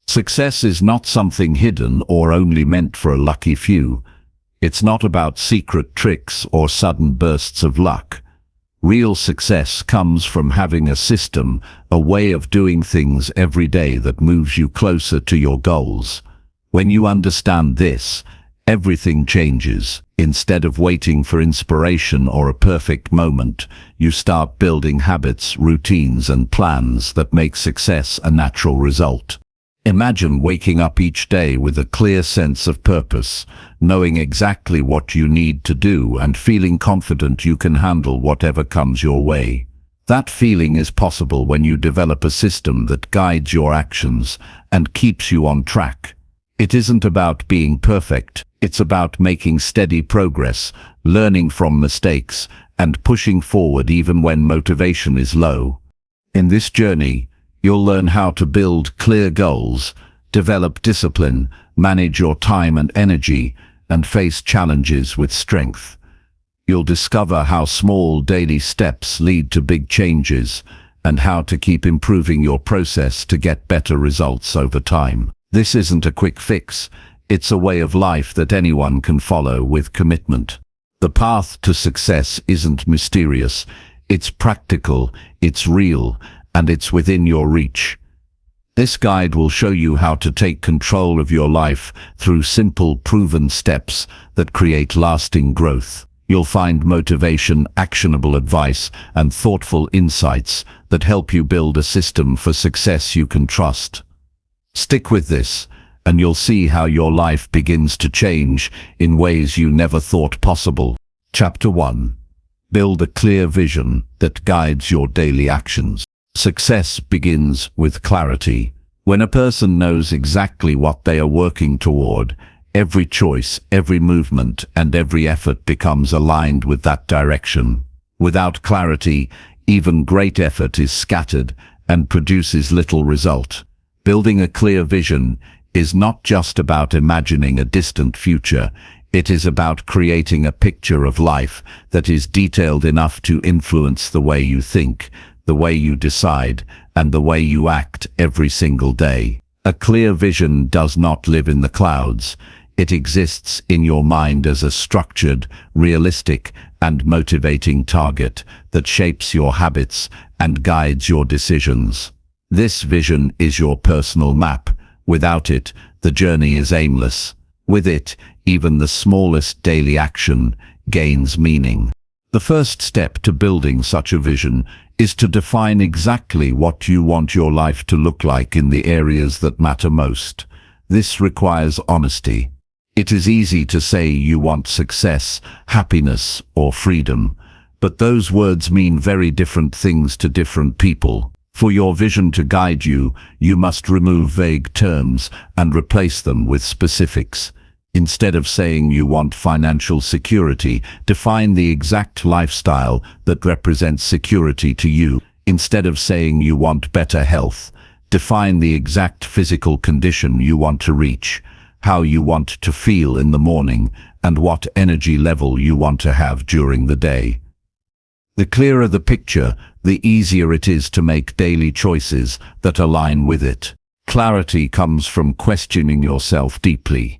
Success is not something hidden or only meant for a lucky few. It's not about secret tricks or sudden bursts of luck. Real success comes from having a system, a way of doing things every day that moves you closer to your goals. When you understand this, everything changes. Instead of waiting for inspiration or a perfect moment, you start building habits, routines, and plans that make success a natural result. Imagine waking up each day with a clear sense of purpose, knowing exactly what you need to do and feeling confident you can handle whatever comes your way. That feeling is possible when you develop a system that guides your actions and keeps you on track. It isn't about being perfect, it's about making steady progress, learning from mistakes, and pushing forward even when motivation is low. In this journey, you'll learn how to build clear goals, develop discipline, manage your time and energy, and face challenges with strength. You'll discover how small daily steps lead to big changes, and how to keep improving your process to get better results over time. This isn't a quick fix, it's a way of life that anyone can follow with commitment. The path to success isn't mysterious, it's practical, it's real, and it's within your reach. This guide will show you how to take control of your life through simple, proven steps that create lasting growth. You'll find motivation, actionable advice, and thoughtful insights that help you build a system for success you can trust. Stick with this, and you'll see how your life begins to change in ways you never thought possible. Chapter 1. Build a clear vision that guides your daily actions. Success begins with clarity. When a person knows exactly what they are working toward, every choice, every movement, and every effort becomes aligned with that direction. Without clarity, even great effort is scattered and produces little result. Building a clear vision is not just about imagining a distant future, it is about creating a picture of life that is detailed enough to influence the way you think, the way you decide, and the way you act every single day. A clear vision does not live in the clouds. It exists in your mind as a structured, realistic, and motivating target that shapes your habits and guides your decisions. This vision is your personal map. Without it, the journey is aimless. With it, even the smallest daily action gains meaning. The first step to building such a vision is to define exactly what you want your life to look like in the areas that matter most. This requires honesty. It is easy to say you want success, happiness, or freedom, but those words mean very different things to different people. For your vision to guide you, you must remove vague terms and replace them with specifics. Instead of saying you want financial security, define the exact lifestyle that represents security to you. Instead of saying you want better health, define the exact physical condition you want to reach, how you want to feel in the morning, and what energy level you want to have during the day. The clearer the picture, the easier it is to make daily choices that align with it. Clarity comes from questioning yourself deeply.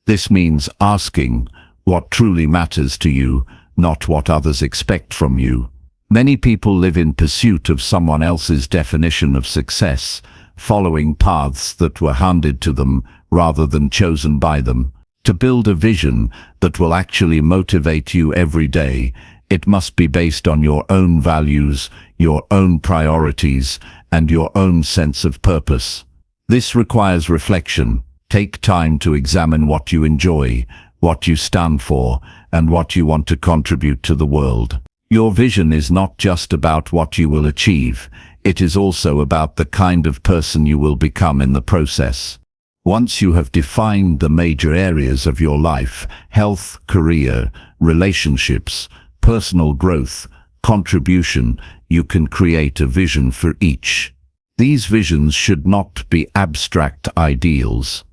This means asking what truly matters to you, not what others expect from you. Many people live in pursuit of someone else's definition of success, following paths that were handed to them rather than chosen by them. To build a vision that will actually motivate you every day, it must be based on your own values, your own priorities, and your own sense of purpose. This requires reflection. Take time to examine what you enjoy, what you stand for, and what you want to contribute to the world. Your vision is not just about what you will achieve, it is also about the kind of person you will become in the process. Once you have defined the major areas of your life, health, career, relationships, personal growth, contribution, you can create a vision for each. These visions should not be abstract ideals.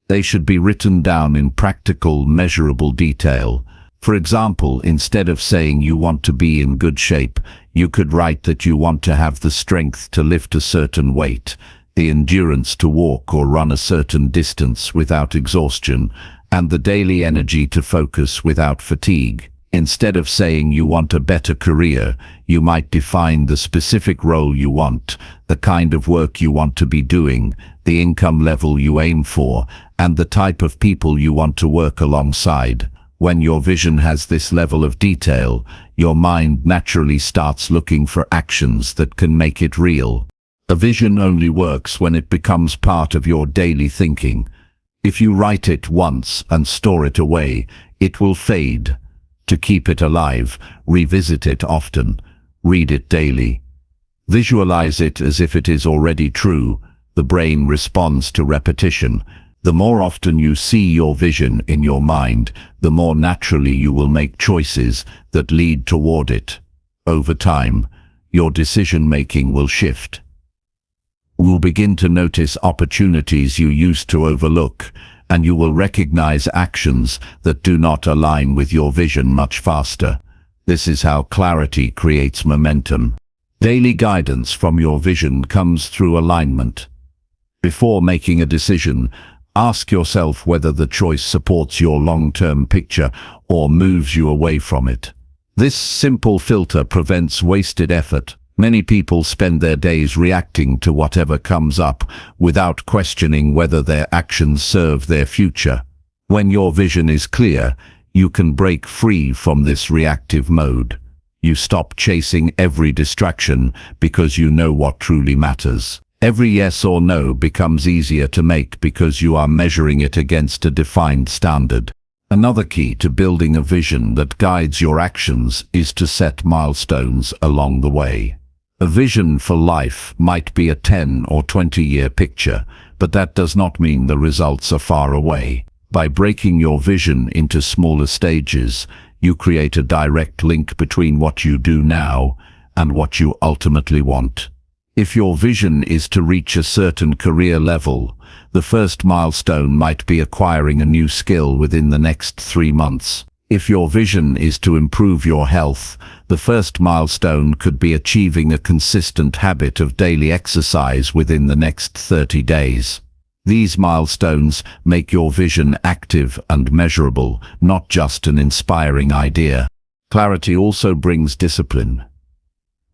They should be written down in practical, measurable detail. For example, instead of saying you want to be in good shape, you could write that you want to have the strength to lift a certain weight, the endurance to walk or run a certain distance without exhaustion, and the daily energy to focus without fatigue. Instead of saying you want a better career, you might define the specific role you want, the kind of work you want to be doing, the income level you aim for, and the type of people you want to work alongside. When your vision has this level of detail, your mind naturally starts looking for actions that can make it real. A vision only works when it becomes part of your daily thinking. If you write it once and store it away, it will fade. To keep it alive, revisit it often, read it daily. Visualize it as if it is already true. The brain responds to repetition. The more often you see your vision in your mind, the more naturally you will make choices that lead toward it. Over time, your decision-making will shift. You will begin to notice opportunities you used to overlook, and you will recognize actions that do not align with your vision much faster. This is how clarity creates momentum. Daily guidance from your vision comes through alignment. Before making a decision, ask yourself whether the choice supports your long-term picture or moves you away from it. This simple filter prevents wasted effort. Many people spend their days reacting to whatever comes up without questioning whether their actions serve their future. When your vision is clear, you can break free from this reactive mode. You stop chasing every distraction because you know what truly matters. Every yes or no becomes easier to make because you are measuring it against a defined standard. Another key to building a vision that guides your actions is to set milestones along the way. A vision for life might be a 10 or 20-year picture, but that does not mean the results are far away. By breaking your vision into smaller stages, you create a direct link between what you do now and what you ultimately want. If your vision is to reach a certain career level, the first milestone might be acquiring a new skill within the next 3 months. If your vision is to improve your health, the first milestone could be achieving a consistent habit of daily exercise within the next 30 days. These milestones make your vision active and measurable, not just an inspiring idea. Clarity also brings discipline.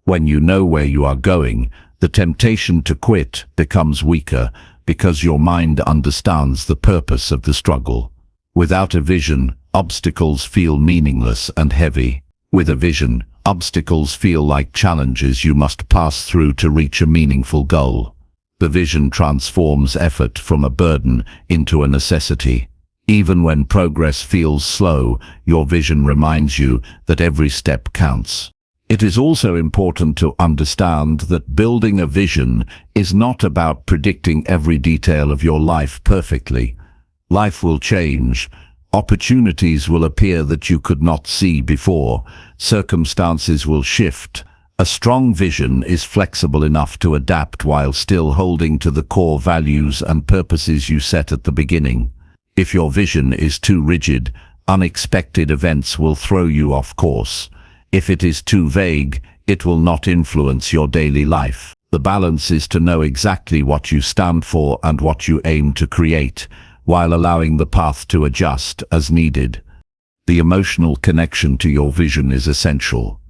When you know where you are going, the temptation to quit becomes weaker because your mind understands the purpose of the struggle. Without a vision, obstacles feel meaningless and heavy. With a vision, obstacles feel like challenges you must pass through to reach a meaningful goal. The vision transforms effort from a burden into a necessity. Even when progress feels slow, your vision reminds you that every step counts. It is also important to understand that building a vision is not about predicting every detail of your life perfectly. Life will change. Opportunities will appear that you could not see before. Circumstances will shift. A strong vision is flexible enough to adapt while still holding to the core values and purposes you set at the beginning. If your vision is too rigid, unexpected events will throw you off course. If it is too vague, it will not influence your daily life. The balance is to know exactly what you stand for and what you aim to create, while allowing the path to adjust as needed. The emotional connection to your vision is essential.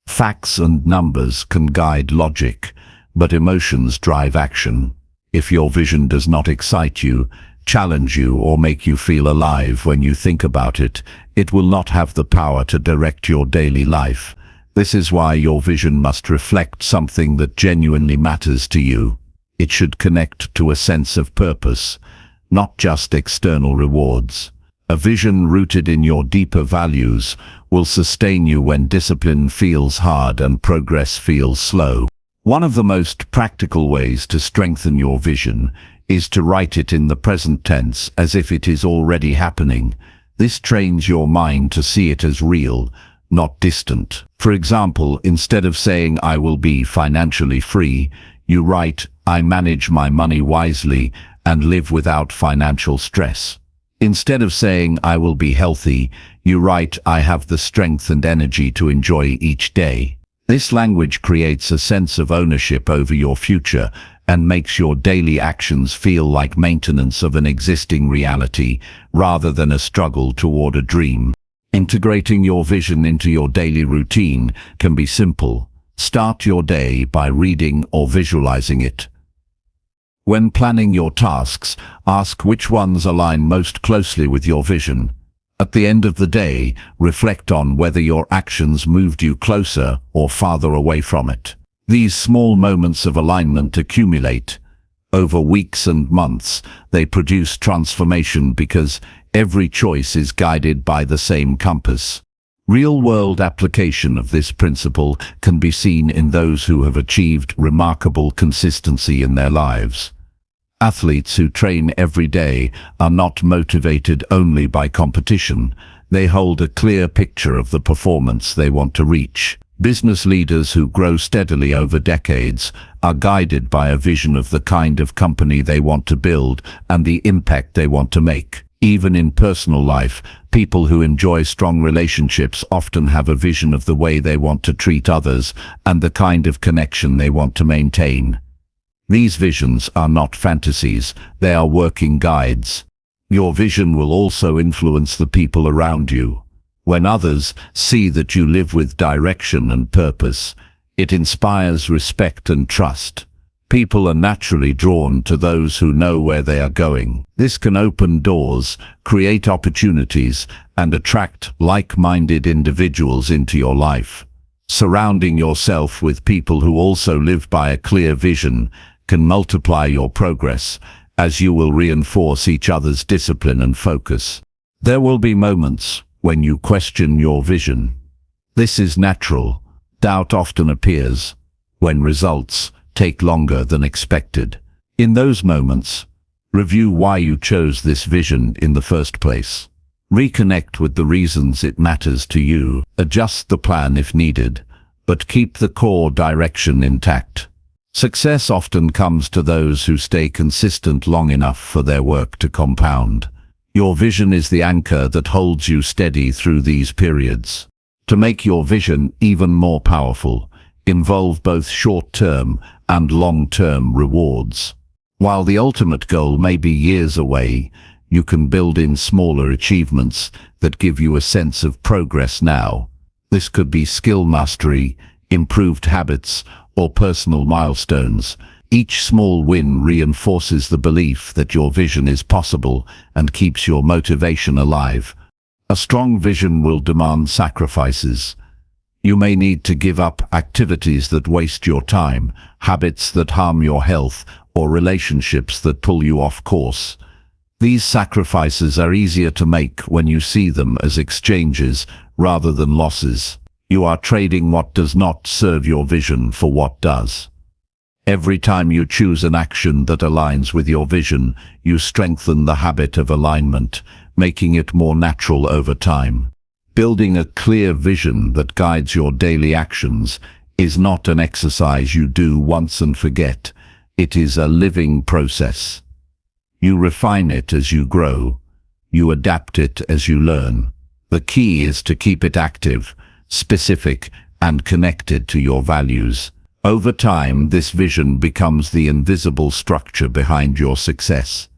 Facts and numbers can guide logic, but emotions drive action. If your vision does not excite you, challenge you, or make you feel alive when you think about it, it will not have the power to direct your daily life. This is why your vision must reflect something that genuinely matters to you. It should connect to a sense of purpose, not just external rewards. A vision rooted in your deeper values will sustain you when discipline feels hard and progress feels slow. One of the most practical ways to strengthen your vision is to write it in the present tense as if it is already happening. This trains your mind to see it as real, not distant. For example, instead of saying "I will be financially free," you write "I manage my money wisely and live without financial stress." Instead of saying "I will be healthy," you write "I have the strength and energy to enjoy each day." This language creates a sense of ownership over your future and makes your daily actions feel like maintenance of an existing reality rather than a struggle toward a dream. Integrating your vision into your daily routine can be simple. Start your day by reading or visualizing it. When planning your tasks, ask which ones align most closely with your vision. At the end of the day, reflect on whether your actions moved you closer or farther away from it. These small moments of alignment accumulate. Over weeks and months, they produce transformation because every choice is guided by the same compass. Real-world application of this principle can be seen in those who have achieved remarkable consistency in their lives. Athletes who train every day are not motivated only by competition. They hold a clear picture of the performance they want to reach. Business leaders who grow steadily over decades are guided by a vision of the kind of company they want to build and the impact they want to make. Even in personal life, people who enjoy strong relationships often have a vision of the way they want to treat others and the kind of connection they want to maintain. These visions are not fantasies, they are working guides. Your vision will also influence the people around you. When others see that you live with direction and purpose, it inspires respect and trust. People are naturally drawn to those who know where they are going. This can open doors, create opportunities, and attract like-minded individuals into your life. Surrounding yourself with people who also live by a clear vision can multiply your progress, as you will reinforce each other's discipline and focus. There will be moments when you question your vision. This is natural. Doubt often appears when results take longer than expected. In those moments, review why you chose this vision in the first place. Reconnect with the reasons it matters to you. Adjust the plan if needed, but keep the core direction intact. Success often comes to those who stay consistent long enough for their work to compound. Your vision is the anchor that holds you steady through these periods. To make your vision even more powerful, involve both short-term and long-term rewards. While the ultimate goal may be years away, you can build in smaller achievements that give you a sense of progress now. This could be skill mastery, improved habits, or personal milestones. Each small win reinforces the belief that your vision is possible and keeps your motivation alive. A strong vision will demand sacrifices. You may need to give up activities that waste your time, habits that harm your health, or relationships that pull you off course. These sacrifices are easier to make when you see them as exchanges rather than losses. You are trading what does not serve your vision for what does. Every time you choose an action that aligns with your vision, you strengthen the habit of alignment, making it more natural over time. Building a clear vision that guides your daily actions is not an exercise you do once and forget. It is a living process. You refine it as you grow. You adapt it as you learn. The key is to keep it active, specific, and connected to your values. Over time, this vision becomes the invisible structure behind your success.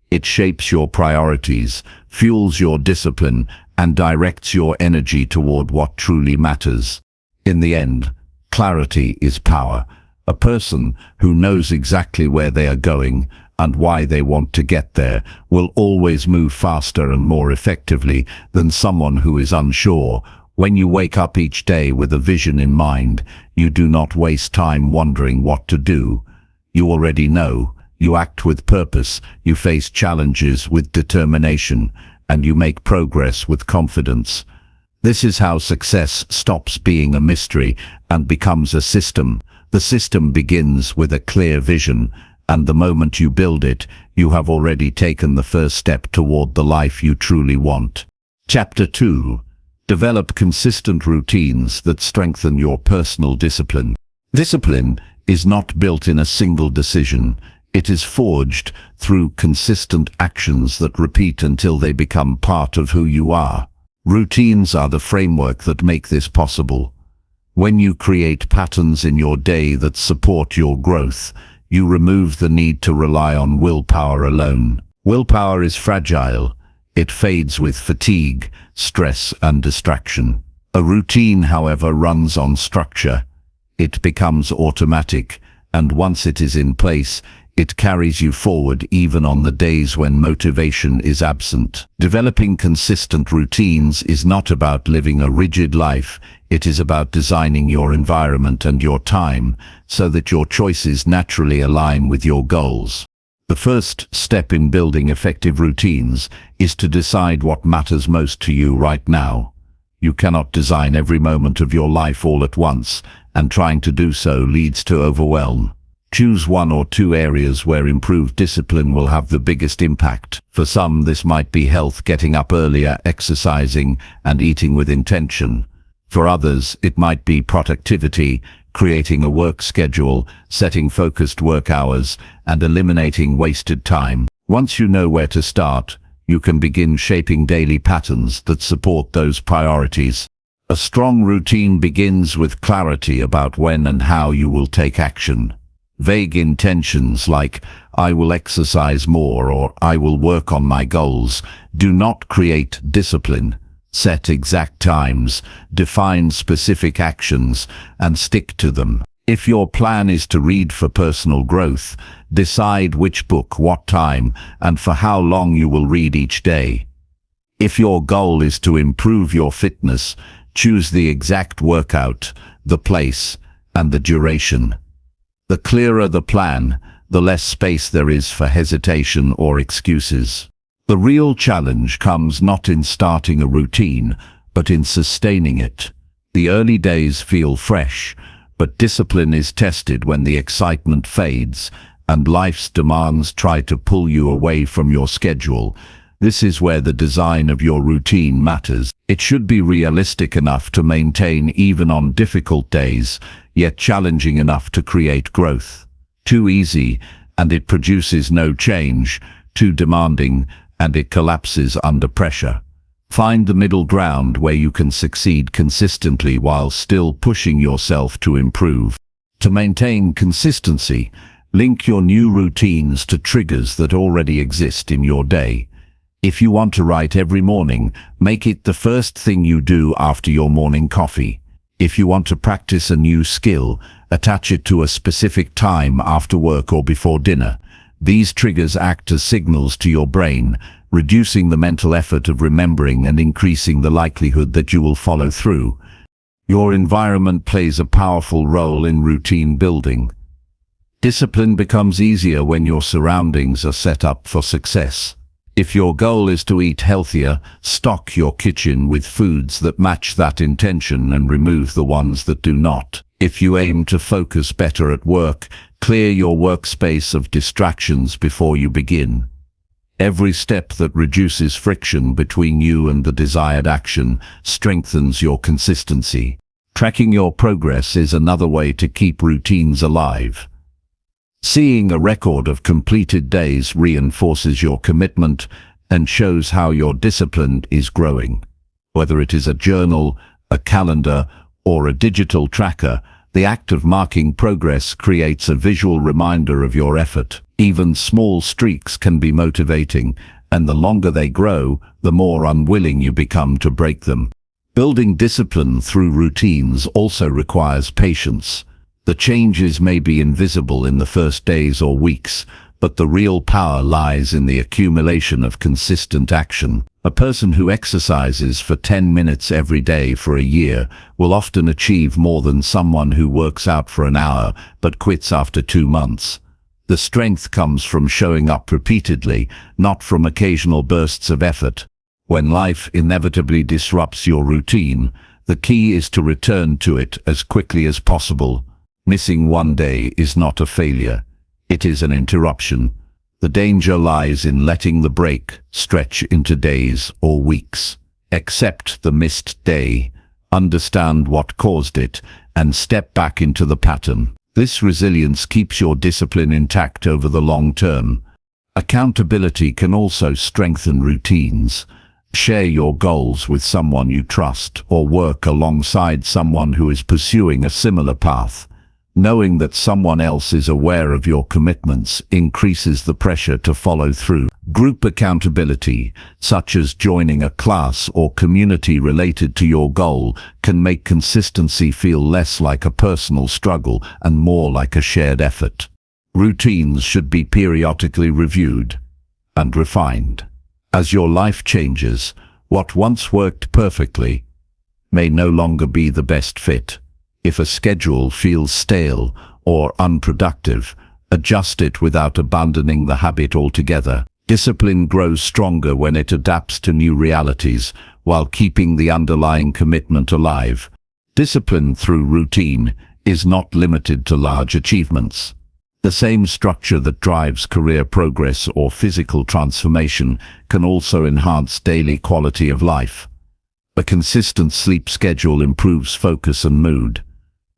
It shapes your priorities, fuels your discipline, and directs your energy toward what truly matters. In the end, clarity is power. A person who knows exactly where they are going and why they want to get there will always move faster and more effectively than someone who is unsure. When you wake up each day with a vision in mind, you do not waste time wondering what to do. You already know. You act with purpose, you face challenges with determination, and you make progress with confidence. This is how success stops being a mystery and becomes a system. The system begins with a clear vision, and the moment you build it, you have already taken the first step toward the life you truly want. Chapter 2. Develop consistent routines that strengthen your personal discipline. Discipline is not built in a single decision. It is forged through consistent actions that repeat until they become part of who you are. Routines are the framework that make this possible. When you create patterns in your day that support your growth, You remove the need to rely on willpower alone. Willpower is fragile. It fades with fatigue, stress, and distraction. A routine, however, runs on structure. It becomes automatic, and once it is in place, it carries you forward even on the days when motivation is absent. Developing consistent routines is not about living a rigid life. It is about designing your environment and your time so that your choices naturally align with your goals. The first step in building effective routines is to decide what matters most to you right now. You cannot design every moment of your life all at once, and trying to do so leads to overwhelm. Choose one or two areas where improved discipline will have the biggest impact. For some, this might be health, getting up earlier, exercising, and eating with intention. For others, it might be productivity, creating a work schedule, setting focused work hours, and eliminating wasted time. Once you know where to start, you can begin shaping daily patterns that support those priorities. A strong routine begins with clarity about when and how you will take action. Vague intentions like, "I will exercise more" or "I will work on my goals," do not create discipline. Set exact times, define specific actions, and stick to them. If your plan is to read for personal growth, decide which book, what time, and for how long you will read each day. If your goal is to improve your fitness, choose the exact workout, the place, and the duration. The clearer the plan, the less space there is for hesitation or excuses. The real challenge comes not in starting a routine, but in sustaining it. The early days feel fresh, but discipline is tested when the excitement fades and life's demands try to pull you away from your schedule. This is where the design of your routine matters. It should be realistic enough to maintain even on difficult days, yet challenging enough to create growth. Too easy, and it produces no change. Too demanding, and it collapses under pressure. Find the middle ground where you can succeed consistently while still pushing yourself to improve. To maintain consistency, link your new routines to triggers that already exist in your day. If you want to write every morning, make it the first thing you do after your morning coffee. If you want to practice a new skill, attach it to a specific time after work or before dinner. These triggers act as signals to your brain, reducing the mental effort of remembering and increasing the likelihood that you will follow through. Your environment plays a powerful role in routine building. Discipline becomes easier when your surroundings are set up for success. If your goal is to eat healthier, stock your kitchen with foods that match that intention and remove the ones that do not. If you aim to focus better at work, clear your workspace of distractions before you begin. Every step that reduces friction between you and the desired action strengthens your consistency. Tracking your progress is another way to keep routines alive. Seeing a record of completed days reinforces your commitment and shows how your discipline is growing. Whether it is a journal, a calendar, or a digital tracker, the act of marking progress creates a visual reminder of your effort. Even small streaks can be motivating, and the longer they grow, the more unwilling you become to break them. Building discipline through routines also requires patience. The changes may be invisible in the first days or weeks, but the real power lies in the accumulation of consistent action. A person who exercises for 10 minutes every day for a year will often achieve more than someone who works out for an hour but quits after 2 months. The strength comes from showing up repeatedly, not from occasional bursts of effort. When life inevitably disrupts your routine, the key is to return to it as quickly as possible. Missing one day is not a failure. It is an interruption. The danger lies in letting the break stretch into days or weeks. Accept the missed day, understand what caused it, and step back into the pattern. This resilience keeps your discipline intact over the long term. Accountability can also strengthen routines. Share your goals with someone you trust or work alongside someone who is pursuing a similar path. Knowing that someone else is aware of your commitments increases the pressure to follow through. Group accountability, such as joining a class or community related to your goal, can make consistency feel less like a personal struggle and more like a shared effort. Routines should be periodically reviewed and refined. As your life changes, what once worked perfectly may no longer be the best fit. If a schedule feels stale or unproductive, adjust it without abandoning the habit altogether. Discipline grows stronger when it adapts to new realities while keeping the underlying commitment alive. Discipline through routine is not limited to large achievements. The same structure that drives career progress or physical transformation can also enhance daily quality of life. A consistent sleep schedule improves focus and mood.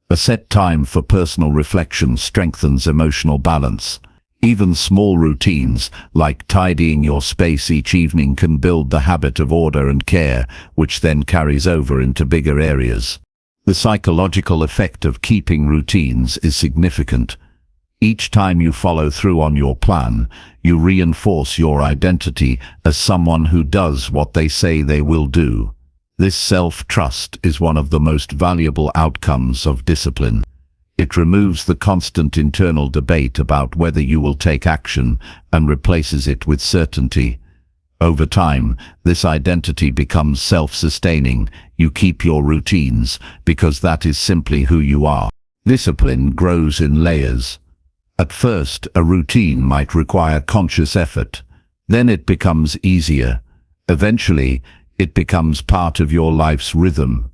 A set time for personal reflection strengthens emotional balance. Even small routines, like tidying your space each evening, can build the habit of order and care, which then carries over into bigger areas. The psychological effect of keeping routines is significant. Each time you follow through on your plan, you reinforce your identity as someone who does what they say they will do. This self-trust is one of the most valuable outcomes of discipline. It removes the constant internal debate about whether you will take action and replaces it with certainty. Over time, this identity becomes self-sustaining. You keep your routines because that is simply who you are. Discipline grows in layers. At first, a routine might require conscious effort. Then it becomes easier. Eventually, it becomes part of your life's rhythm.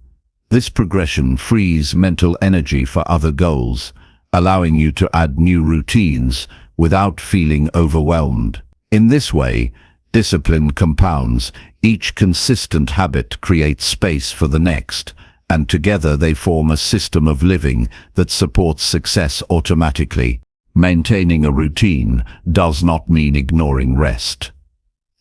This progression frees mental energy for other goals, allowing you to add new routines without feeling overwhelmed. In this way, discipline compounds. Each consistent habit creates space for the next, and together they form a system of living that supports success automatically. Maintaining a routine does not mean ignoring rest.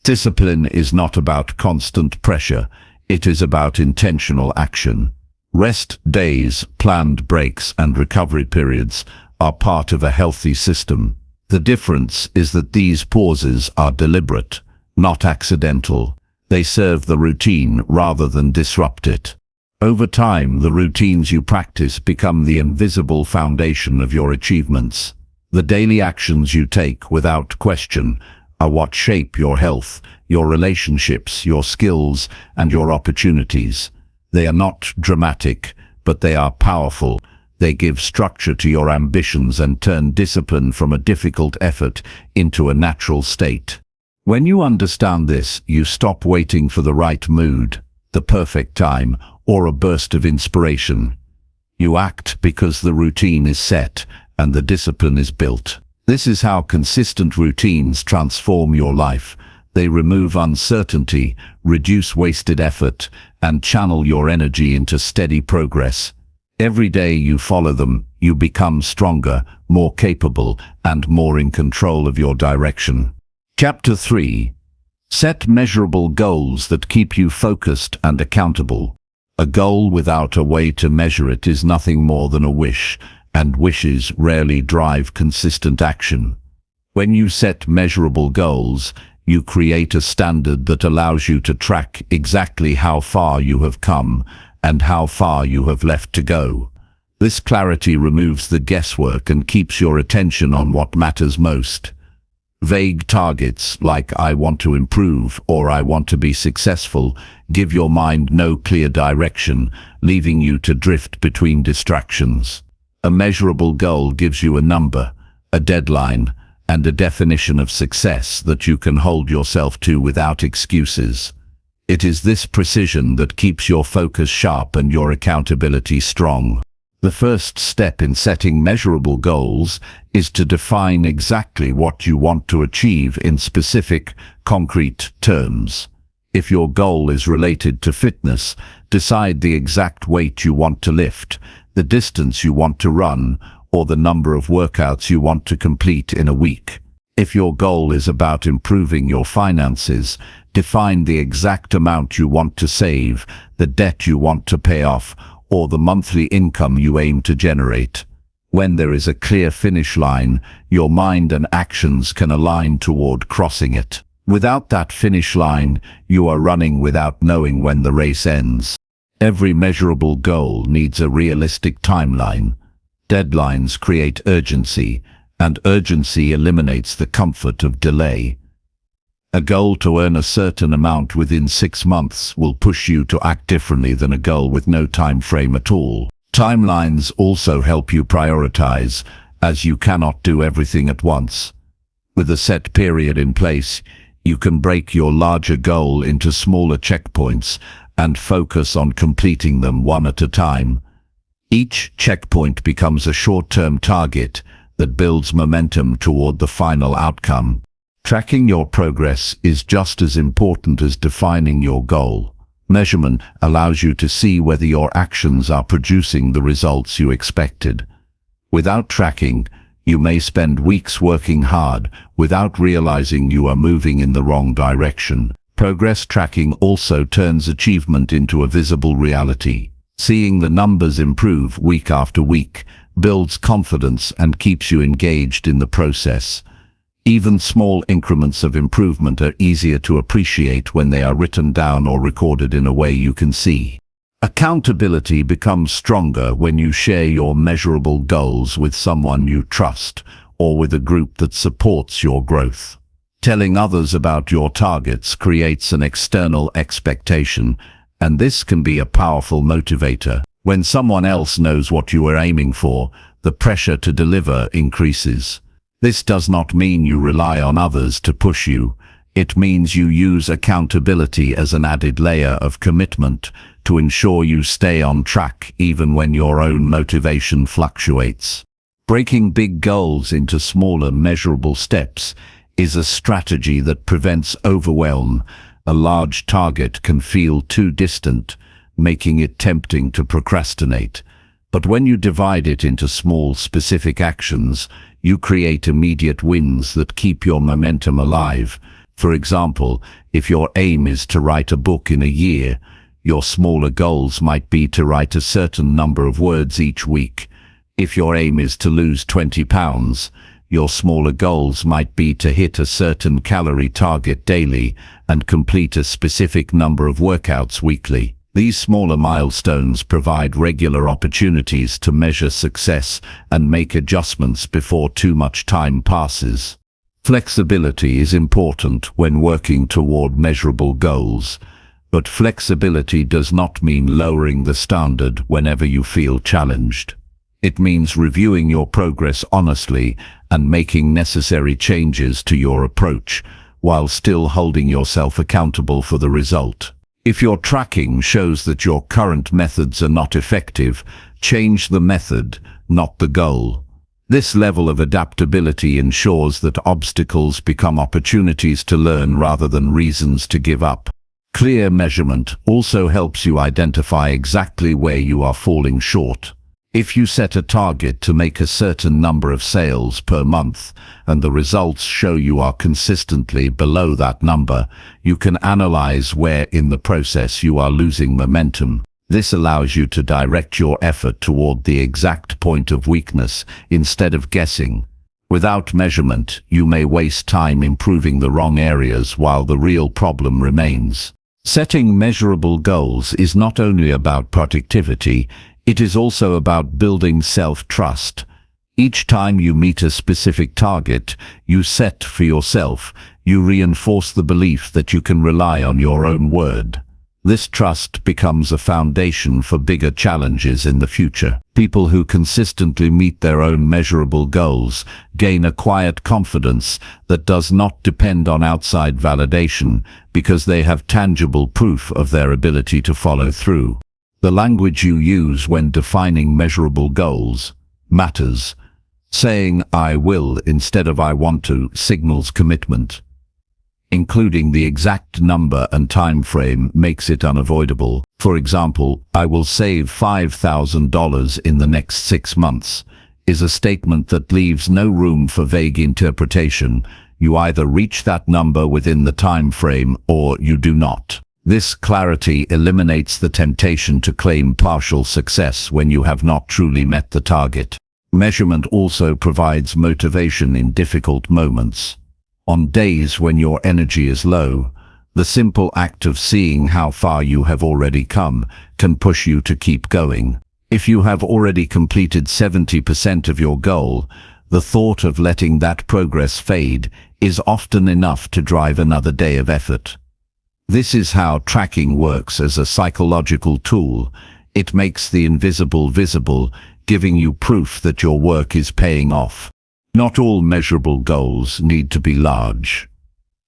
Discipline is not about constant pressure, it is about intentional action. Rest days, planned breaks, and recovery periods are part of a healthy system. The difference is that these pauses are deliberate, not accidental. They serve the routine rather than disrupt it. Over time, the routines you practice become the invisible foundation of your achievements. The daily actions you take without question are what shape your health, your relationships, your skills, and your opportunities. They are not dramatic, but they are powerful. They give structure to your ambitions and turn discipline from a difficult effort into a natural state. When you understand this, you stop waiting for the right mood, the perfect time, or a burst of inspiration. You act because the routine is set and the discipline is built. This is how consistent routines transform your life. They remove uncertainty, reduce wasted effort, and channel your energy into steady progress. Every day you follow them, you become stronger, more capable, and more in control of your direction. Chapter 3. Set measurable goals that keep you focused and accountable. A goal without a way to measure it is nothing more than a wish, and wishes rarely drive consistent action. When you set measurable goals, you create a standard that allows you to track exactly how far you have come and how far you have left to go. This clarity removes the guesswork and keeps your attention on what matters most. Vague targets like "I want to improve" or "I want to be successful" give your mind no clear direction, leaving you to drift between distractions. A measurable goal gives you a number, a deadline, and a definition of success that you can hold yourself to without excuses. It is this precision that keeps your focus sharp and your accountability strong. The first step in setting measurable goals is to define exactly what you want to achieve in specific, concrete terms. If your goal is related to fitness, decide the exact weight you want to lift, the distance you want to run, or the number of workouts you want to complete in a week. If your goal is about improving your finances, define the exact amount you want to save, the debt you want to pay off, or the monthly income you aim to generate. When there is a clear finish line, your mind and actions can align toward crossing it. Without that finish line, you are running without knowing when the race ends. Every measurable goal needs a realistic timeline. Deadlines create urgency, and urgency eliminates the comfort of delay. A goal to earn a certain amount within 6 months will push you to act differently than a goal with no time frame at all. Timelines also help you prioritize, as you cannot do everything at once. With a set period in place, you can break your larger goal into smaller checkpoints and focus on completing them one at a time. Each checkpoint becomes a short-term target that builds momentum toward the final outcome. Tracking your progress is just as important as defining your goal. Measurement allows you to see whether your actions are producing the results you expected. Without tracking, you may spend weeks working hard without realizing you are moving in the wrong direction. Progress tracking also turns achievement into a visible reality. Seeing the numbers improve week after week builds confidence and keeps you engaged in the process. Even small increments of improvement are easier to appreciate when they are written down or recorded in a way you can see. Accountability becomes stronger when you share your measurable goals with someone you trust or with a group that supports your growth. Telling others about your targets creates an external expectation, and this can be a powerful motivator. When someone else knows what you are aiming for, the pressure to deliver increases. This does not mean you rely on others to push you. It means you use accountability as an added layer of commitment to ensure you stay on track even when your own motivation fluctuates. Breaking big goals into smaller, measurable steps is a strategy that prevents overwhelm. A large target can feel too distant, making it tempting to procrastinate. But when you divide it into small, specific actions, you create immediate wins that keep your momentum alive. For example, if your aim is to write a book in a year, your smaller goals might be to write a certain number of words each week. If your aim is to lose 20 pounds, your smaller goals might be to hit a certain calorie target daily and complete a specific number of workouts weekly. These smaller milestones provide regular opportunities to measure success and make adjustments before too much time passes. Flexibility is important when working toward measurable goals, but flexibility does not mean lowering the standard whenever you feel challenged. It means reviewing your progress honestly and making necessary changes to your approach, while still holding yourself accountable for the result. If your tracking shows that your current methods are not effective, change the method, not the goal. This level of adaptability ensures that obstacles become opportunities to learn rather than reasons to give up. Clear measurement also helps you identify exactly where you are falling short. If you set a target to make a certain number of sales per month and the results show you are consistently below that number, you can analyze where in the process you are losing momentum. This allows you to direct your effort toward the exact point of weakness instead of guessing. Without measurement, you may waste time improving the wrong areas while the real problem remains. Setting measurable goals is not only about productivity, it is also about building self-trust. Each time you meet a specific target you set for yourself, you reinforce the belief that you can rely on your own word. This trust becomes a foundation for bigger challenges in the future. People who consistently meet their own measurable goals gain a quiet confidence that does not depend on outside validation because they have tangible proof of their ability to follow through. The language you use when defining measurable goals matters. Saying "I will" instead of "I want to" signals commitment. Including the exact number and time frame makes it unavoidable. For example, "I will save $5,000 in the next 6 months" is a statement that leaves no room for vague interpretation. You either reach that number within the time frame or you do not. This clarity eliminates the temptation to claim partial success when you have not truly met the target. Measurement also provides motivation in difficult moments. On days when your energy is low, the simple act of seeing how far you have already come can push you to keep going. If you have already completed 70% of your goal, the thought of letting that progress fade is often enough to drive another day of effort. This is how tracking works as a psychological tool. It makes the invisible visible, giving you proof that your work is paying off. Not all measurable goals need to be large.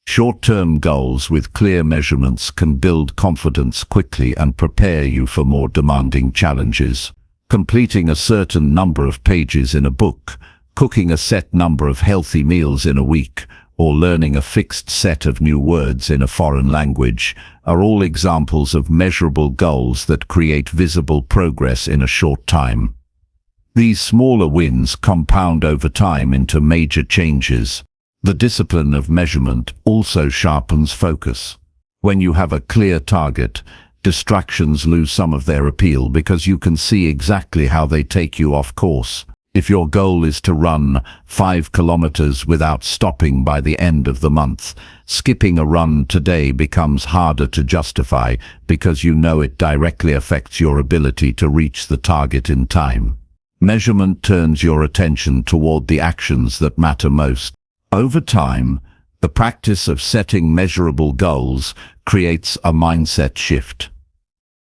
Short-term goals with clear measurements can build confidence quickly and prepare you for more demanding challenges. Completing a certain number of pages in a book, cooking a set number of healthy meals in a week, or learning a fixed set of new words in a foreign language are all examples of measurable goals that create visible progress in a short time. These smaller wins compound over time into major changes. The discipline of measurement also sharpens focus. When you have a clear target, distractions lose some of their appeal because you can see exactly how they take you off course. If your goal is to run 5 kilometers without stopping by the end of the month, skipping a run today becomes harder to justify because you know it directly affects your ability to reach the target in time. Measurement turns your attention toward the actions that matter most. Over time, the practice of setting measurable goals creates a mindset shift.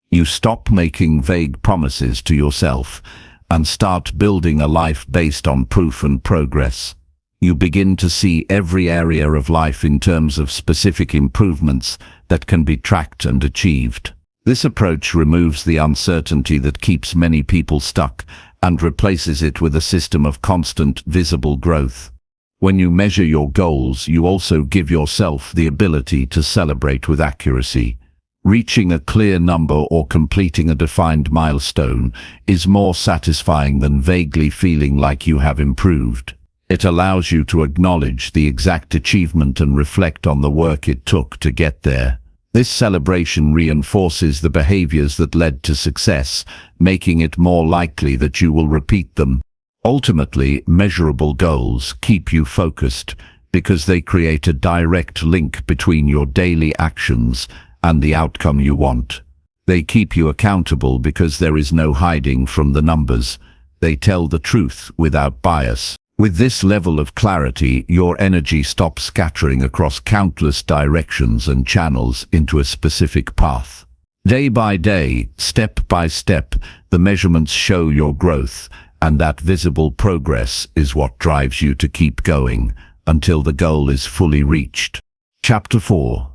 You stop making vague promises to yourself and start building a life based on proof and progress. You begin to see every area of life in terms of specific improvements that can be tracked and achieved. This approach removes the uncertainty that keeps many people stuck and replaces it with a system of constant, visible growth. When you measure your goals, you also give yourself the ability to celebrate with accuracy. Reaching a clear number or completing a defined milestone is more satisfying than vaguely feeling like you have improved. It allows you to acknowledge the exact achievement and reflect on the work it took to get there. This celebration reinforces the behaviors that led to success, making it more likely that you will repeat them. Ultimately, measurable goals keep you focused because they create a direct link between your daily actions and the outcome you want. They keep you accountable because there is no hiding from the numbers. They tell the truth without bias. With this level of clarity, your energy stops scattering across countless directions and channels into a specific path. Day by day, step by step, the measurements show your growth, and that visible progress is what drives you to keep going until the goal is fully reached. Chapter 4.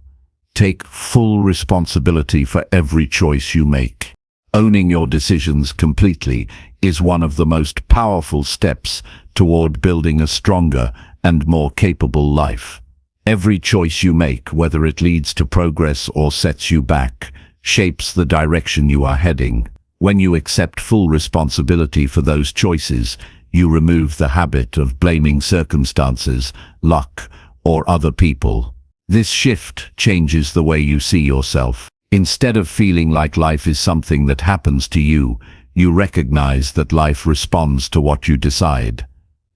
Take full responsibility for every choice you make. Owning your decisions completely is one of the most powerful steps toward building a stronger and more capable life. Every choice you make, whether it leads to progress or sets you back, shapes the direction you are heading. When you accept full responsibility for those choices, you remove the habit of blaming circumstances, luck, or other people. This shift changes the way you see yourself. Instead of feeling like life is something that happens to you, you recognize that life responds to what you decide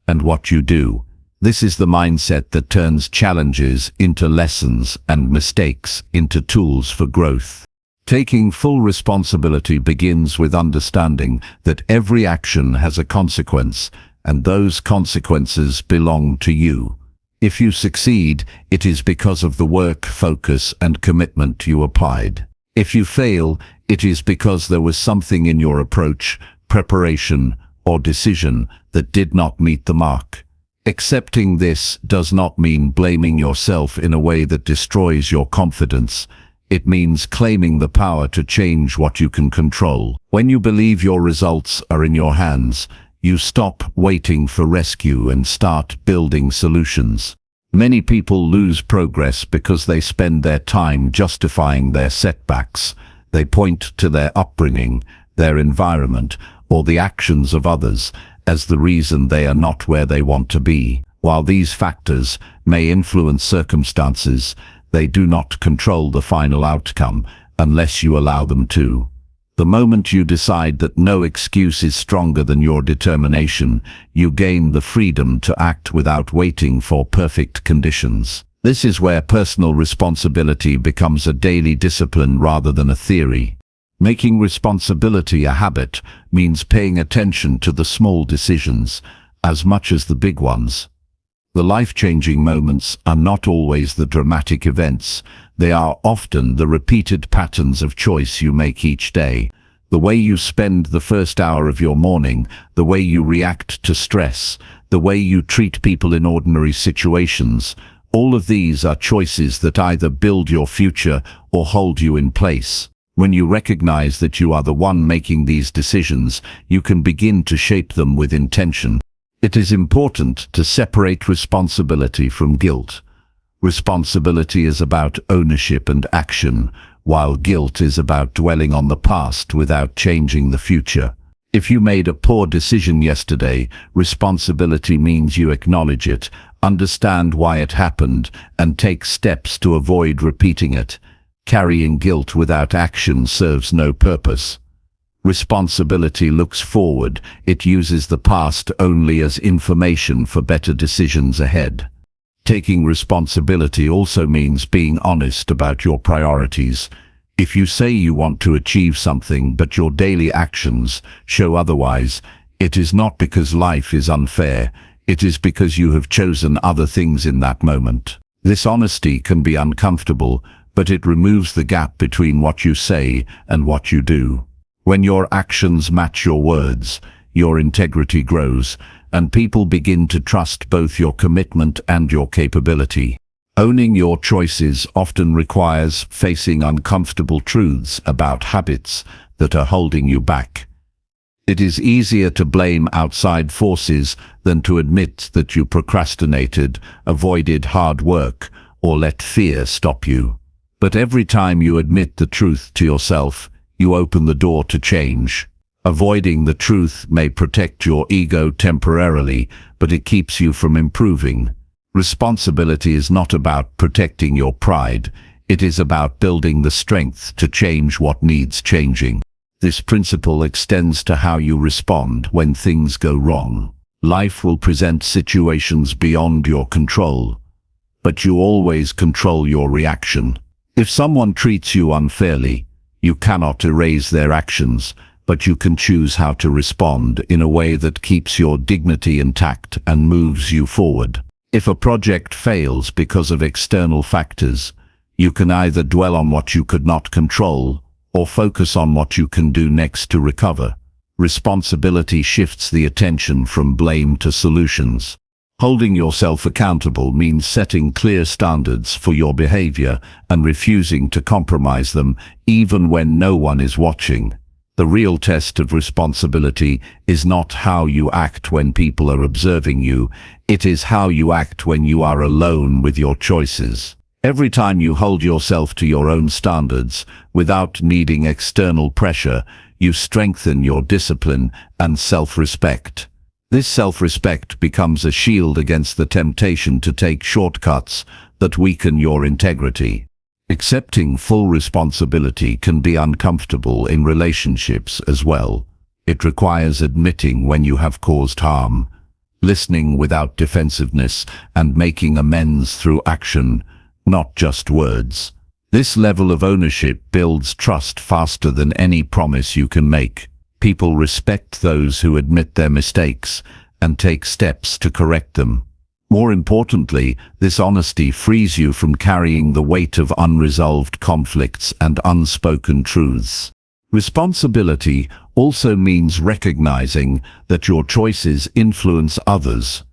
and what you do. This is the mindset that turns challenges into lessons and mistakes into tools for growth. Taking full responsibility begins with understanding that every action has a consequence, and those consequences belong to you. If you succeed, it is because of the work, focus, and commitment you applied. If you fail, it is because there was something in your approach, preparation, or decision that did not meet the mark. Accepting this does not mean blaming yourself in a way that destroys your confidence. It means claiming the power to change what you can control. When you believe your results are in your hands, you stop waiting for rescue and start building solutions. Many people lose progress because they spend their time justifying their setbacks. They point to their upbringing, their environment, or the actions of others as the reason they are not where they want to be. While these factors may influence circumstances, they do not control the final outcome unless you allow them to. The moment you decide that no excuse is stronger than your determination, you gain the freedom to act without waiting for perfect conditions. This is where personal responsibility becomes a daily discipline rather than a theory. Making responsibility a habit means paying attention to the small decisions as much as the big ones. The life-changing moments are not always the dramatic events. They are often the repeated patterns of choice you make each day. The way you spend the first hour of your morning, the way you react to stress, the way you treat people in ordinary situations. All of these are choices that either build your future or hold you in place. When you recognize that you are the one making these decisions, you can begin to shape them with intention. It is important to separate responsibility from guilt. Responsibility is about ownership and action, while guilt is about dwelling on the past without changing the future. If you made a poor decision yesterday, responsibility means you acknowledge it, understand why it happened, and take steps to avoid repeating it. Carrying guilt without action serves no purpose. Responsibility looks forward. It uses the past only as information for better decisions ahead. Taking responsibility also means being honest about your priorities. If you say you want to achieve something but your daily actions show otherwise, it is not because life is unfair. It is because you have chosen other things in that moment. This honesty can be uncomfortable, but it removes the gap between what you say and what you do. When your actions match your words, your integrity grows, and people begin to trust both your commitment and your capability. Owning your choices often requires facing uncomfortable truths about habits that are holding you back. It is easier to blame outside forces than to admit that you procrastinated, avoided hard work, or let fear stop you. But every time you admit the truth to yourself, you open the door to change. Avoiding the truth may protect your ego temporarily, but it keeps you from improving. Responsibility is not about protecting your pride. It is about building the strength to change what needs changing. This principle extends to how you respond when things go wrong. Life will present situations beyond your control, but you always control your reaction. If someone treats you unfairly, you cannot erase their actions, but you can choose how to respond in a way that keeps your dignity intact and moves you forward. If a project fails because of external factors, you can either dwell on what you could not control or focus on what you can do next to recover. Responsibility shifts the attention from blame to solutions. Holding yourself accountable means setting clear standards for your behavior and refusing to compromise them, even when no one is watching. The real test of responsibility is not how you act when people are observing you, it is how you act when you are alone with your choices. Every time you hold yourself to your own standards, without needing external pressure, you strengthen your discipline and self-respect. This self-respect becomes a shield against the temptation to take shortcuts that weaken your integrity. Accepting full responsibility can be uncomfortable in relationships as well. It requires admitting when you have caused harm, listening without defensiveness, and making amends through action, not just words. This level of ownership builds trust faster than any promise you can make. People respect those who admit their mistakes and take steps to correct them. More importantly, this honesty frees you from carrying the weight of unresolved conflicts and unspoken truths. Responsibility also means recognizing that your choices influence others.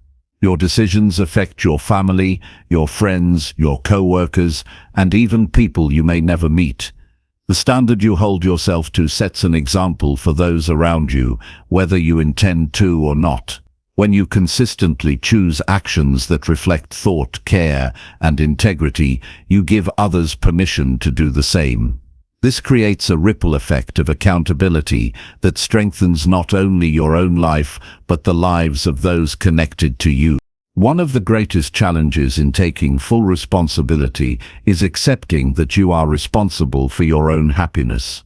Your decisions affect your family, your friends, your co-workers, and even people you may never meet. The standard you hold yourself to sets an example for those around you, whether you intend to or not. When you consistently choose actions that reflect thought, care, and integrity, you give others permission to do the same. This creates a ripple effect of accountability that strengthens not only your own life, but the lives of those connected to you. One of the greatest challenges in taking full responsibility is accepting that you are responsible for your own happiness.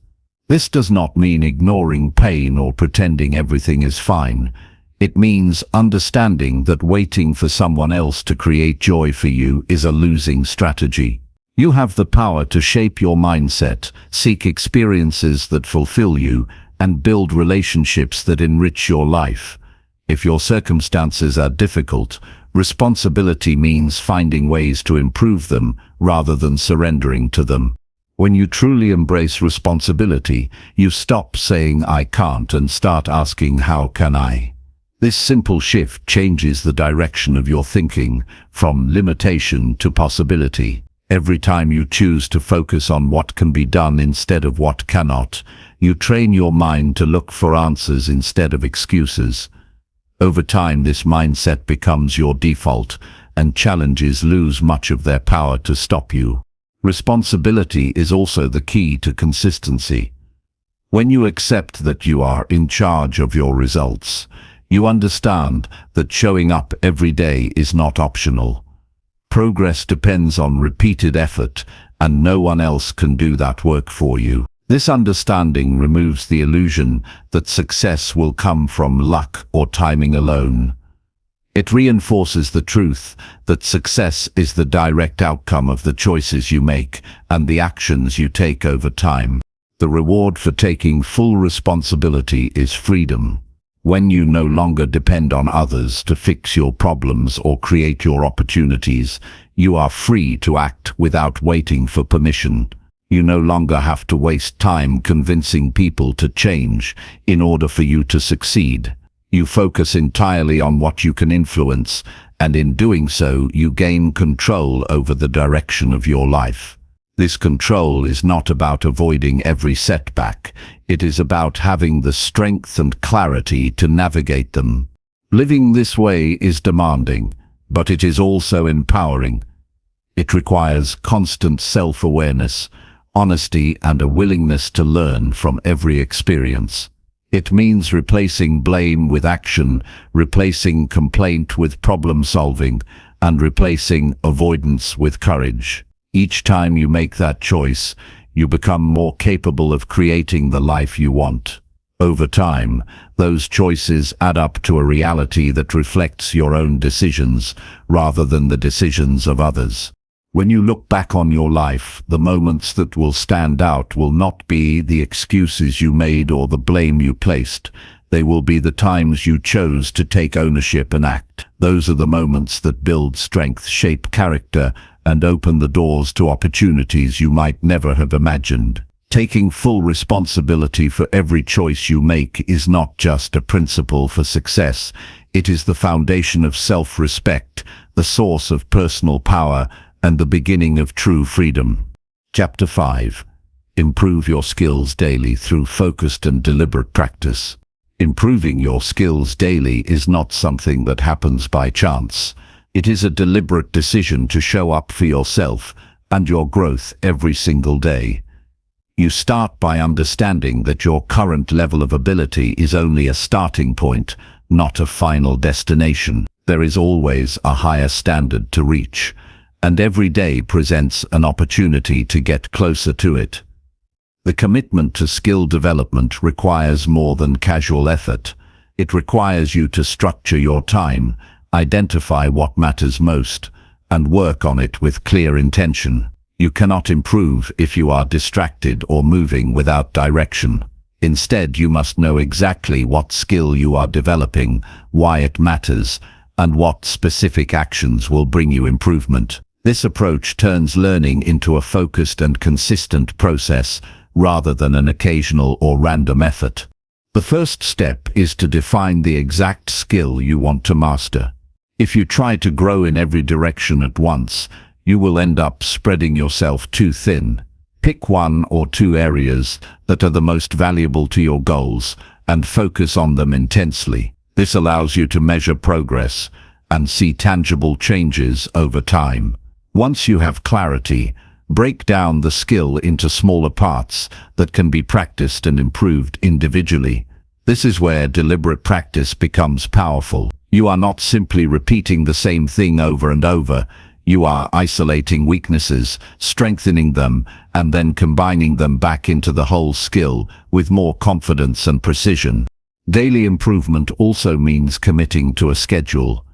This does not mean ignoring pain or pretending everything is fine. It means understanding that waiting for someone else to create joy for you is a losing strategy. You have the power to shape your mindset, seek experiences that fulfill you, and build relationships that enrich your life. If your circumstances are difficult, responsibility means finding ways to improve them rather than surrendering to them. When you truly embrace responsibility, you stop saying "I can't" and start asking "How can I?" This simple shift changes the direction of your thinking, from limitation to possibility. Every time you choose to focus on what can be done instead of what cannot, you train your mind to look for answers instead of excuses. Over time, this mindset becomes your default, and challenges lose much of their power to stop you. Responsibility is also the key to consistency. When you accept that you are in charge of your results, you understand that showing up every day is not optional. Progress depends on repeated effort, and no one else can do that work for you. This understanding removes the illusion that success will come from luck or timing alone. It reinforces the truth that success is the direct outcome of the choices you make and the actions you take over time. The reward for taking full responsibility is freedom. When you no longer depend on others to fix your problems or create your opportunities, you are free to act without waiting for permission. You no longer have to waste time convincing people to change in order for you to succeed. You focus entirely on what you can influence, and in doing so, you gain control over the direction of your life. This control is not about avoiding every setback. It is about having the strength and clarity to navigate them. Living this way is demanding, but it is also empowering. It requires constant self-awareness, honesty, and a willingness to learn from every experience. It means replacing blame with action, replacing complaint with problem solving, and replacing avoidance with courage. Each time you make that choice, you become more capable of creating the life you want. Over time, those choices add up to a reality that reflects your own decisions rather than the decisions of others. When you look back on your life, the moments that will stand out will not be the excuses you made or the blame you placed. They will be the times you chose to take ownership and act. Those are the moments that build strength, shape character, and open the doors to opportunities you might never have imagined. Taking full responsibility for every choice you make is not just a principle for success. It is the foundation of self-respect, the source of personal power, and the beginning of true freedom. Chapter 5. Improve your skills daily through focused and deliberate practice. Improving your skills daily is not something that happens by chance. It is a deliberate decision to show up for yourself and your growth every single day. You start by understanding that your current level of ability is only a starting point, not a final destination. There is always a higher standard to reach, and every day presents an opportunity to get closer to it. The commitment to skill development requires more than casual effort. It requires you to structure your time, identify what matters most, and work on it with clear intention. You cannot improve if you are distracted or moving without direction. Instead, you must know exactly what skill you are developing, why it matters, and what specific actions will bring you improvement. This approach turns learning into a focused and consistent process rather than an occasional or random effort. The first step is to define the exact skill you want to master. If you try to grow in every direction at once, you will end up spreading yourself too thin. Pick one or two areas that are the most valuable to your goals and focus on them intensely. This allows you to measure progress and see tangible changes over time. Once you have clarity, break down the skill into smaller parts that can be practiced and improved individually. This is where deliberate practice becomes powerful. You are not simply repeating the same thing over and over. You are isolating weaknesses, strengthening them, and then combining them back into the whole skill with more confidence and precision. Daily improvement also means committing to a schedule.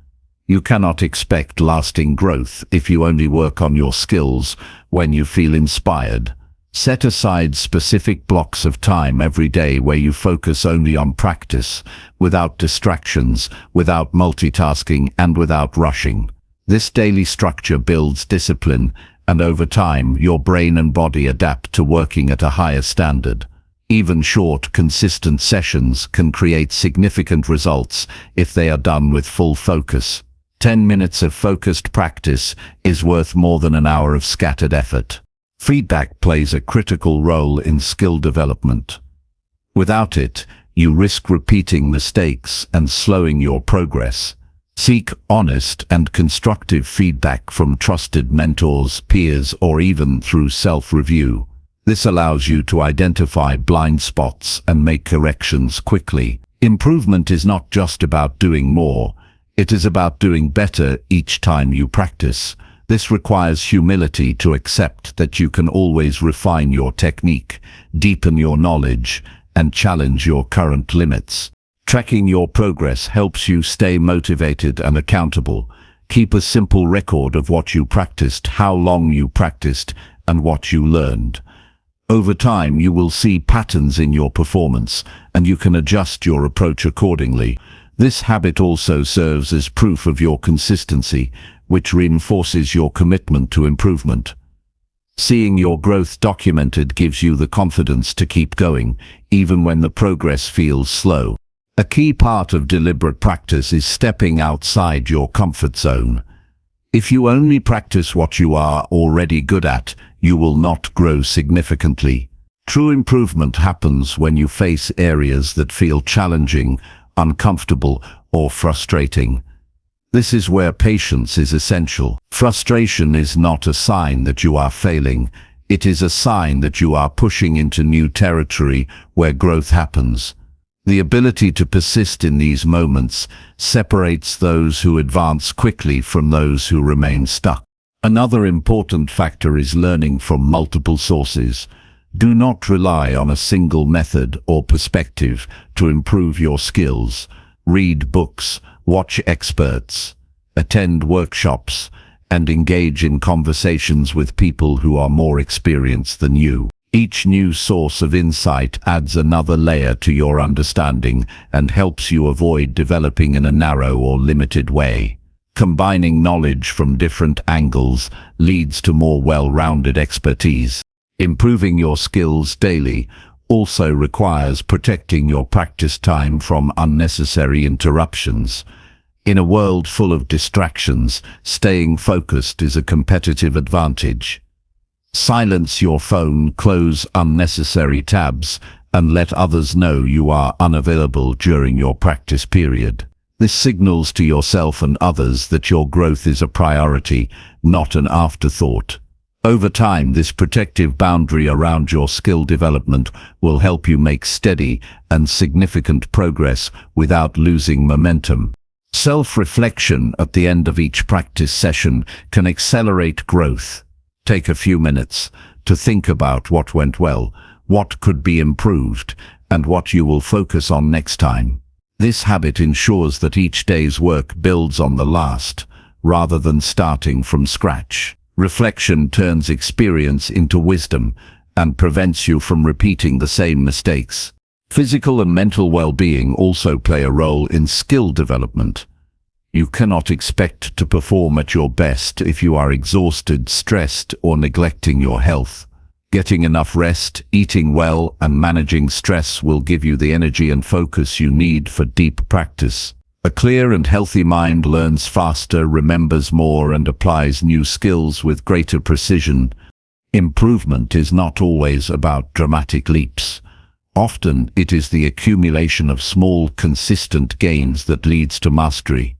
You cannot expect lasting growth if you only work on your skills when you feel inspired. Set aside specific blocks of time every day where you focus only on practice, without distractions, without multitasking, and without rushing. This daily structure builds discipline, and over time, your brain and body adapt to working at a higher standard. Even short, consistent sessions can create significant results if they are done with full focus. 10 minutes of focused practice is worth more than an hour of scattered effort. Feedback plays a critical role in skill development. Without it, you risk repeating mistakes and slowing your progress. Seek honest and constructive feedback from trusted mentors, peers, or even through self-review. This allows you to identify blind spots and make corrections quickly. Improvement is not just about doing more, it is about doing better each time you practice. This requires humility to accept that you can always refine your technique, deepen your knowledge, and challenge your current limits. Tracking your progress helps you stay motivated and accountable. Keep a simple record of what you practiced, how long you practiced, and what you learned. Over time, you will see patterns in your performance, and you can adjust your approach accordingly. This habit also serves as proof of your consistency, which reinforces your commitment to improvement. Seeing your growth documented gives you the confidence to keep going, even when the progress feels slow. A key part of deliberate practice is stepping outside your comfort zone. If you only practice what you are already good at, you will not grow significantly. True improvement happens when you face areas that feel challenging, uncomfortable, or frustrating. This is where patience is essential. Frustration is not a sign that you are failing. It is a sign that you are pushing into new territory where growth happens. The ability to persist in these moments separates those who advance quickly from those who remain stuck. Another important factor is learning from multiple sources. Do not rely on a single method or perspective to improve your skills. Read books, watch experts, attend workshops, and engage in conversations with people who are more experienced than you. Each new source of insight adds another layer to your understanding and helps you avoid developing in a narrow or limited way. Combining knowledge from different angles leads to more well-rounded expertise. Improving your skills daily also requires protecting your practice time from unnecessary interruptions. In a world full of distractions, staying focused is a competitive advantage. Silence your phone, close unnecessary tabs, and let others know you are unavailable during your practice period. This signals to yourself and others that your growth is a priority, not an afterthought. Over time, this protective boundary around your skill development will help you make steady and significant progress without losing momentum. Self-reflection at the end of each practice session can accelerate growth. Take a few minutes to think about what went well, what could be improved, and what you will focus on next time. This habit ensures that each day's work builds on the last, rather than starting from scratch. Reflection turns experience into wisdom and prevents you from repeating the same mistakes. Physical and mental well-being also play a role in skill development. You cannot expect to perform at your best if you are exhausted, stressed, or neglecting your health. Getting enough rest, eating well, and managing stress will give you the energy and focus you need for deep practice. A clear and healthy mind learns faster, remembers more, and applies new skills with greater precision. Improvement is not always about dramatic leaps. Often, it is the accumulation of small, consistent gains that leads to mastery.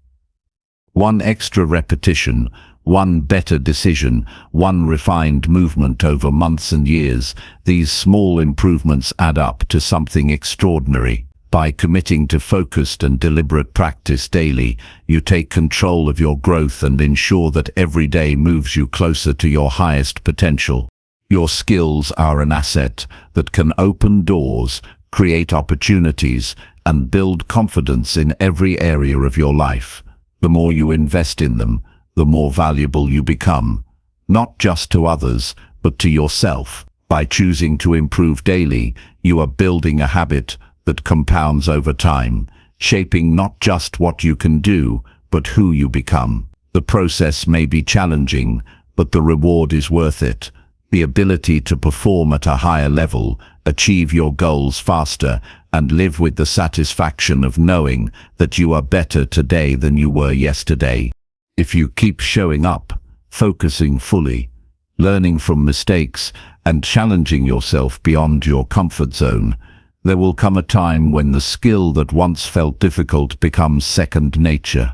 One extra repetition, one better decision, one refined movement over months and years, these small improvements add up to something extraordinary. By committing to focused and deliberate practice daily, you take control of your growth and ensure that every day moves you closer to your highest potential. Your skills are an asset that can open doors, create opportunities, and build confidence in every area of your life. The more you invest in them, the more valuable you become, not just to others, but to yourself. By choosing to improve daily, you are building a habit that compounds over time, shaping not just what you can do, but who you become. The process may be challenging, but the reward is worth it. The ability to perform at a higher level, achieve your goals faster, and live with the satisfaction of knowing that you are better today than you were yesterday. If you keep showing up, focusing fully, learning from mistakes, and challenging yourself beyond your comfort zone, there will come a time when the skill that once felt difficult becomes second nature.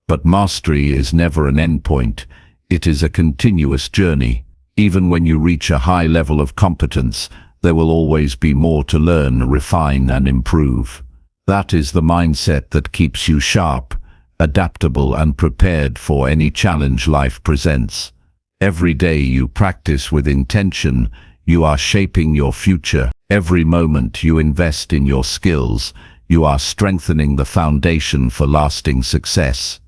But mastery is never an endpoint. It is a continuous journey. Even when you reach a high level of competence, there will always be more to learn, refine, and improve. That is the mindset that keeps you sharp, adaptable, and prepared for any challenge life presents. Every day you practice with intention, you are shaping your future. Every moment you invest in your skills, you are strengthening the foundation for lasting success.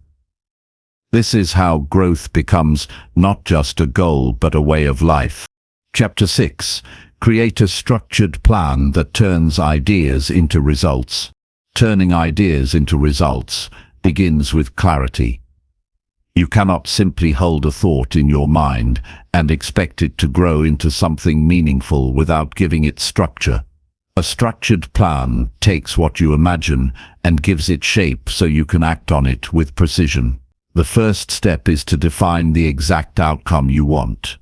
This is how growth becomes not just a goal but a way of life. Chapter 6. Create a structured plan that turns ideas into results. Turning ideas into results begins with clarity. You cannot simply hold a thought in your mind and expect it to grow into something meaningful without giving it structure. A structured plan takes what you imagine and gives it shape so you can act on it with precision. The first step is to define the exact outcome you want.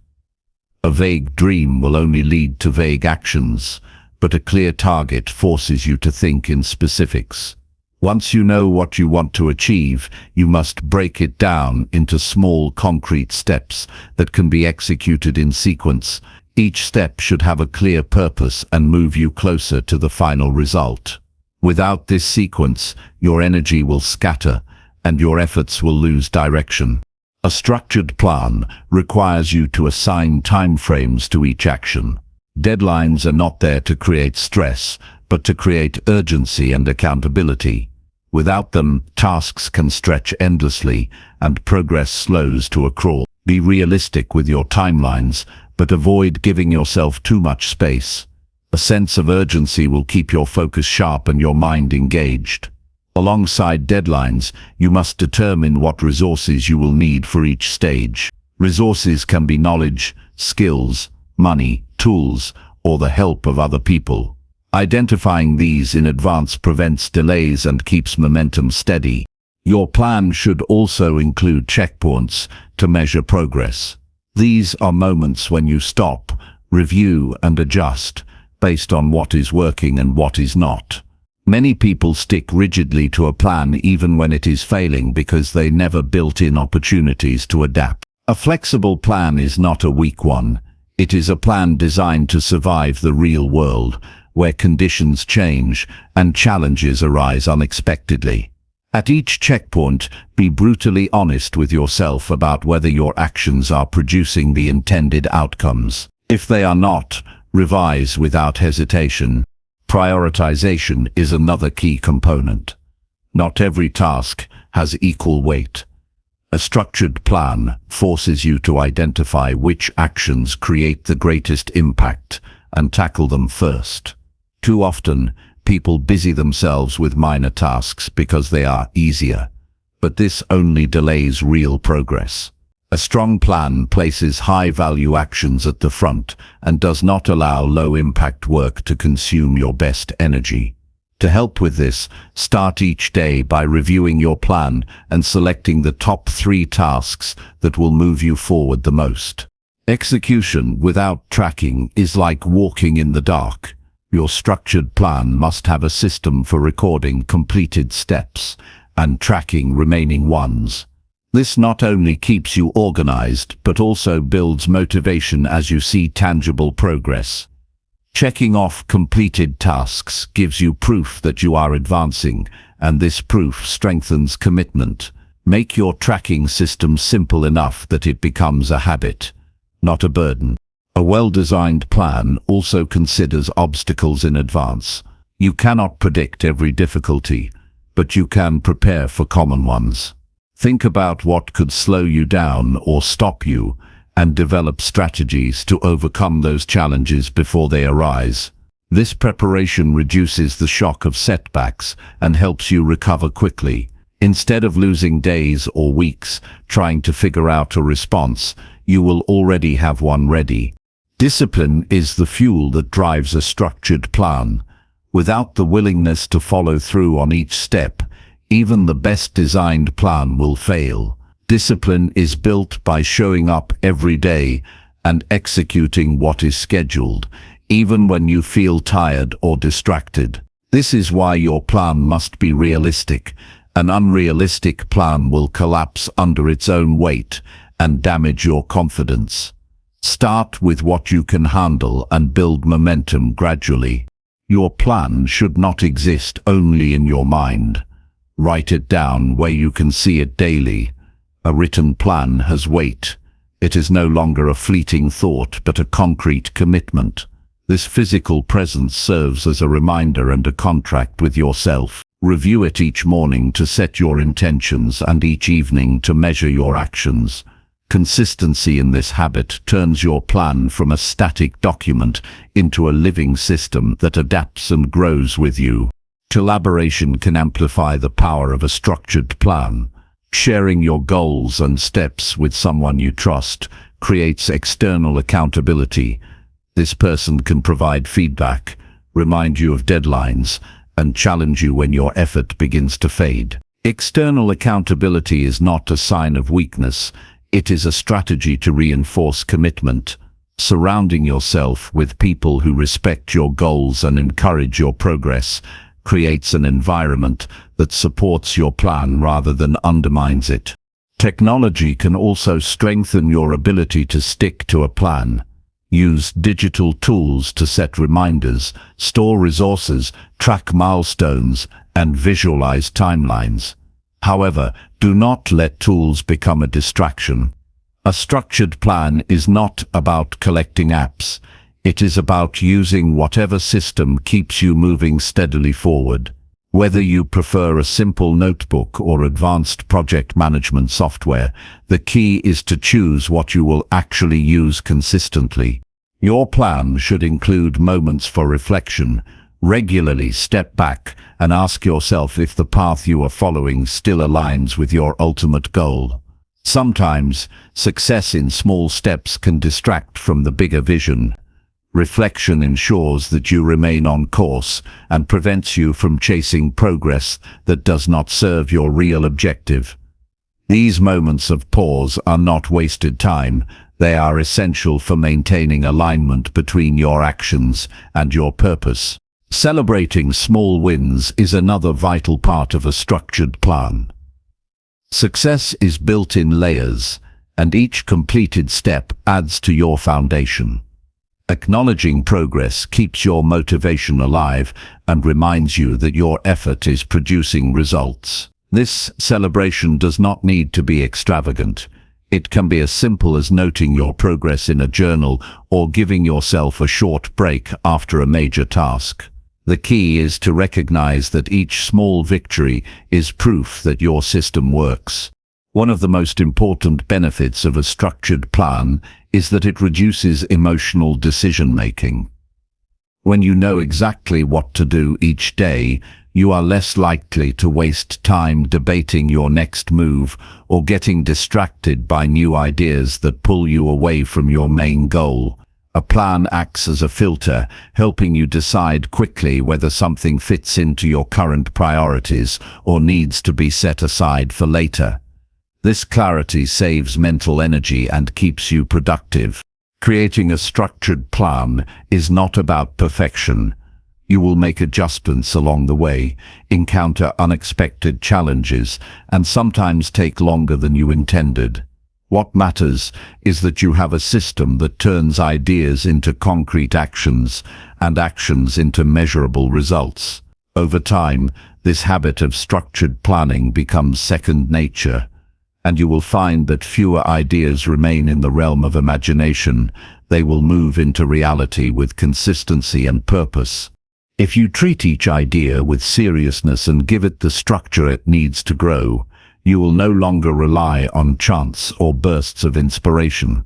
A vague dream will only lead to vague actions, but a clear target forces you to think in specifics. Once you know what you want to achieve, you must break it down into small concrete steps that can be executed in sequence. Each step should have a clear purpose and move you closer to the final result. Without this sequence, your energy will scatter and your efforts will lose direction. A structured plan requires you to assign timeframes to each action. Deadlines are not there to create stress, but to create urgency and accountability. Without them, tasks can stretch endlessly and progress slows to a crawl. Be realistic with your timelines, but avoid giving yourself too much space. A sense of urgency will keep your focus sharp and your mind engaged. Alongside deadlines, you must determine what resources you will need for each stage. Resources can be knowledge, skills, money, tools, or the help of other people. Identifying these in advance prevents delays and keeps momentum steady. Your plan should also include checkpoints to measure progress. These are moments when you stop, review, and adjust based on what is working and what is not. Many people stick rigidly to a plan even when it is failing because they never built in opportunities to adapt. A flexible plan is not a weak one. It is a plan designed to survive the real world, where conditions change and challenges arise unexpectedly. At each checkpoint, be brutally honest with yourself about whether your actions are producing the intended outcomes. If they are not, revise without hesitation. Prioritization is another key component. Not every task has equal weight. A structured plan forces you to identify which actions create the greatest impact and tackle them first. Too often, people busy themselves with minor tasks because they are easier, but this only delays real progress. A strong plan places high-value actions at the front and does not allow low-impact work to consume your best energy. To help with this, start each day by reviewing your plan and selecting the top 3 tasks that will move you forward the most. Execution without tracking is like walking in the dark. Your structured plan must have a system for recording completed steps and tracking remaining ones. This not only keeps you organized, but also builds motivation as you see tangible progress. Checking off completed tasks gives you proof that you are advancing, and this proof strengthens commitment. Make your tracking system simple enough that it becomes a habit, not a burden. A well-designed plan also considers obstacles in advance. You cannot predict every difficulty, but you can prepare for common ones. Think about what could slow you down or stop you, and develop strategies to overcome those challenges before they arise. This preparation reduces the shock of setbacks and helps you recover quickly. Instead of losing days or weeks trying to figure out a response, you will already have one ready. Discipline is the fuel that drives a structured plan. Without the willingness to follow through on each step, even the best designed plan will fail. Discipline is built by showing up every day and executing what is scheduled, even when you feel tired or distracted. This is why your plan must be realistic. An unrealistic plan will collapse under its own weight and damage your confidence. Start with what you can handle and build momentum gradually. Your plan should not exist only in your mind. Write it down where you can see it daily. A written plan has weight. It is no longer a fleeting thought, but a concrete commitment. This physical presence serves as a reminder and a contract with yourself. Review it each morning to set your intentions and each evening to measure your actions. Consistency in this habit turns your plan from a static document into a living system that adapts and grows with you. Collaboration can amplify the power of a structured plan. Sharing your goals and steps with someone you trust creates external accountability. This person can provide feedback, remind you of deadlines, and challenge you when your effort begins to fade. External accountability is not a sign of weakness. It is a strategy to reinforce commitment. Surrounding yourself with people who respect your goals and encourage your progress creates an environment that supports your plan rather than undermines it. Technology can also strengthen your ability to stick to a plan. Use digital tools to set reminders, store resources, track milestones, and visualize timelines. However, do not let tools become a distraction. A structured plan is not about collecting apps. It is about using whatever system keeps you moving steadily forward. Whether you prefer a simple notebook or advanced project management software, the key is to choose what you will actually use consistently. Your plan should include moments for reflection. Regularly step back and ask yourself if the path you are following still aligns with your ultimate goal. Sometimes, success in small steps can distract from the bigger vision. Reflection ensures that you remain on course and prevents you from chasing progress that does not serve your real objective. These moments of pause are not wasted time. They are essential for maintaining alignment between your actions and your purpose. Celebrating small wins is another vital part of a structured plan. Success is built in layers, and each completed step adds to your foundation. Acknowledging progress keeps your motivation alive and reminds you that your effort is producing results. This celebration does not need to be extravagant. It can be as simple as noting your progress in a journal or giving yourself a short break after a major task. The key is to recognize that each small victory is proof that your system works. One of the most important benefits of a structured plan is that it reduces emotional decision-making. When you know exactly what to do each day, you are less likely to waste time debating your next move or getting distracted by new ideas that pull you away from your main goal. A plan acts as a filter, helping you decide quickly whether something fits into your current priorities or needs to be set aside for later. This clarity saves mental energy and keeps you productive. Creating a structured plan is not about perfection. You will make adjustments along the way, encounter unexpected challenges, and sometimes take longer than you intended. What matters is that you have a system that turns ideas into concrete actions and actions into measurable results. Over time, this habit of structured planning becomes second nature, and you will find that fewer ideas remain in the realm of imagination. They will move into reality with consistency and purpose. If you treat each idea with seriousness and give it the structure it needs to grow, you will no longer rely on chance or bursts of inspiration.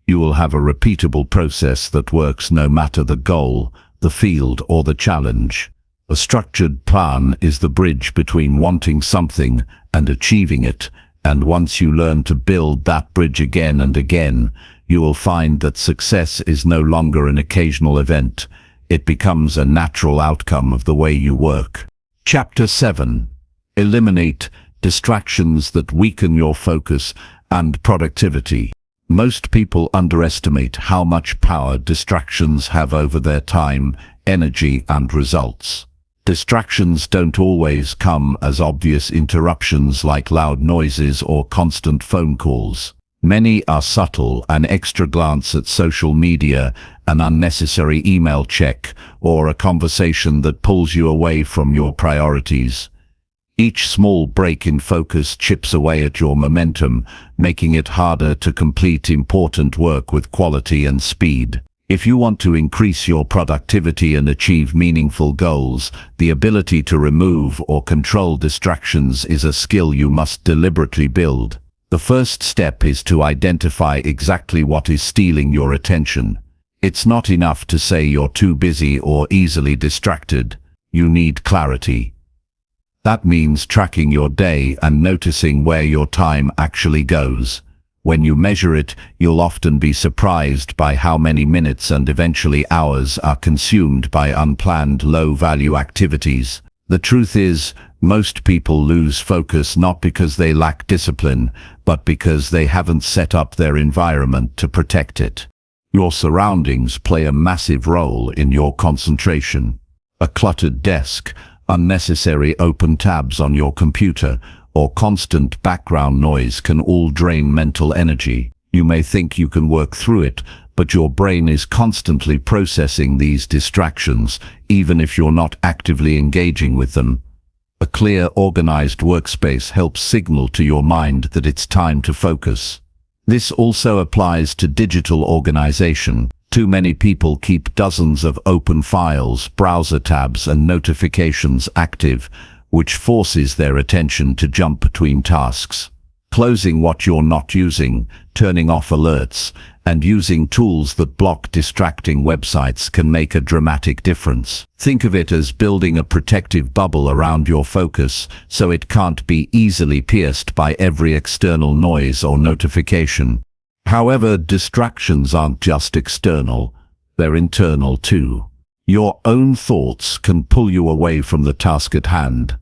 You will have a repeatable process that works no matter the goal, the field, or the challenge. A structured plan is the bridge between wanting something and achieving it, and once you learn to build that bridge again and again, you will find that success is no longer an occasional event. It becomes a natural outcome of the way you work. Chapter 7. Eliminate distractions that weaken your focus and productivity. Most people underestimate how much power distractions have over their time, energy, and results. Distractions don't always come as obvious interruptions like loud noises or constant phone calls. Many are subtle: an extra glance at social media, an unnecessary email check, or a conversation that pulls you away from your priorities. Each small break in focus chips away at your momentum, making it harder to complete important work with quality and speed. If you want to increase your productivity and achieve meaningful goals, the ability to remove or control distractions is a skill you must deliberately build. The first step is to identify exactly what is stealing your attention. It's not enough to say you're too busy or easily distracted. You need clarity. That means tracking your day and noticing where your time actually goes. When you measure it, you'll often be surprised by how many minutes and eventually hours are consumed by unplanned, low-value activities. The truth is, most people lose focus not because they lack discipline, but because they haven't set up their environment to protect it. Your surroundings play a massive role in your concentration. A cluttered desk, unnecessary open tabs on your computer, or constant background noise can all drain mental energy. You may think you can work through it, but your brain is constantly processing these distractions, even if you're not actively engaging with them. A clear, organized workspace helps signal to your mind that it's time to focus. This also applies to digital organization. Too many people keep dozens of open files, browser tabs, and notifications active, which forces their attention to jump between tasks. Closing what you're not using, turning off alerts, and using tools that block distracting websites can make a dramatic difference. Think of it as building a protective bubble around your focus so it can't be easily pierced by every external noise or notification. However, distractions aren't just external, they're internal too. Your own thoughts can pull you away from the task at hand.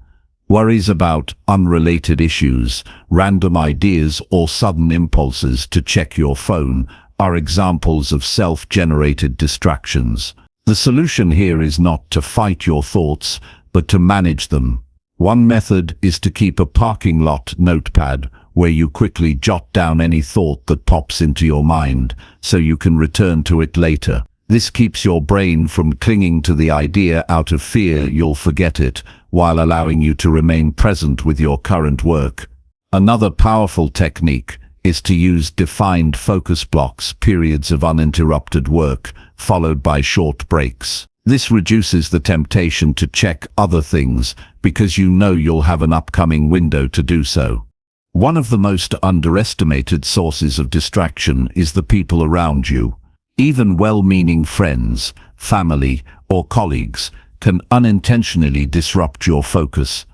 Worries about unrelated issues, random ideas, or sudden impulses to check your phone are examples of self-generated distractions. The solution here is not to fight your thoughts, but to manage them. One method is to keep a parking lot notepad where you quickly jot down any thought that pops into your mind, so you can return to it later. This keeps your brain from clinging to the idea out of fear you'll forget it, while allowing you to remain present with your current work. Another powerful technique is to use defined focus blocks, periods of uninterrupted work, followed by short breaks. This reduces the temptation to check other things because you know you'll have an upcoming window to do so. One of the most underestimated sources of distraction is the people around you. Even well-meaning friends, family, or colleagues can unintentionally disrupt your focus.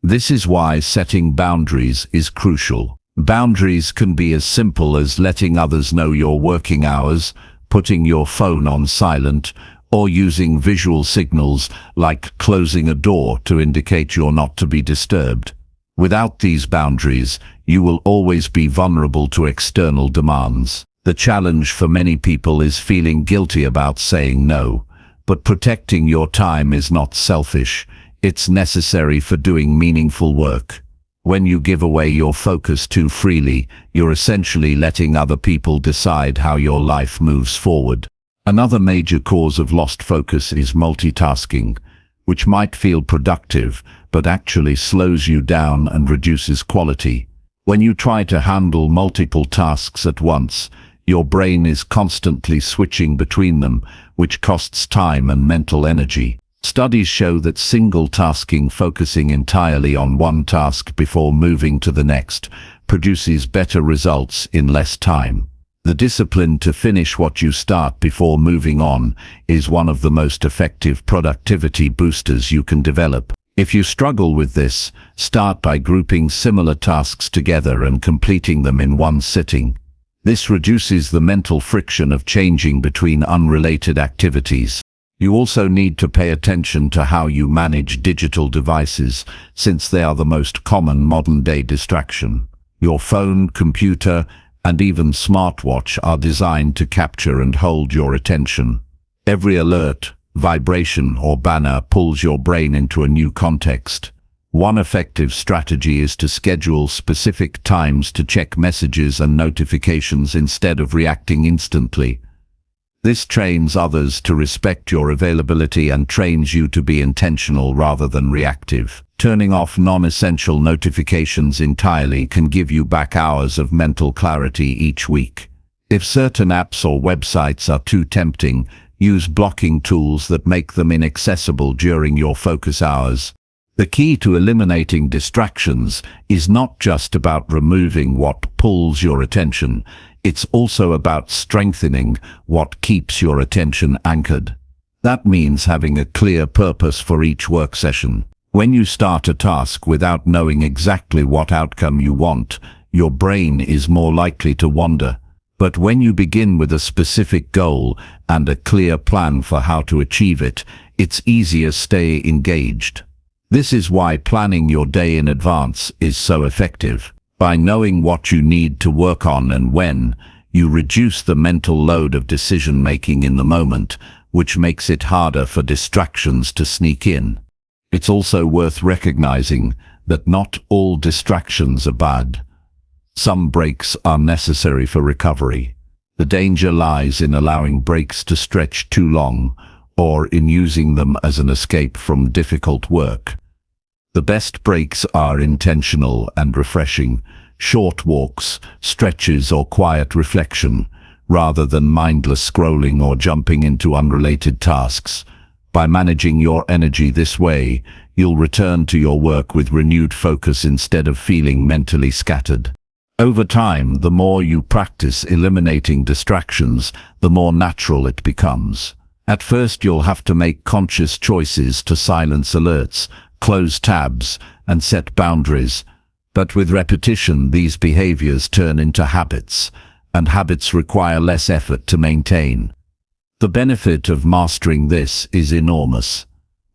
This is why setting boundaries is crucial. Boundaries can be as simple as letting others know your working hours, putting your phone on silent, or using visual signals like closing a door to indicate you're not to be disturbed. Without these boundaries, you will always be vulnerable to external demands. The challenge for many people is feeling guilty about saying no, but protecting your time is not selfish, it's necessary for doing meaningful work. When you give away your focus too freely, you're essentially letting other people decide how your life moves forward. Another major cause of lost focus is multitasking, which might feel productive, but actually slows you down and reduces quality. When you try to handle multiple tasks at once, your brain is constantly switching between them, which costs time and mental energy. Studies show that single tasking, focusing entirely on one task before moving to the next, produces better results in less time. The discipline to finish what you start before moving on is one of the most effective productivity boosters you can develop. If you struggle with this, start by grouping similar tasks together and completing them in one sitting. This reduces the mental friction of changing between unrelated activities. You also need to pay attention to how you manage digital devices, since they are the most common modern-day distraction. Your phone, computer, and even smartwatch are designed to capture and hold your attention. Every alert, vibration, or banner pulls your brain into a new context. One effective strategy is to schedule specific times to check messages and notifications instead of reacting instantly. This trains others to respect your availability and trains you to be intentional rather than reactive. Turning off non-essential notifications entirely can give you back hours of mental clarity each week. If certain apps or websites are too tempting, use blocking tools that make them inaccessible during your focus hours. The key to eliminating distractions is not just about removing what pulls your attention. It's also about strengthening what keeps your attention anchored. That means having a clear purpose for each work session. When you start a task without knowing exactly what outcome you want, your brain is more likely to wander. But when you begin with a specific goal and a clear plan for how to achieve it, it's easier to stay engaged. This is why planning your day in advance is so effective. By knowing what you need to work on and when, you reduce the mental load of decision-making in the moment, which makes it harder for distractions to sneak in. It's also worth recognizing that not all distractions are bad. Some breaks are necessary for recovery. The danger lies in allowing breaks to stretch too long, or in using them as an escape from difficult work. The best breaks are intentional and refreshing, short walks, stretches, or quiet reflection, rather than mindless scrolling or jumping into unrelated tasks. By managing your energy this way, you'll return to your work with renewed focus instead of feeling mentally scattered. Over time, the more you practice eliminating distractions, the more natural it becomes. At first, you'll have to make conscious choices to silence alerts, close tabs, and set boundaries. But with repetition, these behaviors turn into habits, and habits require less effort to maintain. The benefit of mastering this is enormous.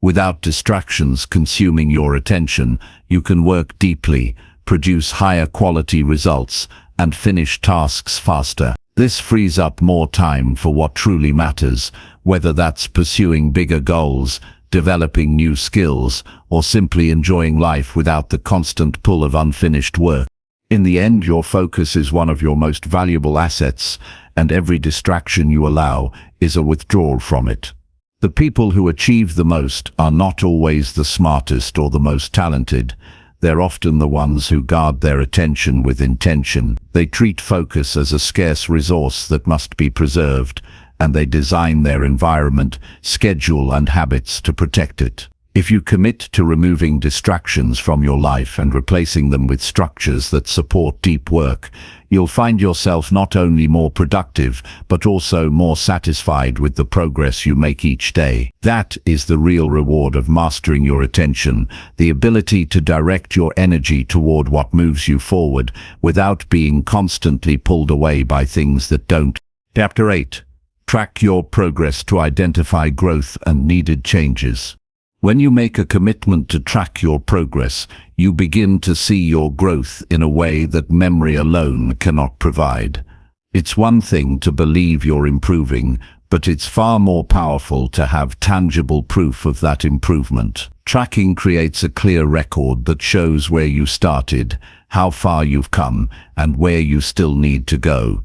Without distractions consuming your attention, you can work deeply, produce higher quality results, and finish tasks faster. This frees up more time for what truly matters, whether that's pursuing bigger goals, developing new skills, or simply enjoying life without the constant pull of unfinished work. In the end, your focus is one of your most valuable assets, and every distraction you allow is a withdrawal from it. The people who achieve the most are not always the smartest or the most talented. They're often the ones who guard their attention with intention. They treat focus as a scarce resource that must be preserved, and they design their environment, schedule, and habits to protect it. If you commit to removing distractions from your life and replacing them with structures that support deep work, you'll find yourself not only more productive, but also more satisfied with the progress you make each day. That is the real reward of mastering your attention, the ability to direct your energy toward what moves you forward without being constantly pulled away by things that don't. Chapter 8. Track your progress to identify growth and needed changes. When you make a commitment to track your progress, you begin to see your growth in a way that memory alone cannot provide. It's one thing to believe you're improving, but it's far more powerful to have tangible proof of that improvement. Tracking creates a clear record that shows where you started, how far you've come, and where you still need to go.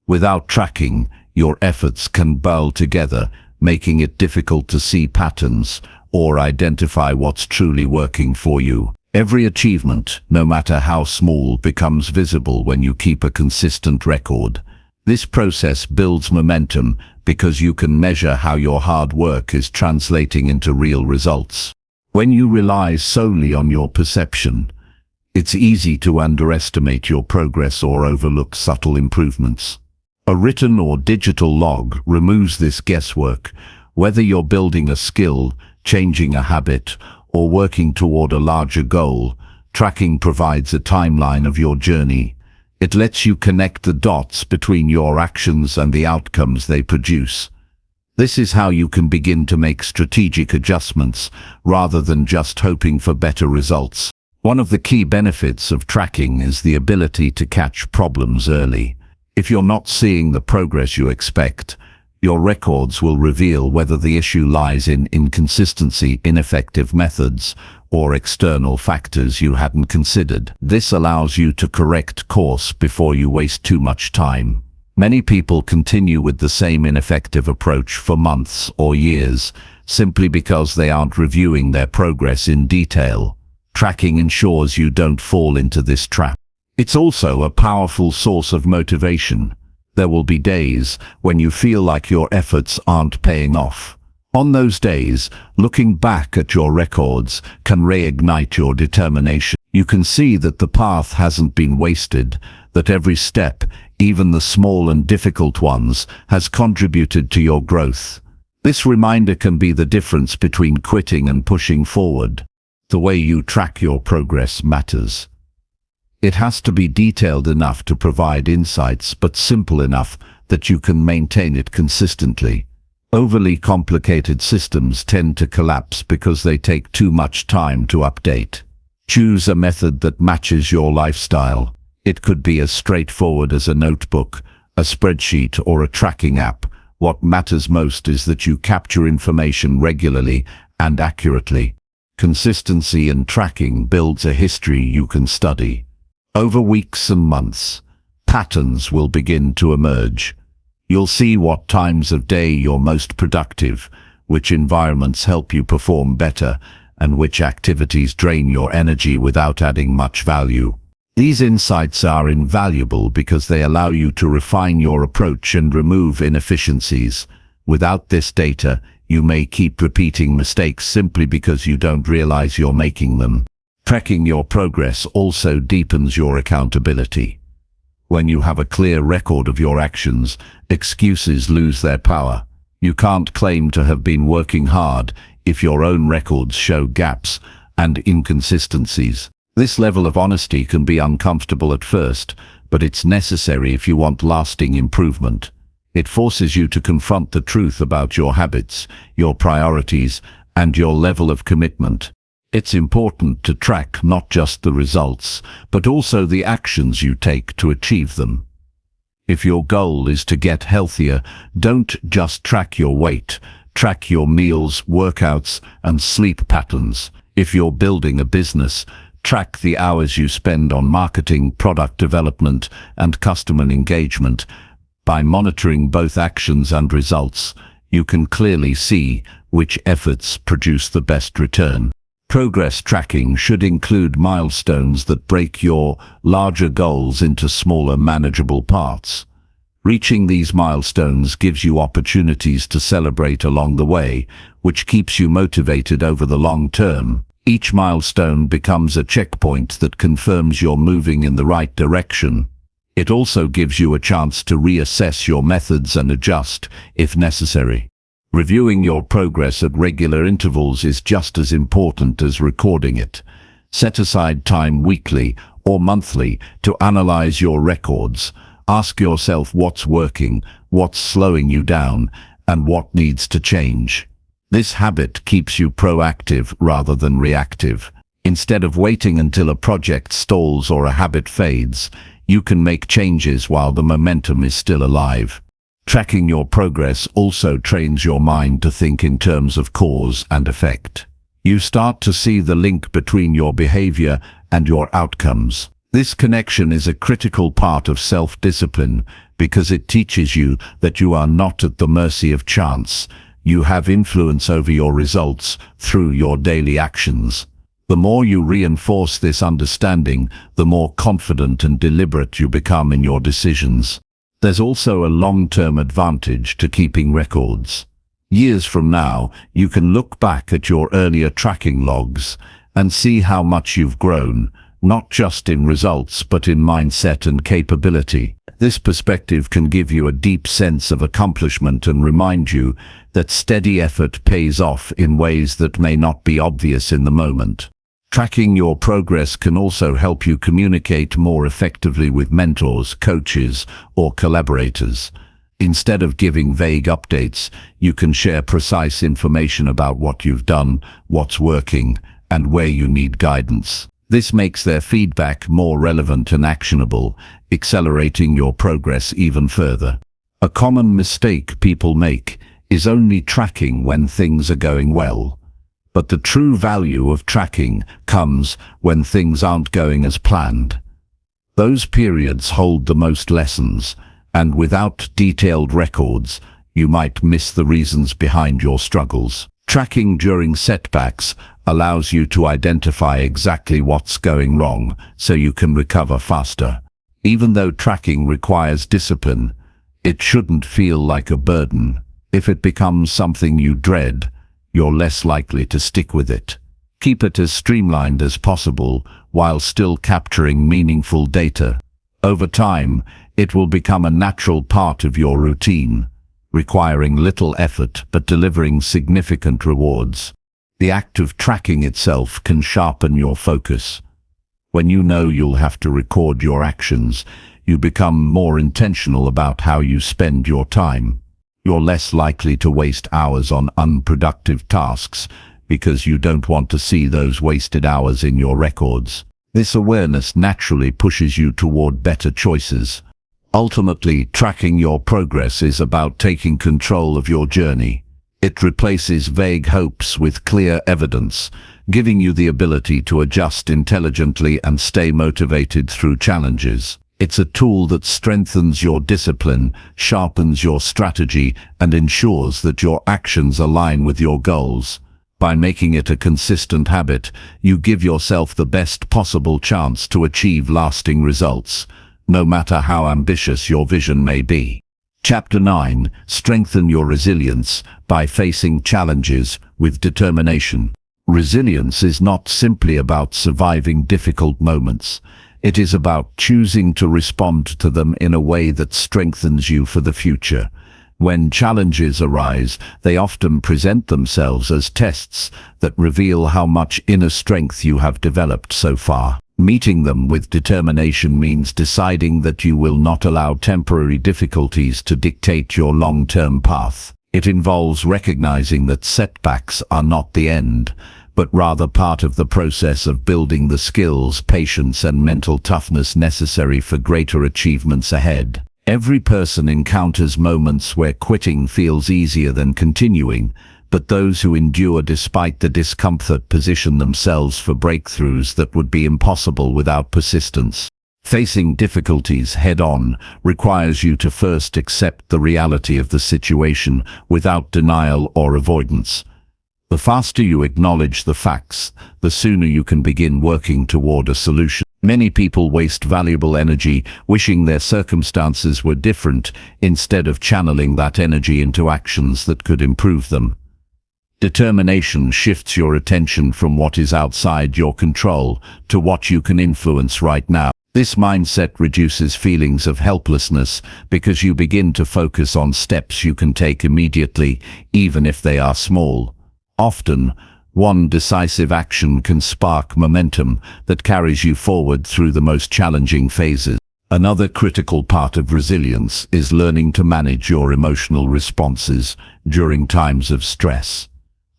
Without tracking, your efforts can blur together, making it difficult to see patterns or identify what's truly working for you. Every achievement, no matter how small, becomes visible when you keep a consistent record. This process builds momentum because you can measure how your hard work is translating into real results. When you rely solely on your perception, it's easy to underestimate your progress or overlook subtle improvements. A written or digital log removes this guesswork. Whether you're building a skill, changing a habit, or working toward a larger goal, tracking provides a timeline of your journey. It lets you connect the dots between your actions and the outcomes they produce. This is how you can begin to make strategic adjustments rather than just hoping for better results. One of the key benefits of tracking is the ability to catch problems early. If you're not seeing the progress you expect, your records will reveal whether the issue lies in inconsistency, ineffective methods, or external factors you hadn't considered. This allows you to correct course before you waste too much time. Many people continue with the same ineffective approach for months or years, simply because they aren't reviewing their progress in detail. Tracking ensures you don't fall into this trap. It's also a powerful source of motivation. There will be days when you feel like your efforts aren't paying off. On those days, looking back at your records can reignite your determination. You can see that the path hasn't been wasted, that every step, even the small and difficult ones, has contributed to your growth. This reminder can be the difference between quitting and pushing forward. The way you track your progress matters. It has to be detailed enough to provide insights, but simple enough that you can maintain it consistently. Overly complicated systems tend to collapse because they take too much time to update. Choose a method that matches your lifestyle. It could be as straightforward as a notebook, a spreadsheet, or a tracking app. What matters most is that you capture information regularly and accurately. Consistency in tracking builds a history you can study. Over weeks and months, patterns will begin to emerge. You'll see what times of day you're most productive, which environments help you perform better, and which activities drain your energy without adding much value. These insights are invaluable because they allow you to refine your approach and remove inefficiencies. Without this data, you may keep repeating mistakes simply because you don't realize you're making them. Tracking your progress also deepens your accountability. When you have a clear record of your actions, excuses lose their power. You can't claim to have been working hard if your own records show gaps and inconsistencies. This level of honesty can be uncomfortable at first, but it's necessary if you want lasting improvement. It forces you to confront the truth about your habits, your priorities, and your level of commitment. It's important to track not just the results, but also the actions you take to achieve them. If your goal is to get healthier, don't just track your weight. Track your meals, workouts, and sleep patterns. If you're building a business, track the hours you spend on marketing, product development, and customer engagement. By monitoring both actions and results, you can clearly see which efforts produce the best return. Progress tracking should include milestones that break your larger goals into smaller, manageable parts. Reaching these milestones gives you opportunities to celebrate along the way, which keeps you motivated over the long term. Each milestone becomes a checkpoint that confirms you're moving in the right direction. It also gives you a chance to reassess your methods and adjust, if necessary. Reviewing your progress at regular intervals is just as important as recording it. Set aside time weekly or monthly to analyze your records. Ask yourself what's working, what's slowing you down, and what needs to change. This habit keeps you proactive rather than reactive. Instead of waiting until a project stalls or a habit fades, you can make changes while the momentum is still alive. Tracking your progress also trains your mind to think in terms of cause and effect. You start to see the link between your behavior and your outcomes. This connection is a critical part of self-discipline because it teaches you that you are not at the mercy of chance. You have influence over your results through your daily actions. The more you reinforce this understanding, the more confident and deliberate you become in your decisions. There's also a long-term advantage to keeping records. Years from now, you can look back at your earlier tracking logs and see how much you've grown, not just in results but in mindset and capability. This perspective can give you a deep sense of accomplishment and remind you that steady effort pays off in ways that may not be obvious in the moment. Tracking your progress can also help you communicate more effectively with mentors, coaches, or collaborators. Instead of giving vague updates, you can share precise information about what you've done, what's working, and where you need guidance. This makes their feedback more relevant and actionable, accelerating your progress even further. A common mistake people make is only tracking when things are going well. But the true value of tracking comes when things aren't going as planned. Those periods hold the most lessons, and without detailed records, you might miss the reasons behind your struggles. Tracking during setbacks allows you to identify exactly what's going wrong so you can recover faster. Even though tracking requires discipline, it shouldn't feel like a burden. If it becomes something you dread, you're less likely to stick with it. Keep it as streamlined as possible while still capturing meaningful data. Over time, it will become a natural part of your routine, requiring little effort but delivering significant rewards. The act of tracking itself can sharpen your focus. When you know you'll have to record your actions, you become more intentional about how you spend your time. You're less likely to waste hours on unproductive tasks because you don't want to see those wasted hours in your records. This awareness naturally pushes you toward better choices. Ultimately, tracking your progress is about taking control of your journey. It replaces vague hopes with clear evidence, giving you the ability to adjust intelligently and stay motivated through challenges. It's a tool that strengthens your discipline, sharpens your strategy, and ensures that your actions align with your goals. By making it a consistent habit, you give yourself the best possible chance to achieve lasting results, no matter how ambitious your vision may be. Chapter 9. Strengthen your resilience by facing challenges with determination. Resilience is not simply about surviving difficult moments. It is about choosing to respond to them in a way that strengthens you for the future. When challenges arise, they often present themselves as tests that reveal how much inner strength you have developed so far. Meeting them with determination means deciding that you will not allow temporary difficulties to dictate your long-term path. It involves recognizing that setbacks are not the end, but rather part of the process of building the skills, patience, and mental toughness necessary for greater achievements ahead. Every person encounters moments where quitting feels easier than continuing, but those who endure despite the discomfort position themselves for breakthroughs that would be impossible without persistence. Facing difficulties head-on requires you to first accept the reality of the situation without denial or avoidance. The faster you acknowledge the facts, the sooner you can begin working toward a solution. Many people waste valuable energy wishing their circumstances were different instead of channeling that energy into actions that could improve them. Determination shifts your attention from what is outside your control to what you can influence right now. This mindset reduces feelings of helplessness because you begin to focus on steps you can take immediately, even if they are small. Often, one decisive action can spark momentum that carries you forward through the most challenging phases. Another critical part of resilience is learning to manage your emotional responses during times of stress.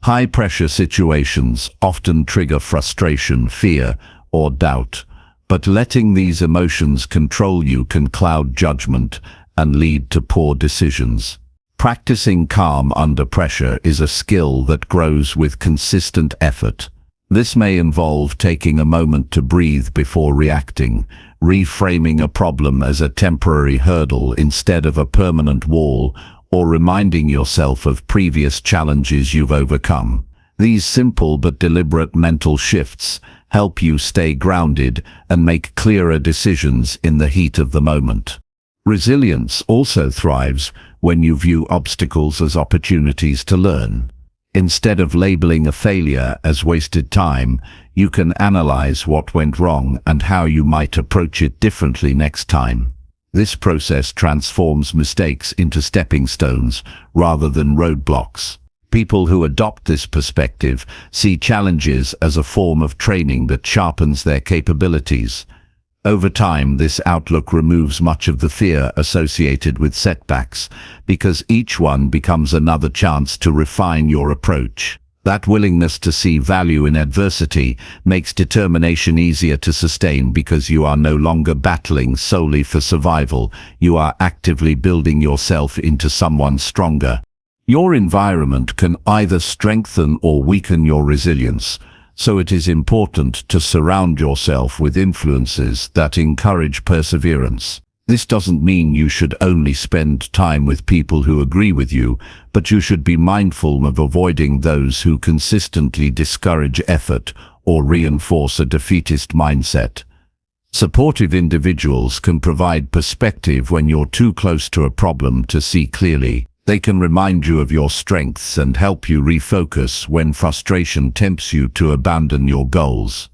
High-pressure situations often trigger frustration, fear, or doubt, but letting these emotions control you can cloud judgment and lead to poor decisions. Practicing calm under pressure is a skill that grows with consistent effort. This may involve taking a moment to breathe before reacting, reframing a problem as a temporary hurdle instead of a permanent wall, or reminding yourself of previous challenges you've overcome. These simple but deliberate mental shifts help you stay grounded and make clearer decisions in the heat of the moment. Resilience also thrives when you view obstacles as opportunities to learn. Instead of labeling a failure as wasted time, you can analyze what went wrong and how you might approach it differently next time. This process transforms mistakes into stepping stones rather than roadblocks. People who adopt this perspective see challenges as a form of training that sharpens their capabilities. Over time, this outlook removes much of the fear associated with setbacks, because each one becomes another chance to refine your approach. That willingness to see value in adversity makes determination easier to sustain because you are no longer battling solely for survival. You are actively building yourself into someone stronger. Your environment can either strengthen or weaken your resilience, so it is important to surround yourself with influences that encourage perseverance. This doesn't mean you should only spend time with people who agree with you, but you should be mindful of avoiding those who consistently discourage effort or reinforce a defeatist mindset. Supportive individuals can provide perspective when you're too close to a problem to see clearly. They can remind you of your strengths and help you refocus when frustration tempts you to abandon your goals.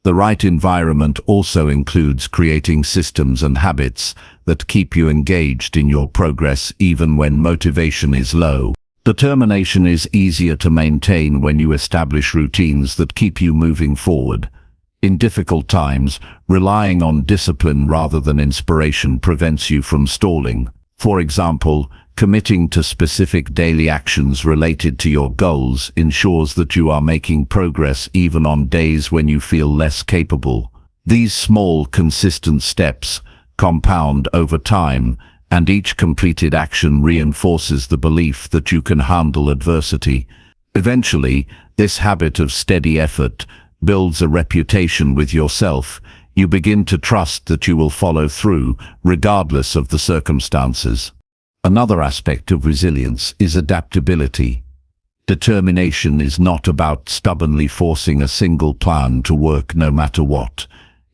The right environment also includes creating systems and habits that keep you engaged in your progress even when motivation is low. Determination is easier to maintain when you establish routines that keep you moving forward. In difficult times, relying on discipline rather than inspiration prevents you from stalling. For example, committing to specific daily actions related to your goals ensures that you are making progress even on days when you feel less capable. These small, consistent steps compound over time, and each completed action reinforces the belief that you can handle adversity. Eventually, this habit of steady effort builds a reputation with yourself. You begin to trust that you will follow through, regardless of the circumstances. Another aspect of resilience is adaptability. Determination is not about stubbornly forcing a single plan to work no matter what.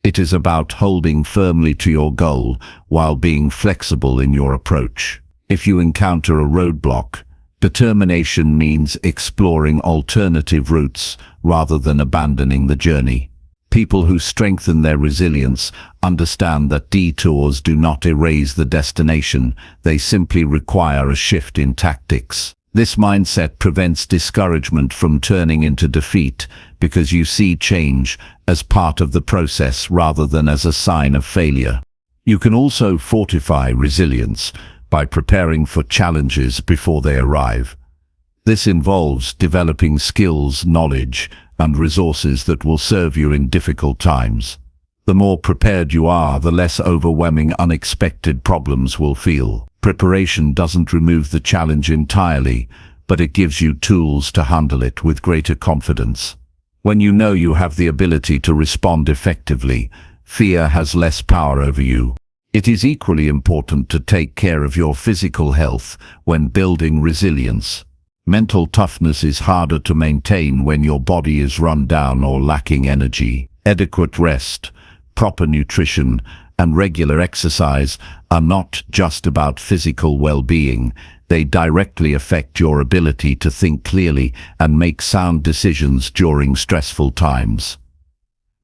It is about holding firmly to your goal while being flexible in your approach. If you encounter a roadblock, determination means exploring alternative routes rather than abandoning the journey. People who strengthen their resilience understand that detours do not erase the destination, they simply require a shift in tactics. This mindset prevents discouragement from turning into defeat because you see change as part of the process rather than as a sign of failure. You can also fortify resilience by preparing for challenges before they arrive. This involves developing skills, knowledge, and resources that will serve you in difficult times. The more prepared you are, the less overwhelming unexpected problems will feel. Preparation doesn't remove the challenge entirely, but it gives you tools to handle it with greater confidence. When you know you have the ability to respond effectively, fear has less power over you. It is equally important to take care of your physical health when building resilience. Mental toughness is harder to maintain when your body is run down or lacking energy. Adequate rest, proper nutrition, and regular exercise are not just about physical well-being. They directly affect your ability to think clearly and make sound decisions during stressful times.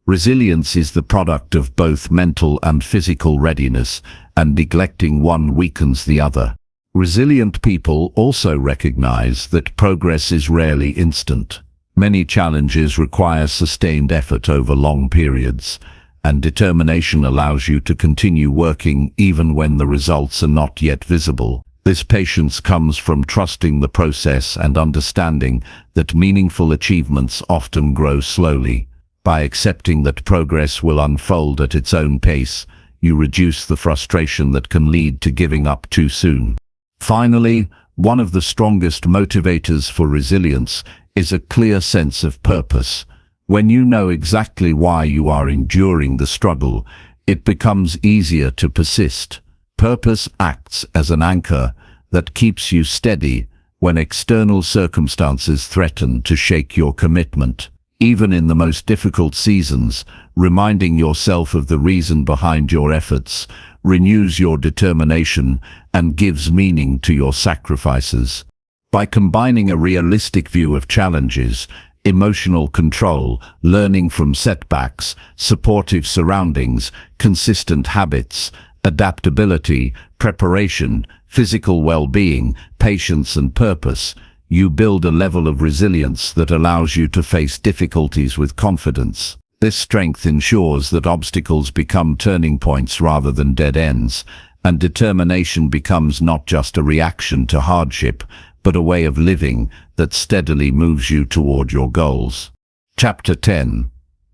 Resilience is the product of both mental and physical readiness, and neglecting one weakens the other. Resilient people also recognize that progress is rarely instant. Many challenges require sustained effort over long periods, and determination allows you to continue working even when the results are not yet visible. This patience comes from trusting the process and understanding that meaningful achievements often grow slowly. By accepting that progress will unfold at its own pace, you reduce the frustration that can lead to giving up too soon. Finally, one of the strongest motivators for resilience is a clear sense of purpose. When you know exactly why you are enduring the struggle, it becomes easier to persist. Purpose acts as an anchor that keeps you steady when external circumstances threaten to shake your commitment. Even in the most difficult seasons, reminding yourself of the reason behind your efforts renews your determination and gives meaning to your sacrifices. By combining a realistic view of challenges, emotional control, learning from setbacks, supportive surroundings, consistent habits, adaptability, preparation, physical well-being, patience and purpose, you build a level of resilience that allows you to face difficulties with confidence. This strength ensures that obstacles become turning points rather than dead ends, and determination becomes not just a reaction to hardship, but a way of living that steadily moves you toward your goals. Chapter 10.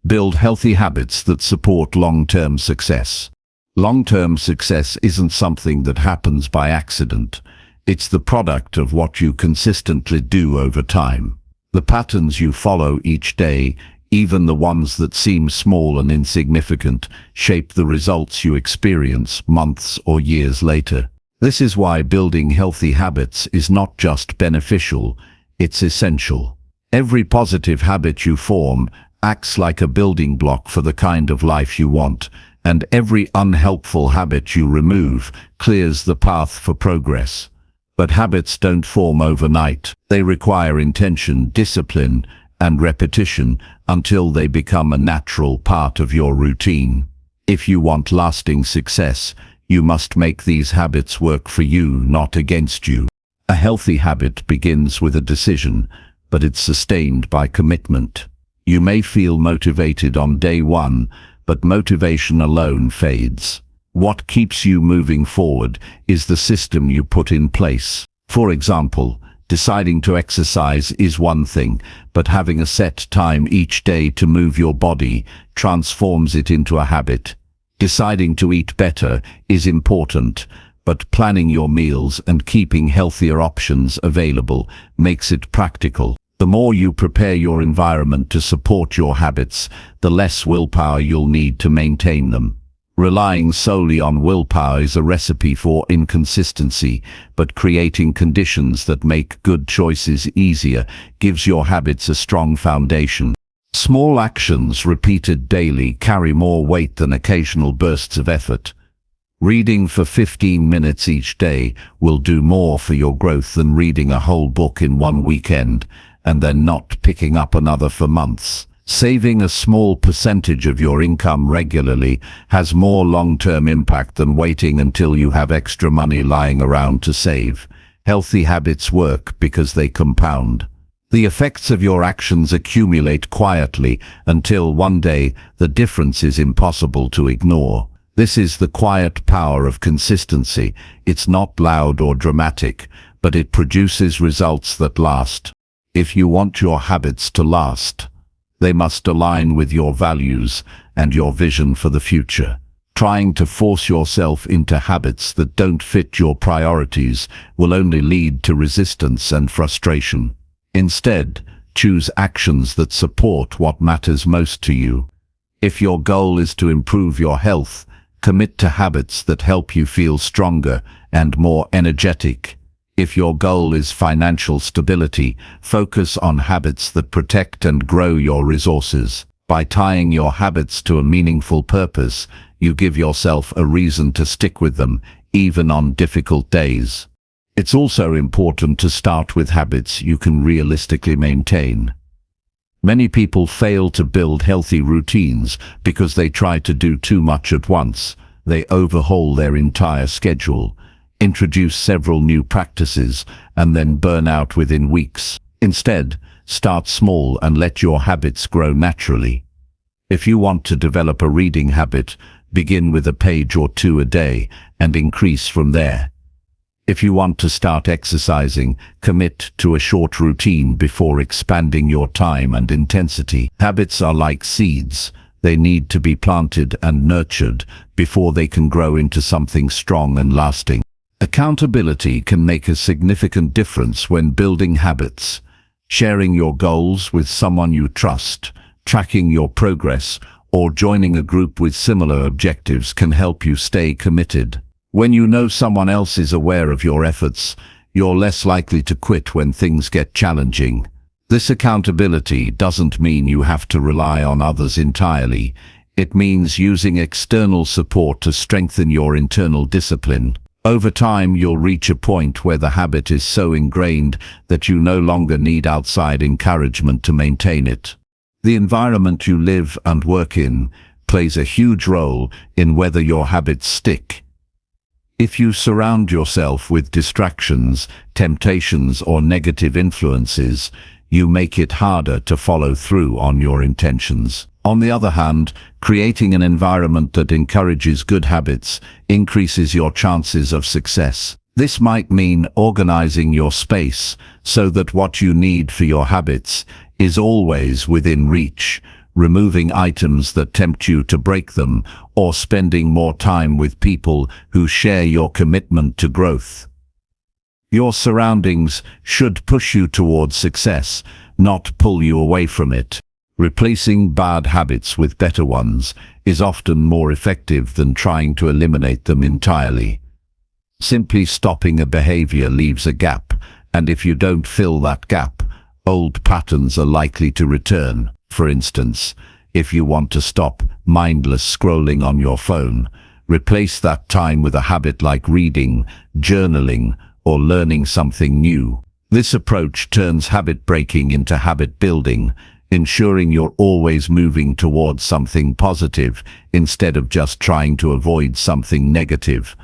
Build healthy habits that support long-term success. Long-term success isn't something that happens by accident. It's the product of what you consistently do over time. The patterns you follow each day, even the ones that seem small and insignificant, shape the results you experience months or years later. This is why building healthy habits is not just beneficial, it's essential. Every positive habit you form acts like a building block for the kind of life you want, and every unhelpful habit you remove clears the path for progress. But habits don't form overnight. They require intention, discipline, and repetition until they become a natural part of your routine. If you want lasting success, you must make these habits work for you, not against you. A healthy habit begins with a decision, but it's sustained by commitment. You may feel motivated on day one, but motivation alone fades. What keeps you moving forward is the system you put in place. For example, deciding to exercise is one thing, but having a set time each day to move your body transforms it into a habit. Deciding to eat better is important, but planning your meals and keeping healthier options available makes it practical. The more you prepare your environment to support your habits, the less willpower you'll need to maintain them. Relying solely on willpower is a recipe for inconsistency, but creating conditions that make good choices easier gives your habits a strong foundation. Small actions repeated daily carry more weight than occasional bursts of effort. Reading for 15 minutes each day will do more for your growth than reading a whole book in one weekend and then not picking up another for months. Saving a small percentage of your income regularly has more long-term impact than waiting until you have extra money lying around to save. Healthy habits work because they compound. The effects of your actions accumulate quietly until one day the difference is impossible to ignore. This is the quiet power of consistency. It's not loud or dramatic, but it produces results that last. If you want your habits to last, they must align with your values and your vision for the future. Trying to force yourself into habits that don't fit your priorities will only lead to resistance and frustration. Instead, choose actions that support what matters most to you. If your goal is to improve your health, commit to habits that help you feel stronger and more energetic. If your goal is financial stability, focus on habits that protect and grow your resources. By tying your habits to a meaningful purpose, you give yourself a reason to stick with them, even on difficult days. It's also important to start with habits you can realistically maintain. Many people fail to build healthy routines because they try to do too much at once. They overhaul their entire schedule, introduce several new practices, and then burn out within weeks. Instead, start small and let your habits grow naturally. If you want to develop a reading habit, begin with a page or two a day and increase from there. If you want to start exercising, commit to a short routine before expanding your time and intensity. Habits are like seeds. They need to be planted and nurtured before they can grow into something strong and lasting. Accountability can make a significant difference when building habits. Sharing your goals with someone you trust, tracking your progress, or joining a group with similar objectives can help you stay committed. When you know someone else is aware of your efforts, you're less likely to quit when things get challenging. This accountability doesn't mean you have to rely on others entirely. It means using external support to strengthen your internal discipline. Over time, you'll reach a point where the habit is so ingrained that you no longer need outside encouragement to maintain it. The environment you live and work in plays a huge role in whether your habits stick. If you surround yourself with distractions, temptations, or negative influences, you make it harder to follow through on your intentions. On the other hand, creating an environment that encourages good habits increases your chances of success. This might mean organizing your space so that what you need for your habits is always within reach, removing items that tempt you to break them, or spending more time with people who share your commitment to growth. Your surroundings should push you towards success, not pull you away from it. Replacing bad habits with better ones is often more effective than trying to eliminate them entirely. Simply stopping a behavior leaves a gap, and if you don't fill that gap, old patterns are likely to return. For instance, if you want to stop mindless scrolling on your phone, replace that time with a habit like reading, journaling, or learning something new. This approach turns habit breaking into habit building, ensuring you're always moving towards something positive instead of just trying to avoid something negative.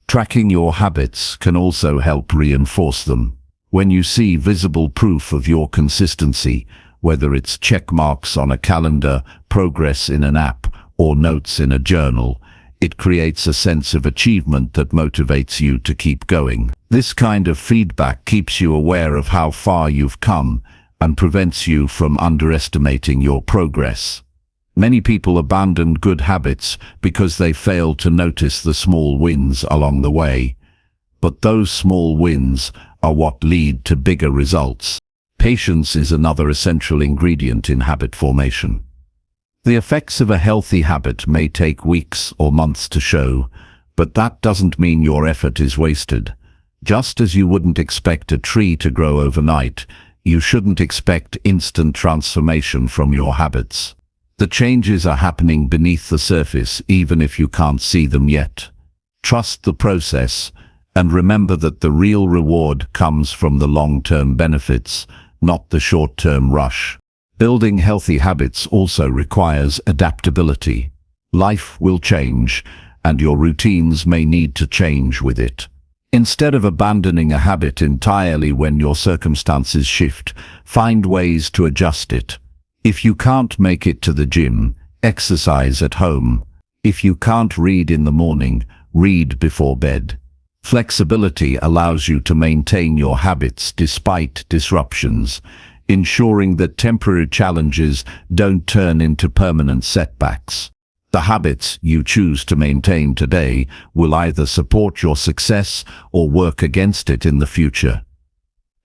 Tracking your habits can also help reinforce them. When you see visible proof of your consistency, whether it's check marks on a calendar, progress in an app, or notes in a journal, it creates a sense of achievement that motivates you to keep going. This kind of feedback keeps you aware of how far you've come and prevents you from underestimating your progress. Many people abandon good habits because they fail to notice the small wins along the way. But those small wins are what lead to bigger results. Patience is another essential ingredient in habit formation. The effects of a healthy habit may take weeks or months to show, but that doesn't mean your effort is wasted. Just as you wouldn't expect a tree to grow overnight, you shouldn't expect instant transformation from your habits. The changes are happening beneath the surface, even if you can't see them yet. Trust the process, and remember that the real reward comes from the long-term benefits, not the short-term rush. Building healthy habits also requires adaptability. Life will change, and your routines may need to change with it. Instead of abandoning a habit entirely when your circumstances shift, find ways to adjust it. If you can't make it to the gym, exercise at home. If you can't read in the morning, read before bed. Flexibility allows you to maintain your habits despite disruptions, ensuring that temporary challenges don't turn into permanent setbacks. The habits you choose to maintain today will either support your success or work against it in the future.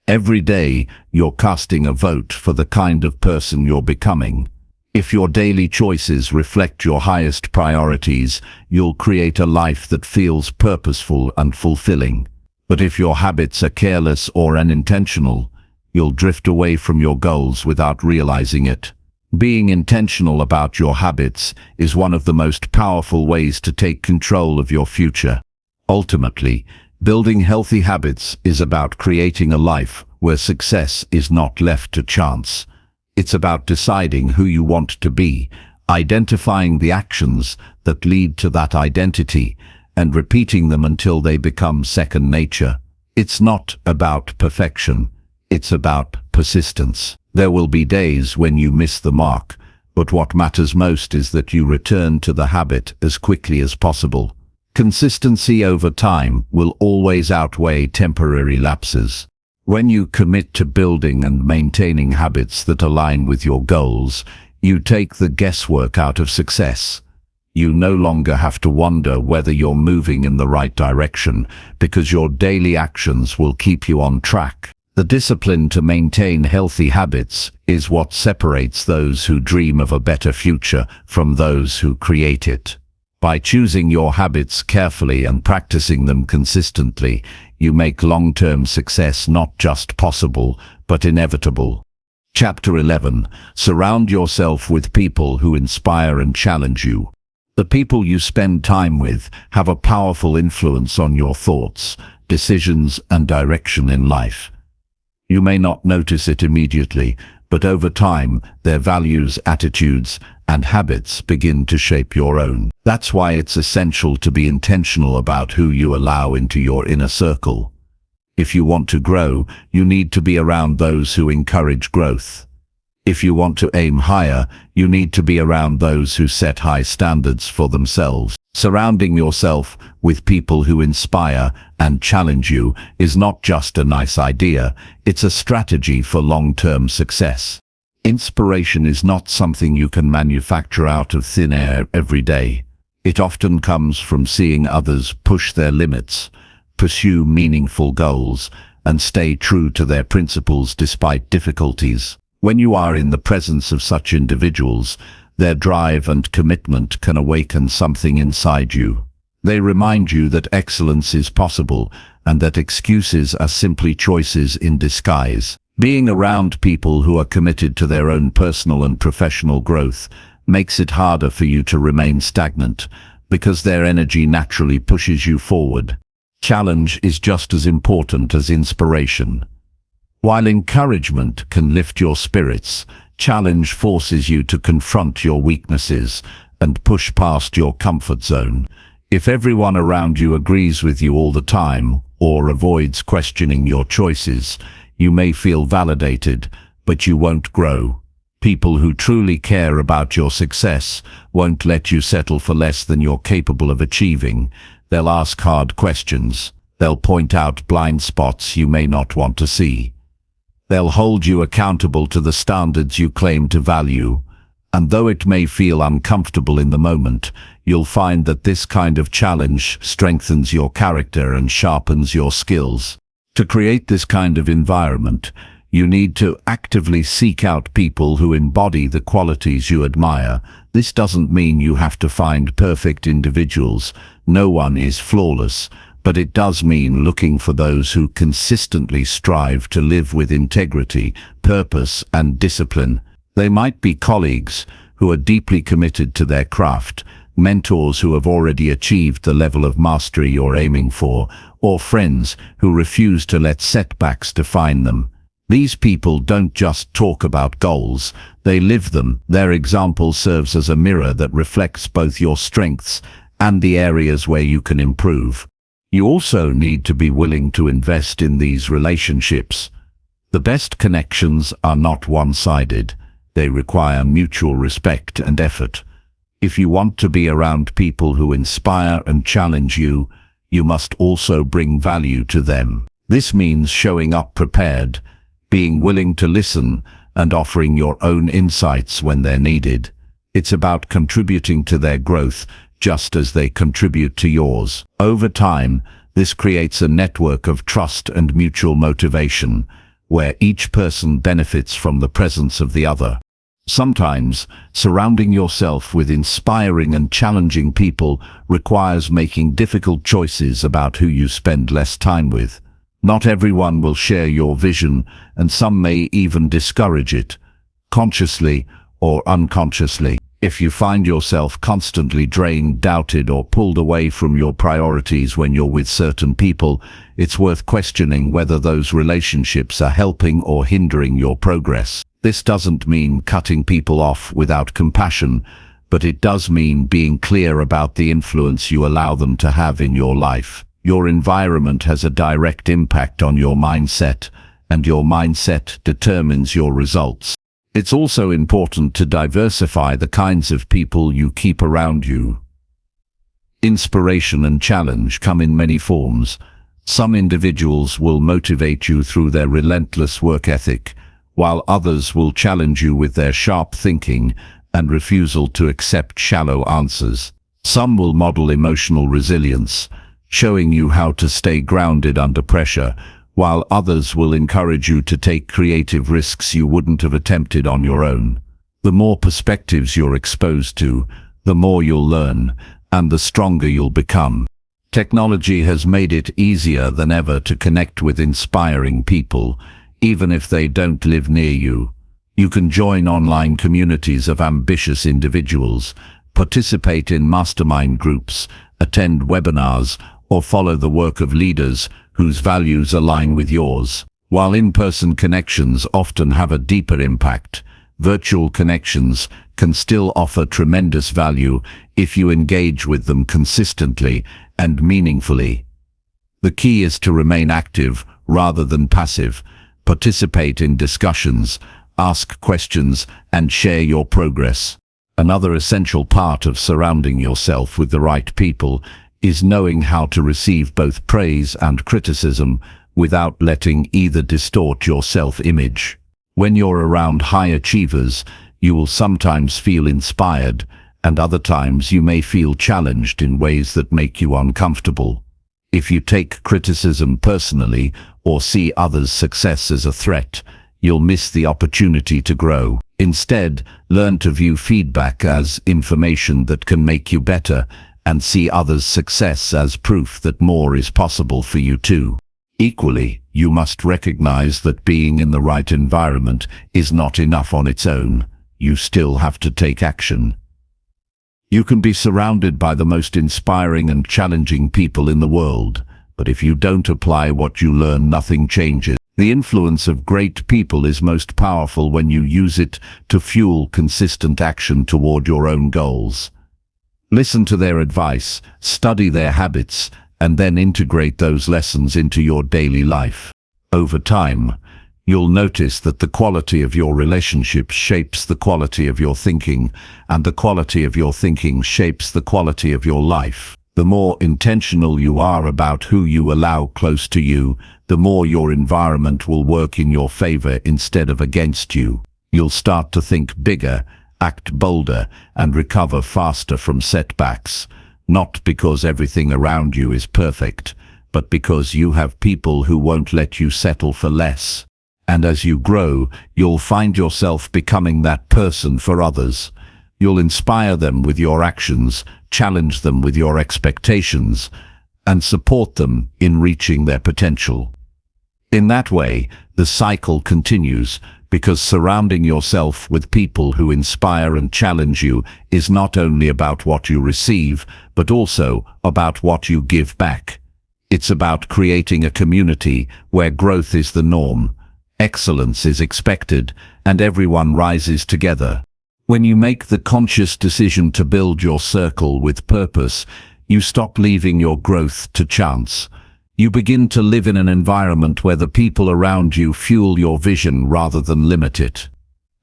Every day, you're casting a vote for the kind of person you're becoming. If your daily choices reflect your highest priorities, you'll create a life that feels purposeful and fulfilling. But if your habits are careless or unintentional, you'll drift away from your goals without realizing it. Being intentional about your habits is one of the most powerful ways to take control of your future. Ultimately, building healthy habits is about creating a life where success is not left to chance. It's about deciding who you want to be, identifying the actions that lead to that identity, and repeating them until they become second nature. It's not about perfection. It's about persistence. There will be days when you miss the mark, but what matters most is that you return to the habit as quickly as possible. Consistency over time will always outweigh temporary lapses. When you commit to building and maintaining habits that align with your goals, You take the guesswork out of success. You no longer have to wonder whether you're moving in the right direction, because your daily actions will keep you on track. The discipline to maintain healthy habits is what separates those who dream of a better future from those who create it. By choosing your habits carefully and practicing them consistently, you make long-term success not just possible, but inevitable. Chapter 11. Surround yourself with people who inspire and challenge you. The people you spend time with have a powerful influence on your thoughts, decisions, and direction in life. You may not notice it immediately, but over time, their values, attitudes, and habits begin to shape your own. That's why it's essential to be intentional about who you allow into your inner circle. If you want to grow, you need to be around those who encourage growth. If you want to aim higher, you need to be around those who set high standards for themselves. Surrounding yourself with people who inspire and challenge you is not just a nice idea, it's a strategy for long-term success. Inspiration is not something you can manufacture out of thin air every day. It often comes from seeing others push their limits, pursue meaningful goals, and stay true to their principles despite difficulties. When you are in the presence of such individuals, their drive and commitment can awaken something inside you. They remind you that excellence is possible and that excuses are simply choices in disguise. Being around people who are committed to their own personal and professional growth makes it harder for you to remain stagnant, because their energy naturally pushes you forward. Challenge is just as important as inspiration. While encouragement can lift your spirits, challenge forces you to confront your weaknesses and push past your comfort zone. If everyone around you agrees with you all the time or avoids questioning your choices, you may feel validated, but you won't grow. People who truly care about your success won't let you settle for less than you're capable of achieving. They'll ask hard questions. They'll point out blind spots you may not want to see. They'll hold you accountable to the standards you claim to value. And though it may feel uncomfortable in the moment, you'll find that this kind of challenge strengthens your character and sharpens your skills. To create this kind of environment, you need to actively seek out people who embody the qualities you admire. This doesn't mean you have to find perfect individuals. No one is flawless. But it does mean looking for those who consistently strive to live with integrity, purpose, and discipline. They might be colleagues who are deeply committed to their craft, mentors who have already achieved the level of mastery you're aiming for, or friends who refuse to let setbacks define them. These people don't just talk about goals, they live them. Their example serves as a mirror that reflects both your strengths and the areas where you can improve. You also need to be willing to invest in these relationships. The best connections are not one-sided. They require mutual respect and effort. If you want to be around people who inspire and challenge you, you must also bring value to them. This means showing up prepared, being willing to listen, and offering your own insights when they're needed. It's about contributing to their growth, just as they contribute to yours. Over time, this creates a network of trust and mutual motivation, where each person benefits from the presence of the other. Sometimes, surrounding yourself with inspiring and challenging people requires making difficult choices about who you spend less time with. Not everyone will share your vision, and some may even discourage it, consciously or unconsciously. If you find yourself constantly drained, doubted, or pulled away from your priorities when you're with certain people, it's worth questioning whether those relationships are helping or hindering your progress. This doesn't mean cutting people off without compassion, but it does mean being clear about the influence you allow them to have in your life. Your environment has a direct impact on your mindset, and your mindset determines your results. It's also important to diversify the kinds of people you keep around you. Inspiration and challenge come in many forms. Some individuals will motivate you through their relentless work ethic, while others will challenge you with their sharp thinking and refusal to accept shallow answers. Some will model emotional resilience, showing you how to stay grounded under pressure, while others will encourage you to take creative risks you wouldn't have attempted on your own. The more perspectives you're exposed to, the more you'll learn, and the stronger you'll become. Technology has made it easier than ever to connect with inspiring people, even if they don't live near you. You can join online communities of ambitious individuals, participate in mastermind groups, attend webinars, or follow the work of leaders whose values align with yours. While in-person connections often have a deeper impact, virtual connections can still offer tremendous value if you engage with them consistently and meaningfully. The key is to remain active rather than passive. Participate in discussions, ask questions, and share your progress. Another essential part of surrounding yourself with the right people is knowing how to receive both praise and criticism without letting either distort your self-image. When you're around high achievers, you will sometimes feel inspired, and other times you may feel challenged in ways that make you uncomfortable. If you take criticism personally or see others' success as a threat, you'll miss the opportunity to grow. Instead, learn to view feedback as information that can make you better, and see others' success as proof that more is possible for you too. Equally, you must recognize that being in the right environment is not enough on its own. You still have to take action. You can be surrounded by the most inspiring and challenging people in the world, but if you don't apply what you learn, nothing changes. The influence of great people is most powerful when you use it to fuel consistent action toward your own goals. Listen to their advice, study their habits, and then integrate those lessons into your daily life. Over time, you'll notice that the quality of your relationships shapes the quality of your thinking, and the quality of your thinking shapes the quality of your life. The more intentional you are about who you allow close to you, the more your environment will work in your favor instead of against you. You'll start to think bigger, act bolder, and recover faster from setbacks, not because everything around you is perfect, but because you have people who won't let you settle for less. And as you grow, you'll find yourself becoming that person for others. You'll inspire them with your actions, challenge them with your expectations, and support them in reaching their potential. In that way, the cycle continues, because surrounding yourself with people who inspire and challenge you is not only about what you receive, but also about what you give back. It's about creating a community where growth is the norm, excellence is expected, and everyone rises together. When you make the conscious decision to build your circle with purpose, you stop leaving your growth to chance. You begin to live in an environment where the people around you fuel your vision rather than limit it.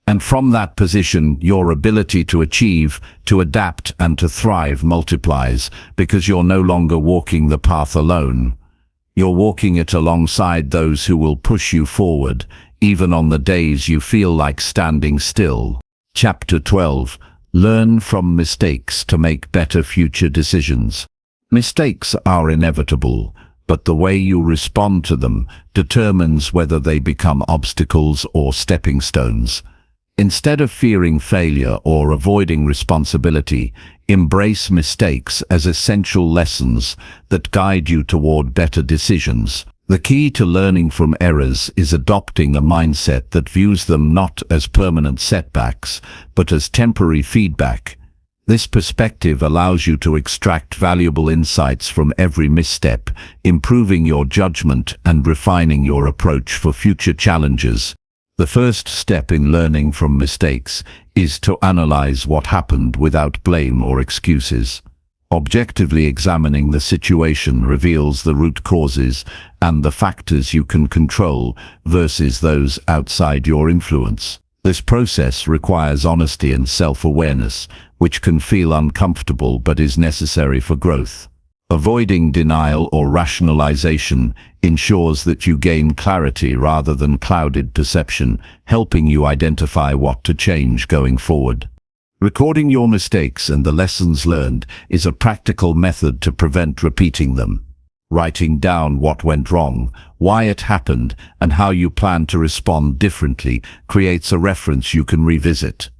And from that position, your ability to achieve, to adapt, and to thrive multiplies, because you're no longer walking the path alone. You're walking it alongside those who will push you forward, even on the days you feel like standing still. Chapter 12. Learn from mistakes to make better future decisions. Mistakes are inevitable, but the way you respond to them determines whether they become obstacles or stepping stones. Instead of fearing failure or avoiding responsibility, embrace mistakes as essential lessons that guide you toward better decisions. The key to learning from errors is adopting a mindset that views them not as permanent setbacks, but as temporary feedback. This perspective allows you to extract valuable insights from every misstep, improving your judgment and refining your approach for future challenges. The first step in learning from mistakes is to analyze what happened without blame or excuses. Objectively examining the situation reveals the root causes and the factors you can control versus those outside your influence. This process requires honesty and self-awareness, which can feel uncomfortable but is necessary for growth. Avoiding denial or rationalization ensures that you gain clarity rather than clouded perception, helping you identify what to change going forward. Recording your mistakes and the lessons learned is a practical method to prevent repeating them. Writing down what went wrong, why it happened, and how you plan to respond differently creates a reference you can revisit.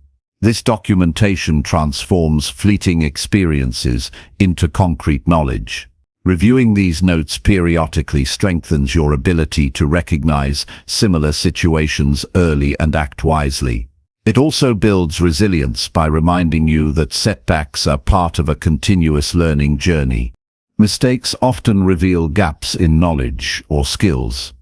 This documentation transforms fleeting experiences into concrete knowledge. Reviewing these notes periodically strengthens your ability to recognize similar situations early and act wisely. It also builds resilience by reminding you that setbacks are part of a continuous learning journey. Mistakes often reveal gaps in knowledge or skills.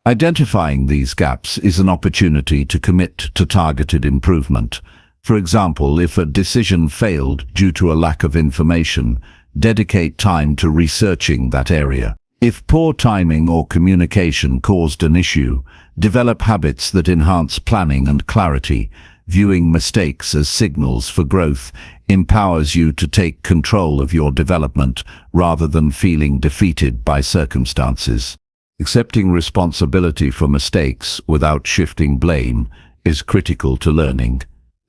Identifying these gaps is an opportunity to commit to targeted improvement. For example, if a decision failed due to a lack of information, dedicate time to researching that area. If poor timing or communication caused an issue, develop habits that enhance planning and clarity. Viewing mistakes as signals for growth empowers you to take control of your development rather than feeling defeated by circumstances. Accepting responsibility for mistakes without shifting blame is critical to learning.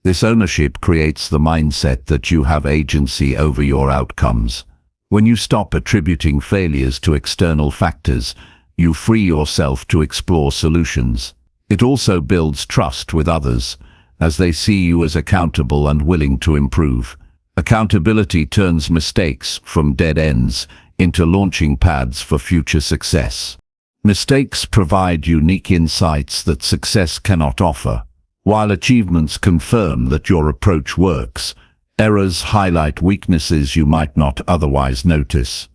This ownership creates the mindset that you have agency over your outcomes. When you stop attributing failures to external factors, you free yourself to explore solutions. It also builds trust with others, as they see you as accountable and willing to improve. Accountability turns mistakes from dead ends into launching pads for future success. Mistakes provide unique insights that success cannot offer. While achievements confirm that your approach works, errors highlight weaknesses you might not otherwise notice.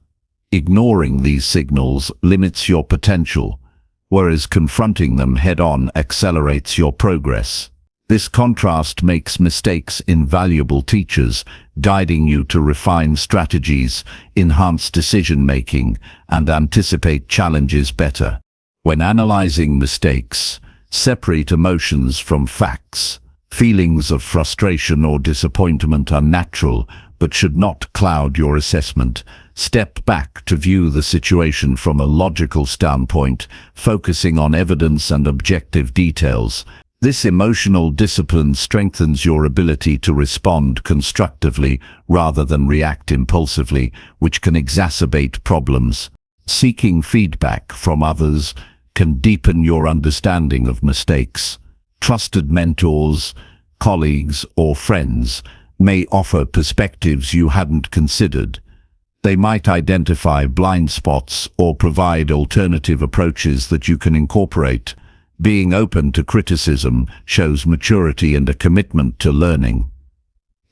Ignoring these signals limits your potential, whereas confronting them head-on accelerates your progress. This contrast makes mistakes invaluable teachers, guiding you to refine strategies, enhance decision-making, and anticipate challenges better. When analyzing mistakes, separate emotions from facts. Feelings of frustration or disappointment are natural, but should not cloud your assessment. Step back to view the situation from a logical standpoint, focusing on evidence and objective details. This emotional discipline strengthens your ability to respond constructively rather than react impulsively, which can exacerbate problems. Seeking feedback from others can deepen your understanding of mistakes. Trusted mentors, colleagues, or friends may offer perspectives you hadn't considered. They might identify blind spots or provide alternative approaches that you can incorporate. Being open to criticism shows maturity and a commitment to learning.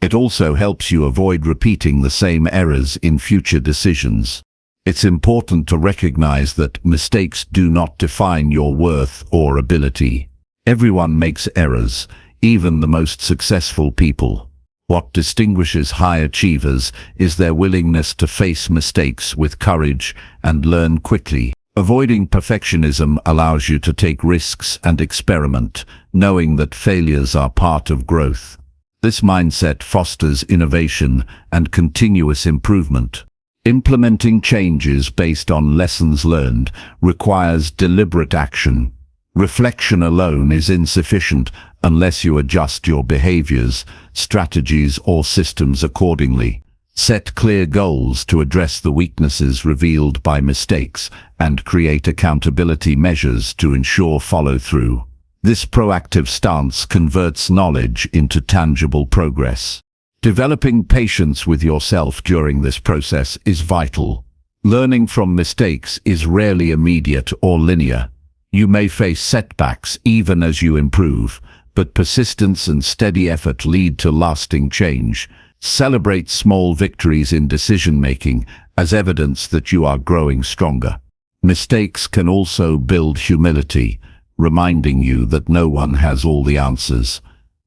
It also helps you avoid repeating the same errors in future decisions. It's important to recognize that mistakes do not define your worth or ability. Everyone makes errors, even the most successful people. What distinguishes high achievers is their willingness to face mistakes with courage and learn quickly. Avoiding perfectionism allows you to take risks and experiment, knowing that failures are part of growth. This mindset fosters innovation and continuous improvement. Implementing changes based on lessons learned requires deliberate action. Reflection alone is insufficient unless you adjust your behaviors, strategies, or systems accordingly. Set clear goals to address the weaknesses revealed by mistakes and create accountability measures to ensure follow-through. This proactive stance converts knowledge into tangible progress. Developing patience with yourself during this process is vital. Learning from mistakes is rarely immediate or linear. You may face setbacks even as you improve, but persistence and steady effort lead to lasting change. Celebrate small victories in decision-making as evidence that you are growing stronger. Mistakes can also build humility, reminding you that no one has all the answers.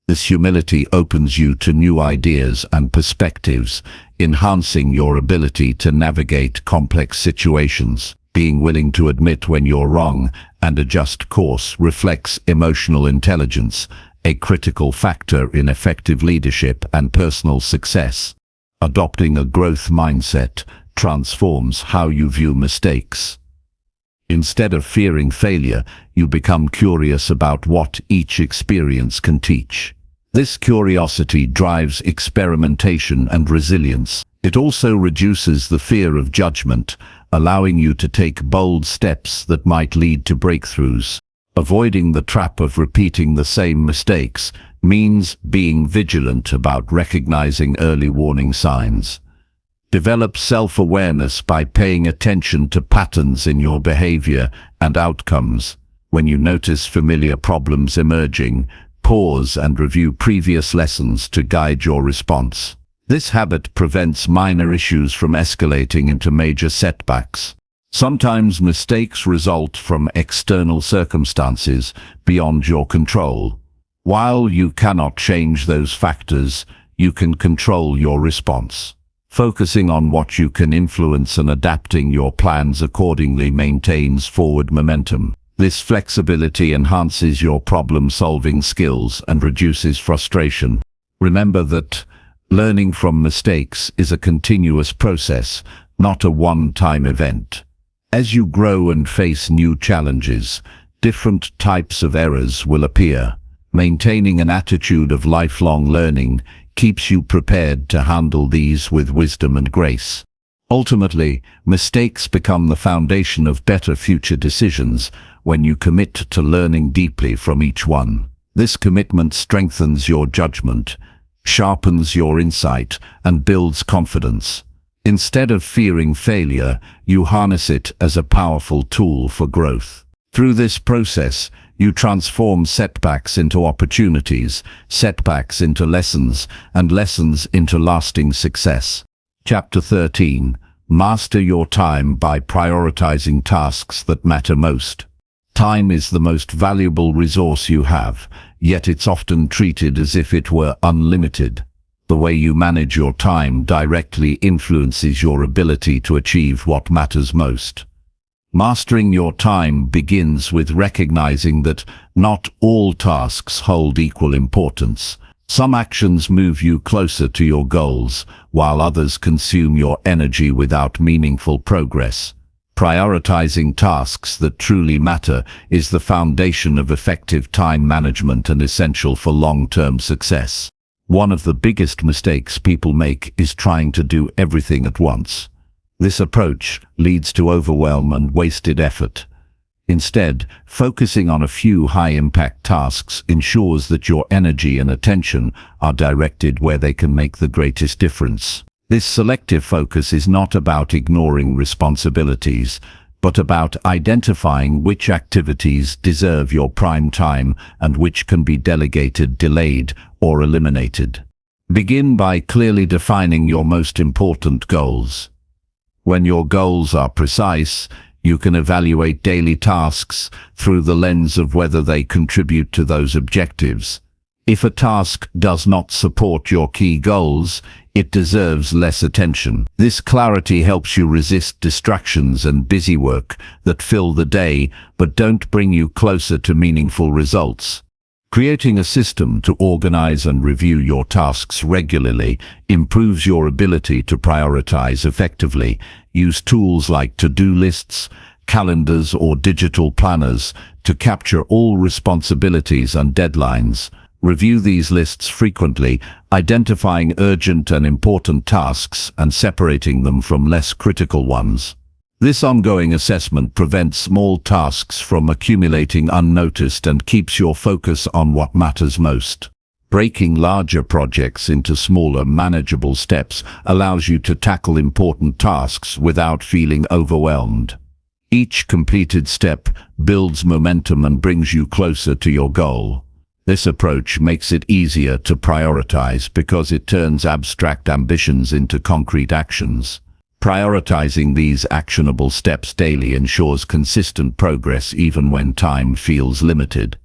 This humility opens you to new ideas and perspectives, enhancing your ability to navigate complex situations. Being willing to admit when you're wrong and adjust course reflects emotional intelligence, a critical factor in effective leadership and personal success. Adopting a growth mindset transforms how you view mistakes. Instead of fearing failure, you become curious about what each experience can teach. This curiosity drives experimentation and resilience. It also reduces the fear of judgment, allowing you to take bold steps that might lead to breakthroughs. Avoiding the trap of repeating the same mistakes means being vigilant about recognizing early warning signs. Develop self-awareness by paying attention to patterns in your behavior and outcomes. When you notice familiar problems emerging, pause and review previous lessons to guide your response. This habit prevents minor issues from escalating into major setbacks. Sometimes mistakes result from external circumstances beyond your control. While you cannot change those factors, you can control your response. Focusing on what you can influence and adapting your plans accordingly maintains forward momentum. This flexibility enhances your problem-solving skills and reduces frustration. Remember that learning from mistakes is a continuous process, not a one-time event. As you grow and face new challenges, different types of errors will appear. Maintaining an attitude of lifelong learning keeps you prepared to handle these with wisdom and grace. Ultimately, mistakes become the foundation of better future decisions when you commit to learning deeply from each one. This commitment strengthens your judgment, sharpens your insight, and builds confidence. Instead of fearing failure, you harness it as a powerful tool for growth. Through this process, you transform setbacks into opportunities, setbacks into lessons, and lessons into lasting success. Chapter 13. Master your time by prioritizing tasks that matter most. Time is the most valuable resource you have, yet it's often treated as if it were unlimited. The way you manage your time directly influences your ability to achieve what matters most. Mastering your time begins with recognizing that not all tasks hold equal importance. Some actions move you closer to your goals, while others consume your energy without meaningful progress. Prioritizing tasks that truly matter is the foundation of effective time management and essential for long-term success. One of the biggest mistakes people make is trying to do everything at once. This approach leads to overwhelm and wasted effort. Instead, focusing on a few high-impact tasks ensures that your energy and attention are directed where they can make the greatest difference. This selective focus is not about ignoring responsibilities, but about identifying which activities deserve your prime time and which can be delegated, delayed, or eliminated. Begin by clearly defining your most important goals. When your goals are precise, you can evaluate daily tasks through the lens of whether they contribute to those objectives. If a task does not support your key goals, it deserves less attention. This clarity helps you resist distractions and busy work that fill the day but don't bring you closer to meaningful results. Creating a system to organize and review your tasks regularly improves your ability to prioritize effectively. Use tools like to-do lists, calendars, or digital planners to capture all responsibilities and deadlines. Review these lists frequently, identifying urgent and important tasks and separating them from less critical ones. This ongoing assessment prevents small tasks from accumulating unnoticed and keeps your focus on what matters most. Breaking larger projects into smaller, manageable steps allows you to tackle important tasks without feeling overwhelmed. Each completed step builds momentum and brings you closer to your goal. This approach makes it easier to prioritize because it turns abstract ambitions into concrete actions. Prioritizing these actionable steps daily ensures consistent progress even when time feels limited.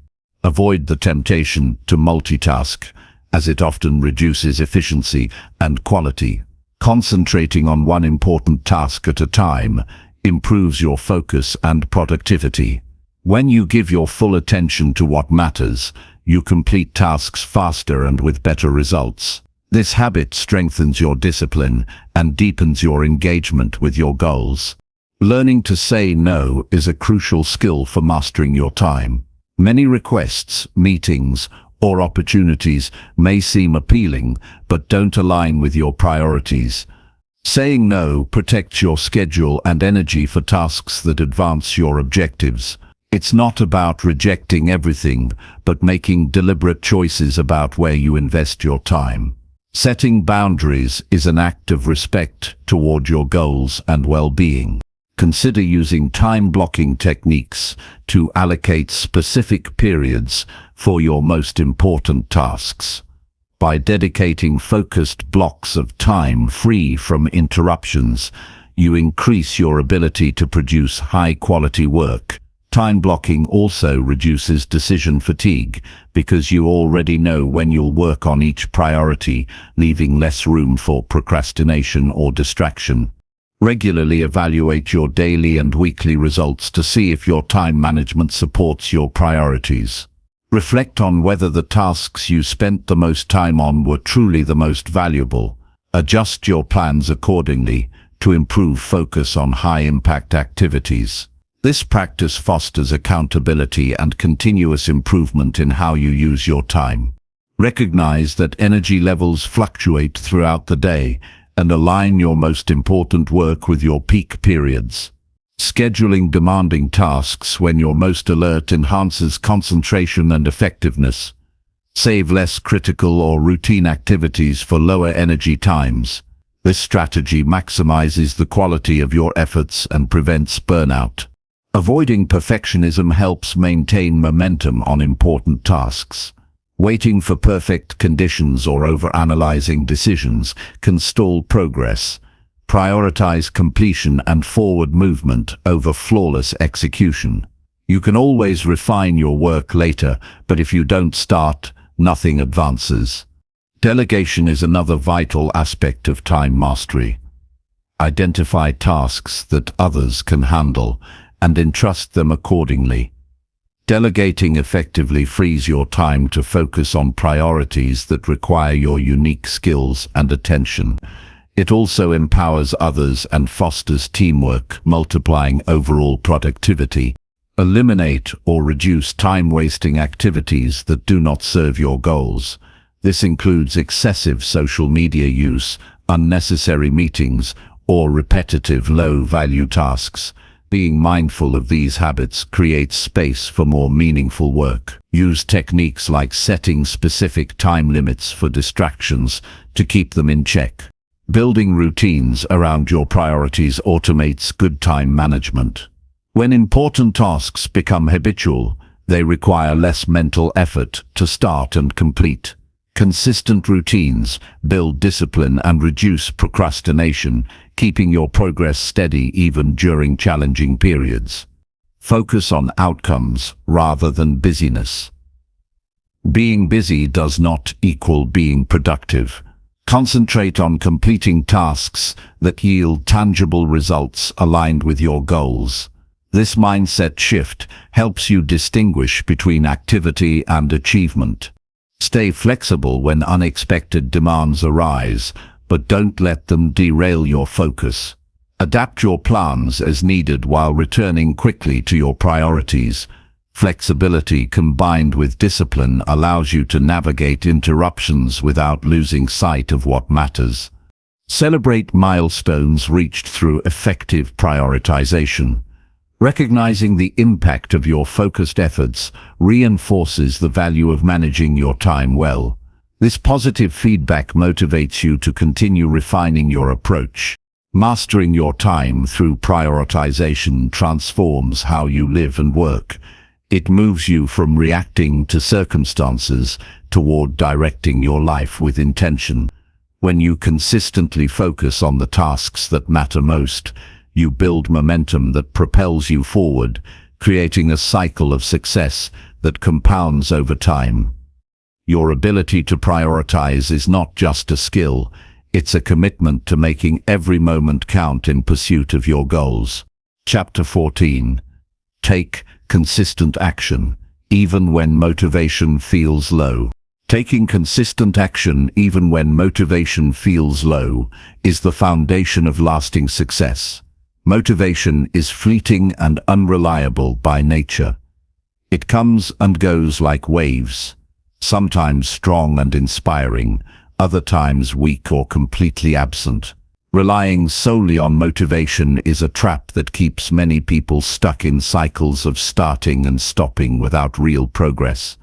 Avoid the temptation to multitask, as it often reduces efficiency and quality. Concentrating on one important task at a time improves your focus and productivity. When you give your full attention to what matters, you complete tasks faster and with better results. This habit strengthens your discipline and deepens your engagement with your goals. Learning to say no is a crucial skill for mastering your time. Many requests, meetings, or opportunities may seem appealing, but don't align with your priorities. Saying no protects your schedule and energy for tasks that advance your objectives. It's not about rejecting everything, but making deliberate choices about where you invest your time. Setting boundaries is an act of respect toward your goals and well-being. Consider using time-blocking techniques to allocate specific periods for your most important tasks. By dedicating focused blocks of time free from interruptions, you increase your ability to produce high-quality work. Time blocking also reduces decision fatigue because you already know when you'll work on each priority, leaving less room for procrastination or distraction. Regularly evaluate your daily and weekly results to see if your time management supports your priorities. Reflect on whether the tasks you spent the most time on were truly the most valuable. Adjust your plans accordingly to improve focus on high-impact activities. This practice fosters accountability and continuous improvement in how you use your time. Recognize that energy levels fluctuate throughout the day and align your most important work with your peak periods. Scheduling demanding tasks when you're most alert enhances concentration and effectiveness. Save less critical or routine activities for lower energy times. This strategy maximizes the quality of your efforts and prevents burnout. Avoiding perfectionism helps maintain momentum on important tasks. Waiting for perfect conditions or overanalyzing decisions can stall progress. Prioritize completion and forward movement over flawless execution. You can always refine your work later, but if you don't start, nothing advances. Delegation is another vital aspect of time mastery. Identify tasks that others can handle and entrust them accordingly. Delegating effectively frees your time to focus on priorities that require your unique skills and attention. It also empowers others and fosters teamwork, multiplying overall productivity. Eliminate or reduce time-wasting activities that do not serve your goals. This includes excessive social media use, unnecessary meetings, or repetitive low-value tasks. Being mindful of these habits creates space for more meaningful work. Use techniques like setting specific time limits for distractions to keep them in check. Building routines around your priorities automates good time management. When important tasks become habitual, they require less mental effort to start and complete. Consistent routines build discipline and reduce procrastination, keeping your progress steady even during challenging periods. Focus on outcomes rather than busyness. Being busy does not equal being productive. Concentrate on completing tasks that yield tangible results aligned with your goals. This mindset shift helps you distinguish between activity and achievement. Stay flexible when unexpected demands arise, but don't let them derail your focus. Adapt your plans as needed while returning quickly to your priorities. Flexibility combined with discipline allows you to navigate interruptions without losing sight of what matters. Celebrate milestones reached through effective prioritization. Recognizing the impact of your focused efforts reinforces the value of managing your time well. This positive feedback motivates you to continue refining your approach. Mastering your time through prioritization transforms how you live and work. It moves you from reacting to circumstances toward directing your life with intention. When you consistently focus on the tasks that matter most, you build momentum that propels you forward, creating a cycle of success that compounds over time. Your ability to prioritize is not just a skill, it's a commitment to making every moment count in pursuit of your goals. Chapter 14. Take consistent action, even when motivation feels low. Taking consistent action even when motivation feels low is the foundation of lasting success. Motivation is fleeting and unreliable by nature. It comes and goes like waves. sometimes strong and inspiring, other times weak or completely absent. Relying solely on motivation is a trap that keeps many people stuck in cycles of starting and stopping without real progress.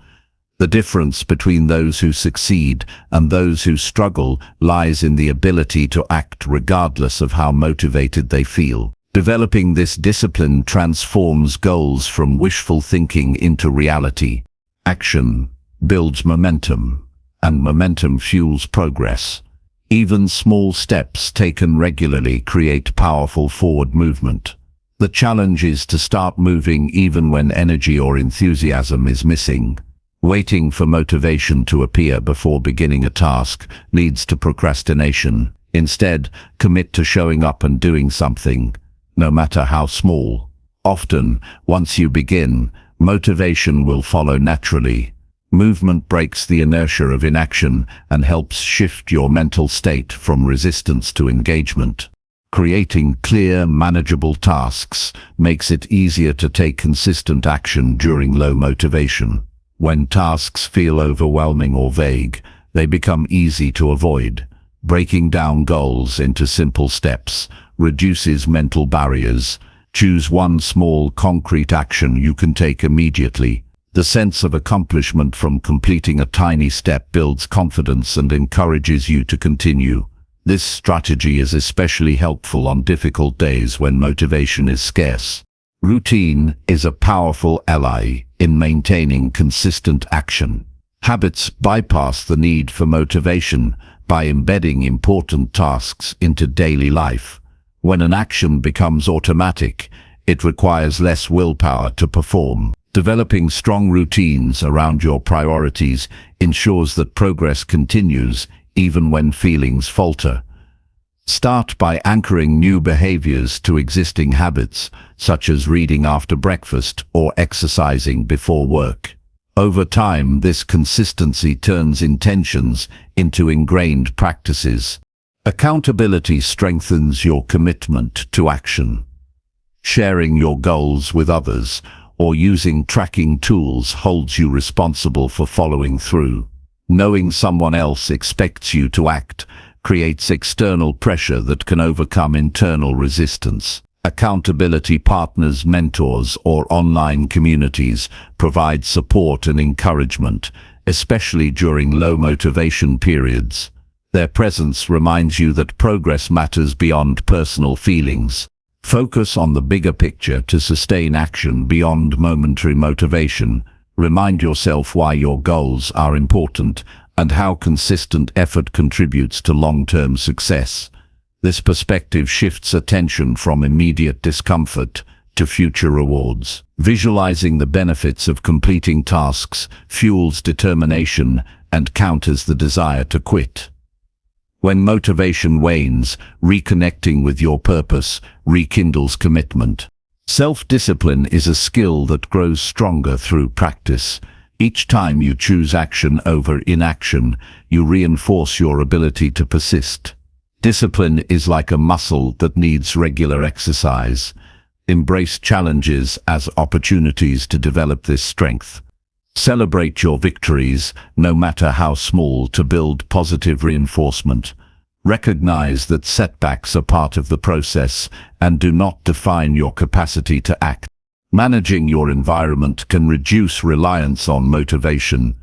The difference between those who succeed and those who struggle lies in the ability to act regardless of how motivated they feel. Developing this discipline transforms goals from wishful thinking into reality. Action builds momentum, and momentum fuels progress. Even small steps taken regularly create powerful forward movement. The challenge is to start moving even when energy or enthusiasm is missing. Waiting for motivation to appear before beginning a task leads to procrastination. Instead, commit to showing up and doing something, no matter how small. Often, once you begin, motivation will follow naturally. Movement breaks the inertia of inaction and helps shift your mental state from resistance to engagement. Creating clear, manageable tasks makes it easier to take consistent action during low motivation. When tasks feel overwhelming or vague, they become easy to avoid. Breaking down goals into simple steps reduces mental barriers. Choose one small, concrete action you can take immediately. The sense of accomplishment from completing a tiny step builds confidence and encourages you to continue. This strategy is especially helpful on difficult days when motivation is scarce. Routine is a powerful ally in maintaining consistent action. Habits bypass the need for motivation by embedding important tasks into daily life. When an action becomes automatic, it requires less willpower to perform. Developing strong routines around your priorities ensures that progress continues even when feelings falter. Start by anchoring new behaviors to existing habits, such as reading after breakfast or exercising before work. Over time, this consistency turns intentions into ingrained practices. Accountability strengthens your commitment to action. Sharing your goals with others or using tracking tools holds you responsible for following through. Knowing someone else expects you to act creates external pressure that can overcome internal resistance. Accountability partners, mentors, or online communities provide support and encouragement, especially during low motivation periods. Their presence reminds you that progress matters beyond personal feelings. Focus on the bigger picture to sustain action beyond momentary motivation. Remind yourself why your goals are important and how consistent effort contributes to long-term success. This perspective shifts attention from immediate discomfort to future rewards. Visualizing the benefits of completing tasks fuels determination and counters the desire to quit. When motivation wanes, reconnecting with your purpose rekindles commitment. Self-discipline is a skill that grows stronger through practice. Each time you choose action over inaction, you reinforce your ability to persist. Discipline is like a muscle that needs regular exercise. Embrace challenges as opportunities to develop this strength. Celebrate your victories, no matter how small, to build positive reinforcement. Recognize that setbacks are part of the process and do not define your capacity to act. Managing your environment can reduce reliance on motivation.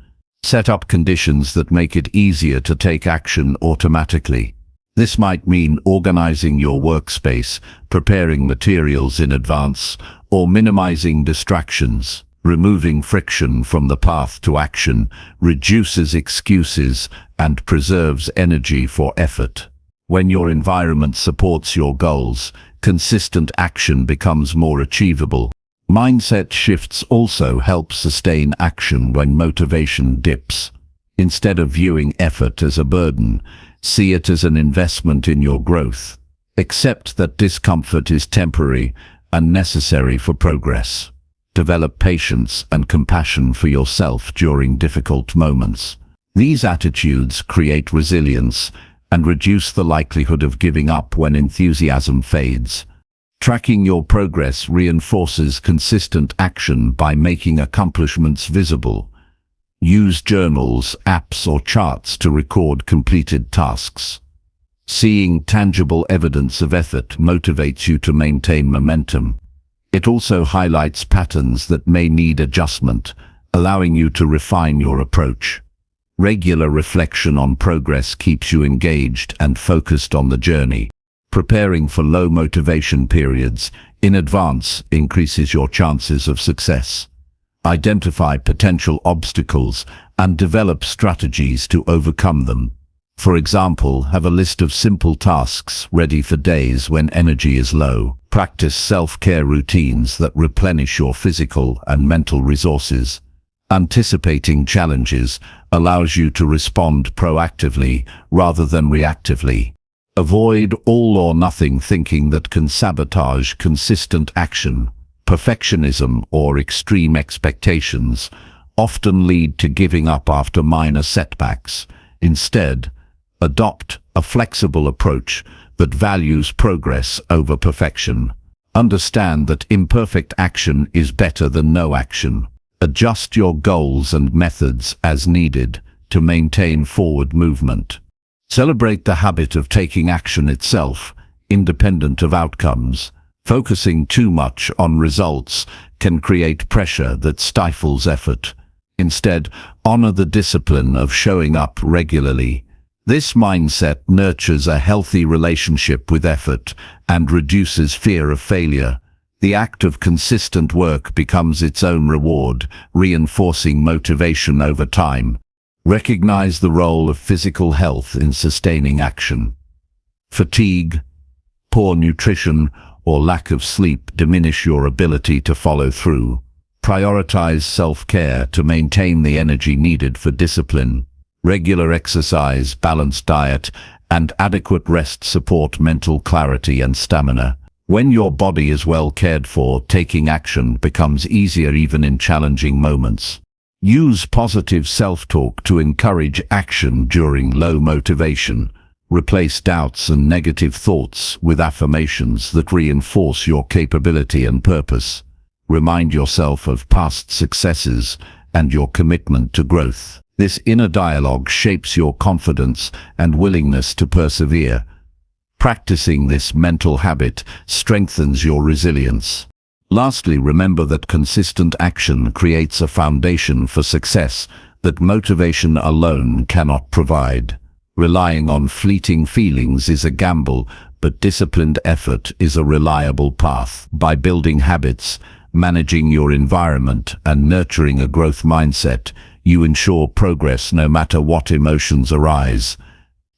Set up conditions that make it easier to take action automatically. This might mean organizing your workspace, preparing materials in advance, or minimizing distractions. Removing friction from the path to action reduces excuses and preserves energy for effort. When your environment supports your goals, consistent action becomes more achievable. Mindset shifts also help sustain action when motivation dips. Instead of viewing effort as a burden, see it as an investment in your growth. Accept that discomfort is temporary and necessary for progress. Develop patience and compassion for yourself during difficult moments. These attitudes create resilience and reduce the likelihood of giving up when enthusiasm fades. Tracking your progress reinforces consistent action by making accomplishments visible. Use journals, apps, or charts to record completed tasks. Seeing tangible evidence of effort motivates you to maintain momentum. It also highlights patterns that may need adjustment, allowing you to refine your approach. Regular reflection on progress keeps you engaged and focused on the journey. Preparing for low motivation periods in advance increases your chances of success. Identify potential obstacles and develop strategies to overcome them. For example, have a list of simple tasks ready for days when energy is low. Practice self-care routines that replenish your physical and mental resources. Anticipating challenges allows you to respond proactively rather than reactively. Avoid all-or-nothing thinking that can sabotage consistent action. Perfectionism or extreme expectations often lead to giving up after minor setbacks. Instead, adopt a flexible approach that values progress over perfection. Understand that imperfect action is better than no action. Adjust your goals and methods as needed to maintain forward movement. Celebrate the habit of taking action itself, independent of outcomes. Focusing too much on results can create pressure that stifles effort. Instead, honor the discipline of showing up regularly. This mindset nurtures a healthy relationship with effort and reduces fear of failure. The act of consistent work becomes its own reward, reinforcing motivation over time. Recognize the role of physical health in sustaining action. Fatigue, poor nutrition, or lack of sleep diminish your ability to follow through. Prioritize self-care to maintain the energy needed for discipline. Regular exercise, balanced diet, and adequate rest support mental clarity and stamina. When your body is well cared for, taking action becomes easier even in challenging moments. Use positive self-talk to encourage action during low motivation. Replace doubts and negative thoughts with affirmations that reinforce your capability and purpose. Remind yourself of past successes and your commitment to growth. This inner dialogue shapes your confidence and willingness to persevere. Practicing this mental habit strengthens your resilience. Lastly, remember that consistent action creates a foundation for success that motivation alone cannot provide. Relying on fleeting feelings is a gamble, but disciplined effort is a reliable path. By building habits, managing your environment, and nurturing a growth mindset, you ensure progress no matter what emotions arise.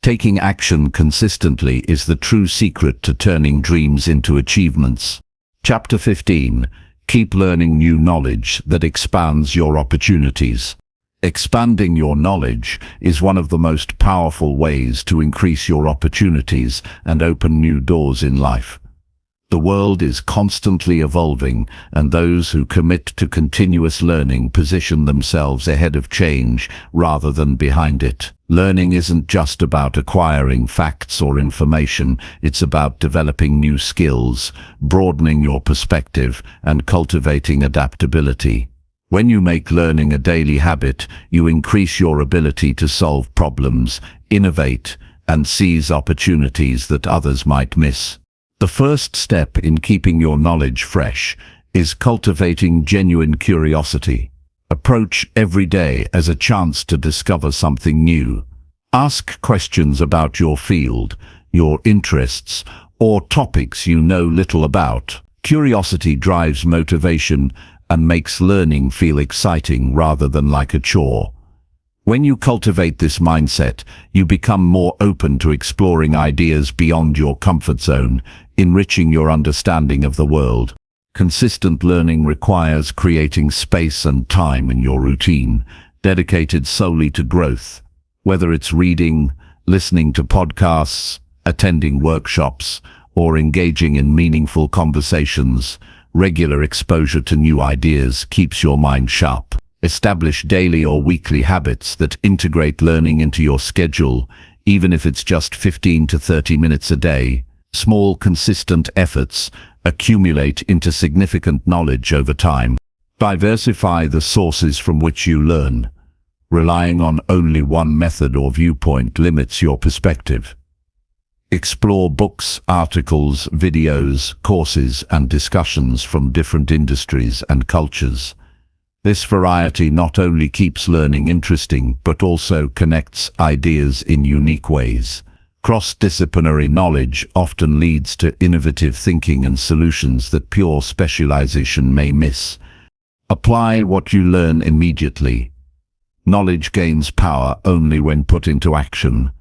Taking action consistently is the true secret to turning dreams into achievements. Chapter 15. Keep learning new knowledge that expands your opportunities. Expanding your knowledge is one of the most powerful ways to increase your opportunities and open new doors in life. The world is constantly evolving, and those who commit to continuous learning position themselves ahead of change rather than behind it. Learning isn't just about acquiring facts or information, it's about developing new skills, broadening your perspective, and cultivating adaptability. When you make learning a daily habit, you increase your ability to solve problems, innovate, and seize opportunities that others might miss. The first step in keeping your knowledge fresh is cultivating genuine curiosity. Approach every day as a chance to discover something new. Ask questions about your field, your interests, or topics you know little about. Curiosity drives motivation and makes learning feel exciting rather than like a chore. When you cultivate this mindset, you become more open to exploring ideas beyond your comfort zone, enriching your understanding of the world. Consistent learning requires creating space and time in your routine, dedicated solely to growth. Whether it's reading, listening to podcasts, attending workshops, or engaging in meaningful conversations, regular exposure to new ideas keeps your mind sharp. Establish daily or weekly habits that integrate learning into your schedule, even if it's just 15 to 30 minutes a day. Small, consistent efforts accumulate into significant knowledge over time. Diversify the sources from which you learn. Relying on only one method or viewpoint limits your perspective. Explore books, articles, videos, courses, and discussions from different industries and cultures. This variety not only keeps learning interesting, but also connects ideas in unique ways. Cross-disciplinary knowledge often leads to innovative thinking and solutions that pure specialization may miss. Apply what you learn immediately. Knowledge gains power only when put into action.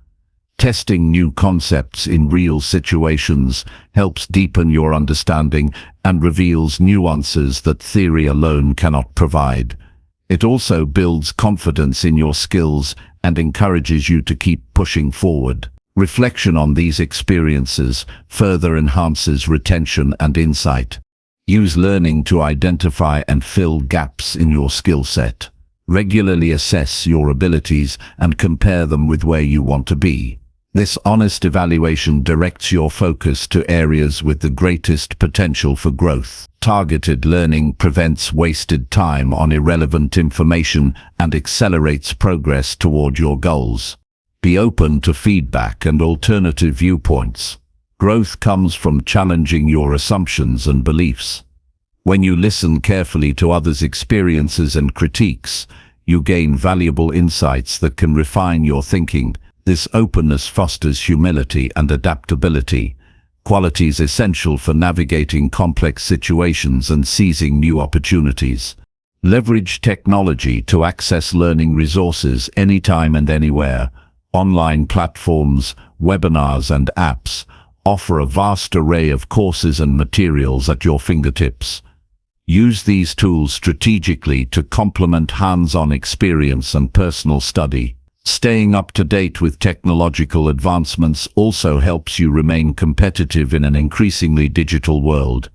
Testing new concepts in real situations helps deepen your understanding and reveals nuances that theory alone cannot provide. It also builds confidence in your skills and encourages you to keep pushing forward. Reflection on these experiences further enhances retention and insight. Use learning to identify and fill gaps in your skill set. Regularly assess your abilities and compare them with where you want to be. This honest evaluation directs your focus to areas with the greatest potential for growth. Targeted learning prevents wasted time on irrelevant information and accelerates progress toward your goals. Be open to feedback and alternative viewpoints. Growth comes from challenging your assumptions and beliefs. When you listen carefully to others' experiences and critiques, you gain valuable insights that can refine your thinking. This openness fosters humility and adaptability, qualities essential for navigating complex situations and seizing new opportunities. Leverage technology to access learning resources anytime and anywhere. Online platforms, webinars, and apps offer a vast array of courses and materials at your fingertips. Use these tools strategically to complement hands-on experience and personal study. Staying up to date with technological advancements also helps you remain competitive in an increasingly digital world.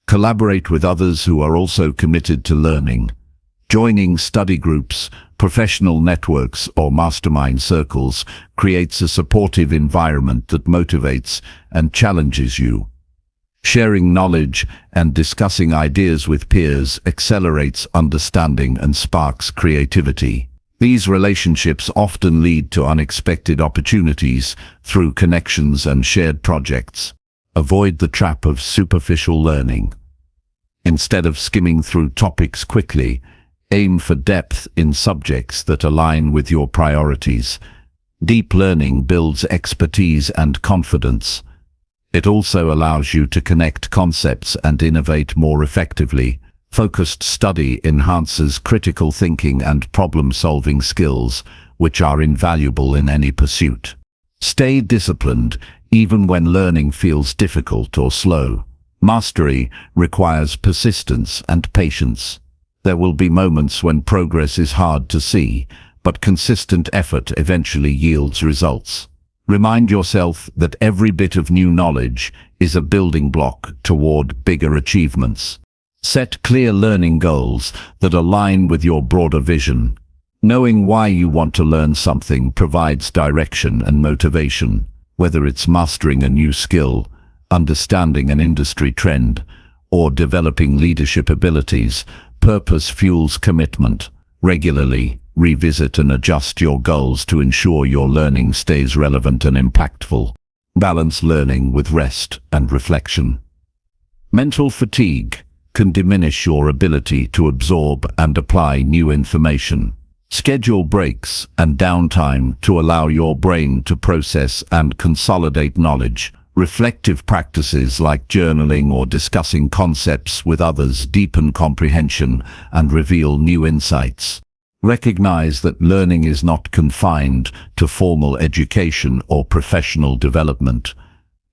Collaborate with others who are also committed to learning. Joining study groups, professional networks, or mastermind circles creates a supportive environment that motivates and challenges you. Sharing knowledge and discussing ideas with peers accelerates understanding and sparks creativity. These relationships often lead to unexpected opportunities through connections and shared projects. Avoid the trap of superficial learning. Instead of skimming through topics quickly, aim for depth in subjects that align with your priorities. Deep learning builds expertise and confidence. It also allows you to connect concepts and innovate more effectively. Focused study enhances critical thinking and problem-solving skills, which are invaluable in any pursuit. Stay disciplined, even when learning feels difficult or slow. Mastery requires persistence and patience. There will be moments when progress is hard to see, but consistent effort eventually yields results. Remind yourself that every bit of new knowledge is a building block toward bigger achievements. Set clear learning goals that align with your broader vision. Knowing why you want to learn something provides direction and motivation, whether it's mastering a new skill, understanding an industry trend, or developing leadership abilities. Purpose fuels commitment. Regularly, revisit and adjust your goals to ensure your learning stays relevant and impactful. Balance learning with rest and reflection. Mental fatigue can diminish your ability to absorb and apply new information. Schedule breaks and downtime to allow your brain to process and consolidate knowledge. Reflective practices like journaling or discussing concepts with others deepen comprehension and reveal new insights. Recognize that learning is not confined to formal education or professional development.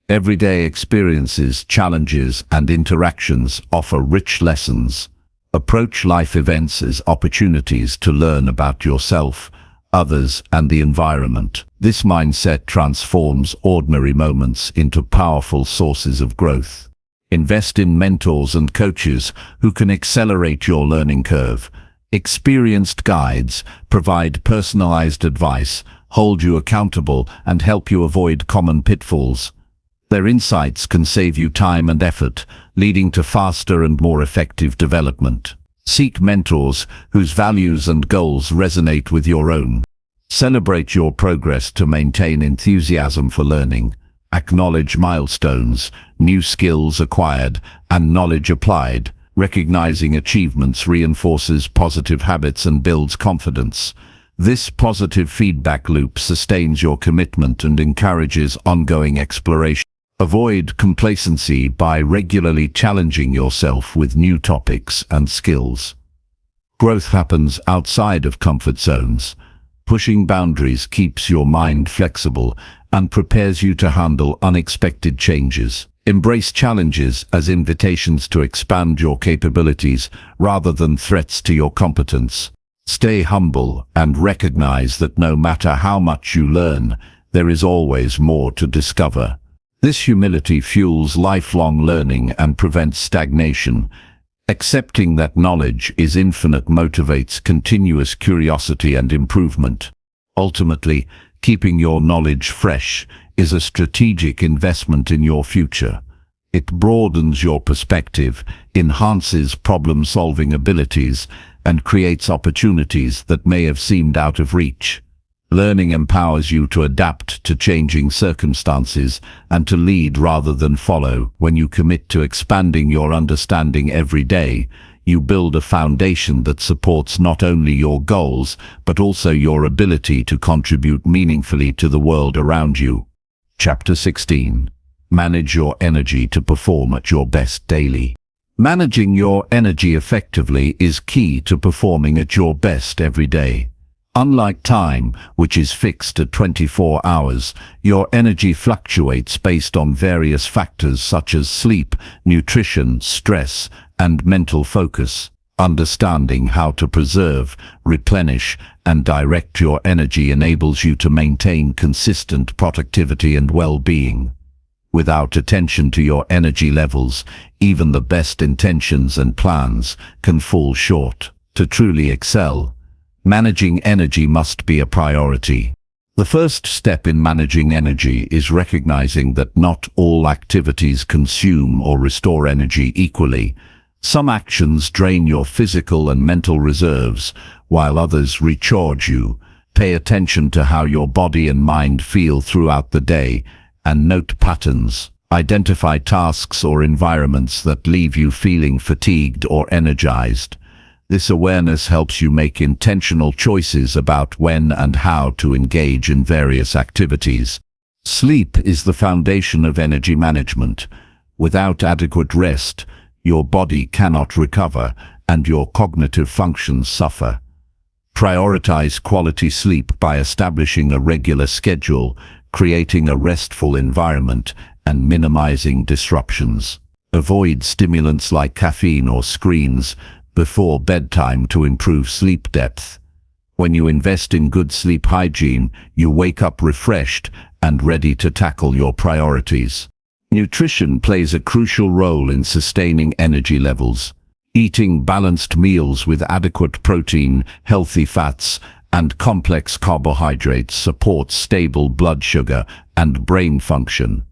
Everyday experiences, challenges, and interactions offer rich lessons. Approach life events as opportunities to learn about yourself, others, and the environment. This mindset transforms ordinary moments into powerful sources of growth. Invest in mentors and coaches who can accelerate your learning curve. Experienced guides provide personalized advice, hold you accountable, and help you avoid common pitfalls. Their insights can save you time and effort, leading to faster and more effective development. Seek mentors whose values and goals resonate with your own. Celebrate your progress to maintain enthusiasm for learning. Acknowledge milestones, new skills acquired, and knowledge applied. Recognizing achievements reinforces positive habits and builds confidence. This positive feedback loop sustains your commitment and encourages ongoing exploration. Avoid complacency by regularly challenging yourself with new topics and skills. Growth happens outside of comfort zones. Pushing boundaries keeps your mind flexible and prepares you to handle unexpected changes. Embrace challenges as invitations to expand your capabilities rather than threats to your competence. Stay humble and recognize that no matter how much you learn, there is always more to discover. This humility fuels lifelong learning and prevents stagnation. Accepting that knowledge is infinite motivates continuous curiosity and improvement. Ultimately, keeping your knowledge fresh is a strategic investment in your future. It broadens your perspective, enhances problem-solving abilities, and creates opportunities that may have seemed out of reach. Learning empowers you to adapt to changing circumstances and to lead rather than follow. When you commit to expanding your understanding every day, you build a foundation that supports not only your goals, but also your ability to contribute meaningfully to the world around you. Chapter 16. Manage your energy to perform at your best daily. Managing your energy effectively is key to performing at your best every day. Unlike time, which is fixed at 24 hours, your energy fluctuates based on various factors such as sleep, nutrition, stress, and mental focus. Understanding how to preserve, replenish, and direct your energy enables you to maintain consistent productivity and well-being. Without attention to your energy levels, even the best intentions and plans can fall short. To truly excel, managing energy must be a priority. The first step in managing energy is recognizing that not all activities consume or restore energy equally. Some actions drain your physical and mental reserves, while others recharge you. Pay attention to how your body and mind feel throughout the day, and note patterns. Identify tasks or environments that leave you feeling fatigued or energized. This awareness helps you make intentional choices about when and how to engage in various activities. Sleep is the foundation of energy management. Without adequate rest, your body cannot recover and your cognitive functions suffer. Prioritize quality sleep by establishing a regular schedule, creating a restful environment, and minimizing disruptions. Avoid stimulants like caffeine or screens before bedtime to improve sleep depth. When you invest in good sleep hygiene, you wake up refreshed and ready to tackle your priorities. Nutrition plays a crucial role in sustaining energy levels. Eating balanced meals with adequate protein, healthy fats, and complex carbohydrates supports stable blood sugar and brain function.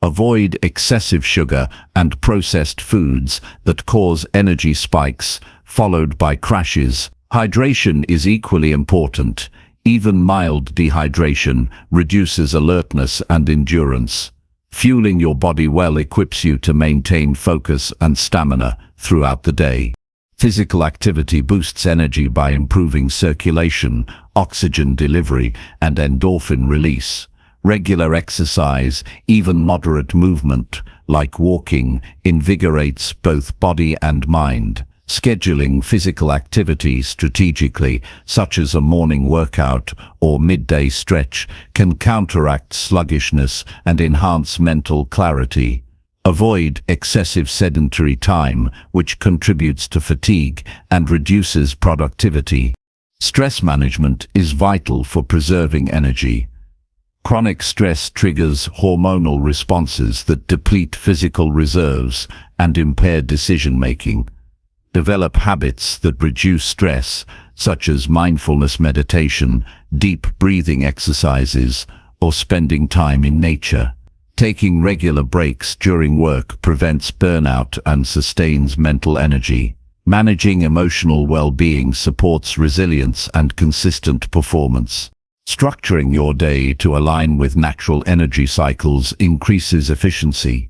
Avoid excessive sugar and processed foods that cause energy spikes, followed by crashes. Hydration is equally important. Even mild dehydration reduces alertness and endurance. Fueling your body well equips you to maintain focus and stamina throughout the day. Physical activity boosts energy by improving circulation, oxygen delivery, and endorphin release. Regular exercise, even moderate movement, like walking, invigorates both body and mind. Scheduling physical activity strategically, such as a morning workout or midday stretch, can counteract sluggishness and enhance mental clarity. Avoid excessive sedentary time, which contributes to fatigue and reduces productivity. Stress management is vital for preserving energy. Chronic stress triggers hormonal responses that deplete physical reserves and impair decision-making. Develop habits that reduce stress, such as mindfulness meditation, deep breathing exercises, or spending time in nature. Taking regular breaks during work prevents burnout and sustains mental energy. Managing emotional well-being supports resilience and consistent performance. Structuring your day to align with natural energy cycles increases efficiency.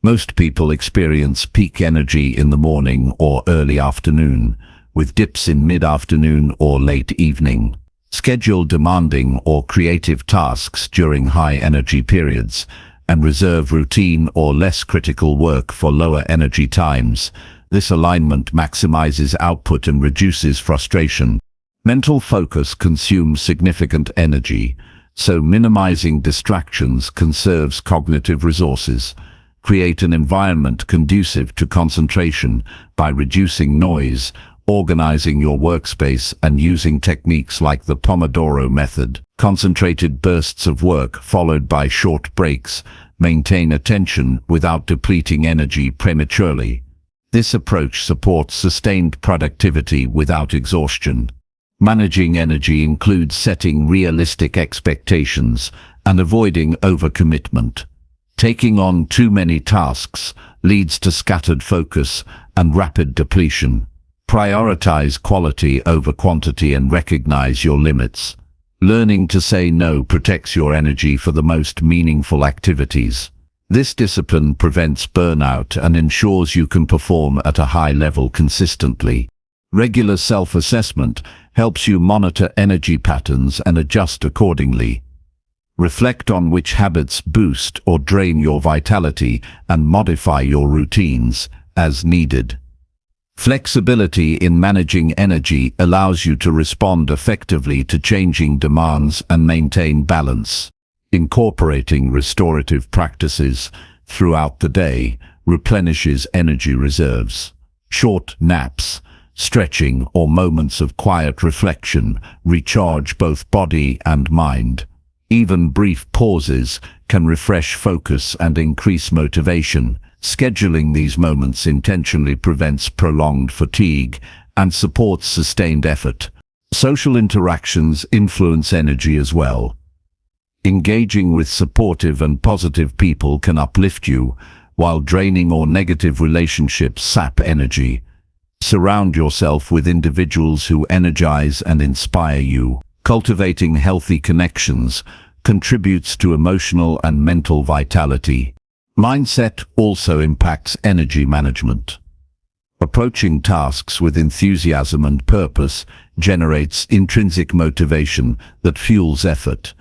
Most people experience peak energy in the morning or early afternoon, with dips in mid-afternoon or late evening. Schedule demanding or creative tasks during high-energy periods, and reserve routine or less critical work for lower energy times. This alignment maximizes output and reduces frustration. Mental focus consumes significant energy, so minimizing distractions conserves cognitive resources. Create an environment conducive to concentration by reducing noise, organizing your workspace, and using techniques like the Pomodoro method. Concentrated bursts of work followed by short breaks maintain attention without depleting energy prematurely. This approach supports sustained productivity without exhaustion. Managing energy includes setting realistic expectations and avoiding overcommitment. Taking on too many tasks leads to scattered focus and rapid depletion. Prioritize quality over quantity and recognize your limits. Learning to say no protects your energy for the most meaningful activities. This discipline prevents burnout and ensures you can perform at a high level consistently. Regular self-assessment helps you monitor energy patterns and adjust accordingly. Reflect on which habits boost or drain your vitality and modify your routines as needed. Flexibility in managing energy allows you to respond effectively to changing demands and maintain balance. Incorporating restorative practices throughout the day replenishes energy reserves. Short naps, stretching, or moments of quiet reflection recharge both body and mind. Even brief pauses can refresh focus and increase motivation. Scheduling these moments intentionally prevents prolonged fatigue and supports sustained effort. Social interactions influence energy as well. Engaging with supportive and positive people can uplift you, while draining or negative relationships sap energy. Surround yourself with individuals who energize and inspire you. Cultivating healthy connections contributes to emotional and mental vitality. Mindset also impacts energy management. Approaching tasks with enthusiasm and purpose generates intrinsic motivation that fuels effort.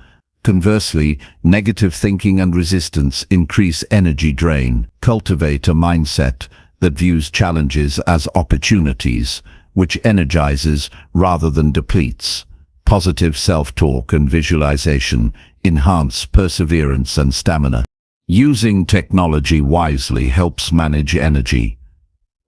Conversely, negative thinking and resistance increase energy drain. Cultivate a mindset that views challenges as opportunities, which energizes rather than depletes. Positive self-talk and visualization enhance perseverance and stamina. Using technology wisely helps manage energy.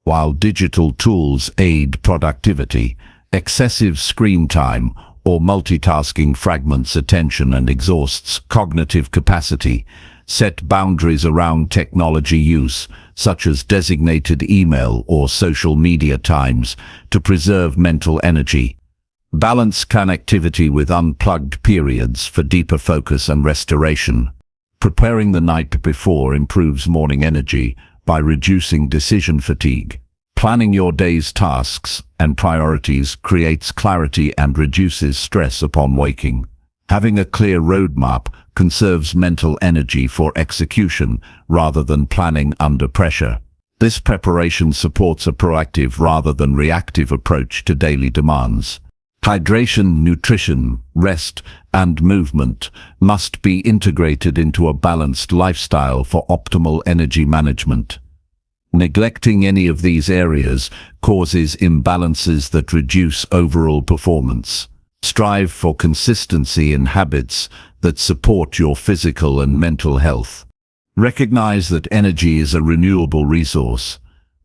While digital tools aid productivity, excessive screen time or multitasking fragments attention and exhausts cognitive capacity. Set boundaries around technology use, such as designated email or social media times, to preserve mental energy. Balance connectivity with unplugged periods for deeper focus and restoration. Preparing the night before improves morning energy by reducing decision fatigue. Planning your day's tasks and priorities creates clarity and reduces stress upon waking. Having a clear roadmap conserves mental energy for execution rather than planning under pressure. This preparation supports a proactive rather than reactive approach to daily demands. Hydration, nutrition, rest, and movement must be integrated into a balanced lifestyle for optimal energy management. Neglecting any of these areas causes imbalances that reduce overall performance. Strive for consistency in habits that support your physical and mental health. Recognize that energy is a renewable resource,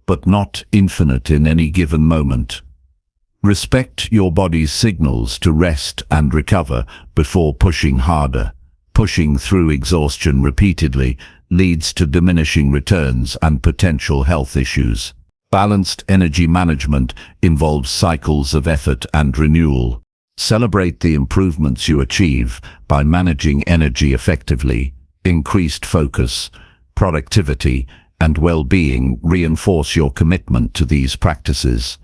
but not infinite in any given moment. Respect your body's signals to rest and recover before pushing harder. Pushing through exhaustion repeatedly leads to diminishing returns and potential health issues. Balanced energy management involves cycles of effort and renewal. Celebrate the improvements you achieve by managing energy effectively. Increased focus, productivity, and well-being reinforce your commitment to these practices.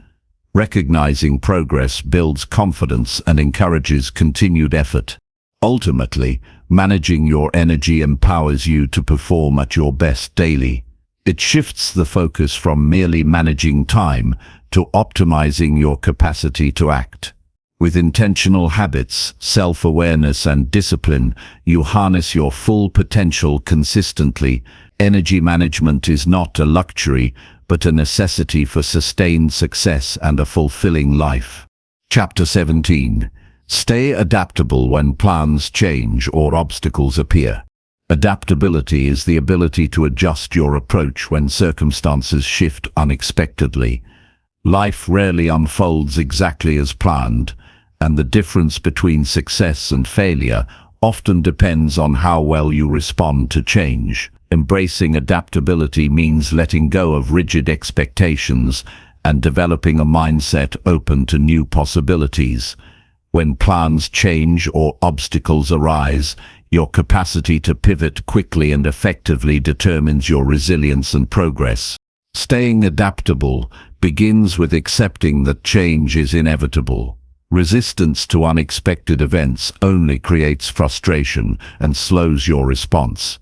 Recognizing progress builds confidence and encourages continued effort. Ultimately, managing your energy empowers you to perform at your best daily. It shifts the focus from merely managing time to optimizing your capacity to act. With intentional habits, self-awareness, and discipline, you harness your full potential consistently. Energy management is not a luxury, but a necessity for sustained success and a fulfilling life. Chapter 17. Stay adaptable when plans change or obstacles appear. Adaptability is the ability to adjust your approach when circumstances shift unexpectedly. Life rarely unfolds exactly as planned, and the difference between success and failure often depends on how well you respond to change. Embracing adaptability means letting go of rigid expectations and developing a mindset open to new possibilities. When plans change or obstacles arise, your capacity to pivot quickly and effectively determines your resilience and progress. Staying adaptable begins with accepting that change is inevitable. Resistance to unexpected events only creates frustration and slows your response.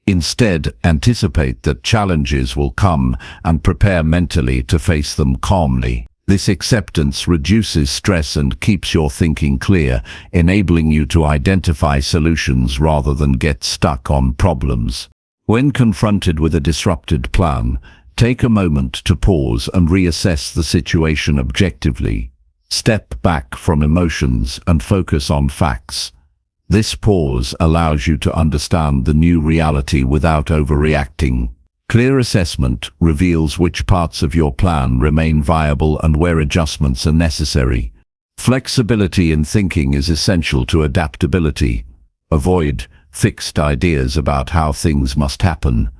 Instead, anticipate that challenges will come and prepare mentally to face them calmly. This acceptance reduces stress and keeps your thinking clear, enabling you to identify solutions rather than get stuck on problems. When confronted with a disrupted plan, take a moment to pause and reassess the situation objectively. Step back from emotions and focus on facts. This pause allows you to understand the new reality without overreacting. Clear assessment reveals which parts of your plan remain viable and where adjustments are necessary. Flexibility in thinking is essential to adaptability. Avoid fixed ideas about how things must happen.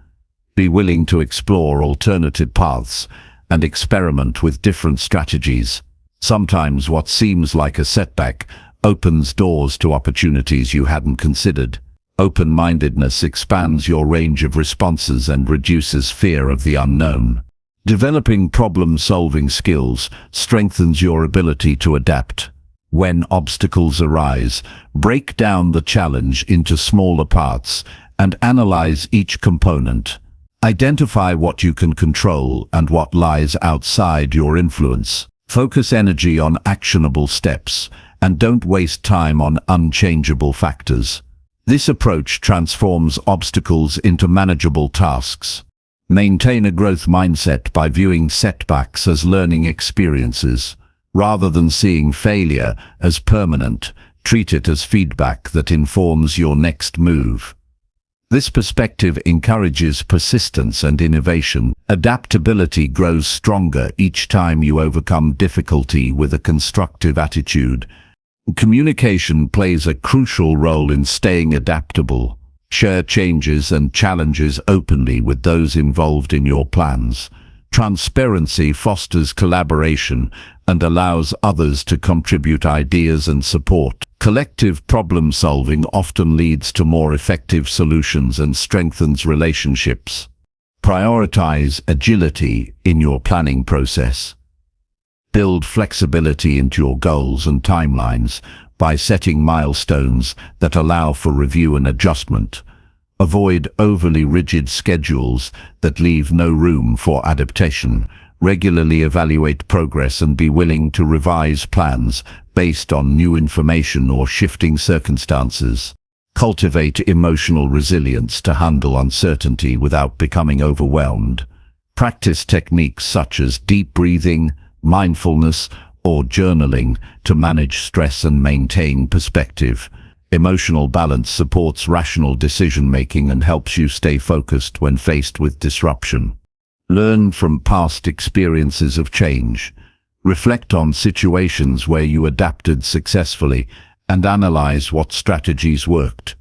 Be willing to explore alternative paths and experiment with different strategies. Sometimes what seems like a setback opens doors to opportunities you hadn't considered. Open-mindedness expands your range of responses and reduces fear of the unknown. Developing problem-solving skills strengthens your ability to adapt. When obstacles arise, break down the challenge into smaller parts and analyze each component. Identify what you can control and what lies outside your influence. Focus energy on actionable steps and don't waste time on unchangeable factors. This approach transforms obstacles into manageable tasks. Maintain a growth mindset by viewing setbacks as learning experiences. Rather than seeing failure as permanent, treat it as feedback that informs your next move. This perspective encourages persistence and innovation. Adaptability grows stronger each time you overcome difficulty with a constructive attitude. Communication plays a crucial role in staying adaptable. Share changes and challenges openly with those involved in your plans. Transparency fosters collaboration and allows others to contribute ideas and support. Collective problem-solving often leads to more effective solutions and strengthens relationships. Prioritize agility in your planning process. Build flexibility into your goals and timelines by setting milestones that allow for review and adjustment. Avoid overly rigid schedules that leave no room for adaptation. Regularly evaluate progress and be willing to revise plans based on new information or shifting circumstances. Cultivate emotional resilience to handle uncertainty without becoming overwhelmed. Practice techniques such as deep breathing, mindfulness, or journaling to manage stress and maintain perspective. Emotional balance supports rational decision-making and helps you stay focused when faced with disruption. Learn from past experiences of change. Reflect on situations where you adapted successfully and analyze what strategies worked.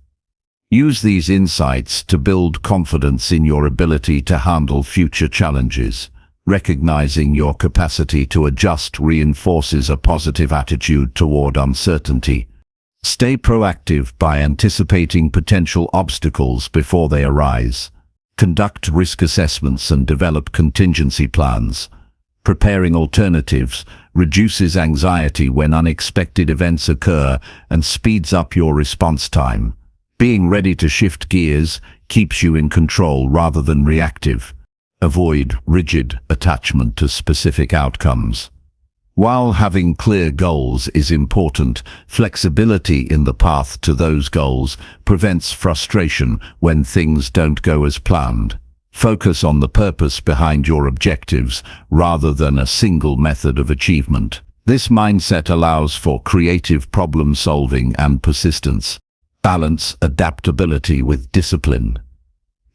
Use these insights to build confidence in your ability to handle future challenges. Recognizing your capacity to adjust reinforces a positive attitude toward uncertainty. Stay proactive by anticipating potential obstacles before they arise. Conduct risk assessments and develop contingency plans. Preparing alternatives reduces anxiety when unexpected events occur and speeds up your response time. Being ready to shift gears keeps you in control rather than reactive. Avoid rigid attachment to specific outcomes. While having clear goals is important, flexibility in the path to those goals prevents frustration when things don't go as planned. Focus on the purpose behind your objectives rather than a single method of achievement. This mindset allows for creative problem solving and persistence. Balance adaptability with discipline.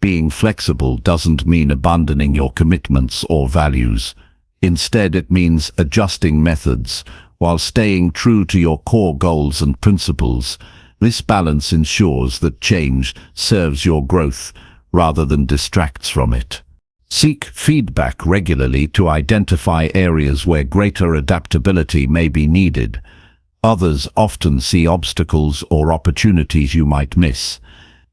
Being flexible doesn't mean abandoning your commitments or values. Instead, it means adjusting methods while staying true to your core goals and principles. This balance ensures that change serves your growth rather than distracts from it. Seek feedback regularly to identify areas where greater adaptability may be needed. Others often see obstacles or opportunities you might miss.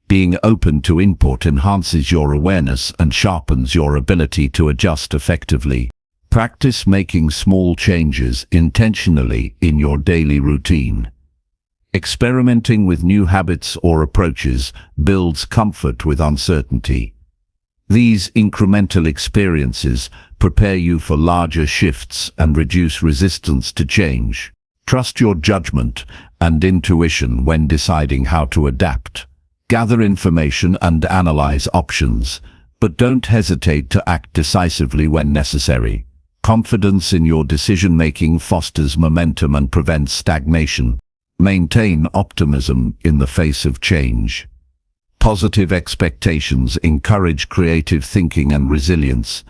Being open to input enhances your awareness and sharpens your ability to adjust effectively. Practice making small changes intentionally in your daily routine. Experimenting with new habits or approaches builds comfort with uncertainty. These incremental experiences prepare you for larger shifts and reduce resistance to change. Trust your judgment and intuition when deciding how to adapt. Gather information and analyze options, but don't hesitate to act decisively when necessary. Confidence in your decision-making fosters momentum and prevents stagnation. Maintain optimism in the face of change. Positive expectations encourage creative thinking and resilience.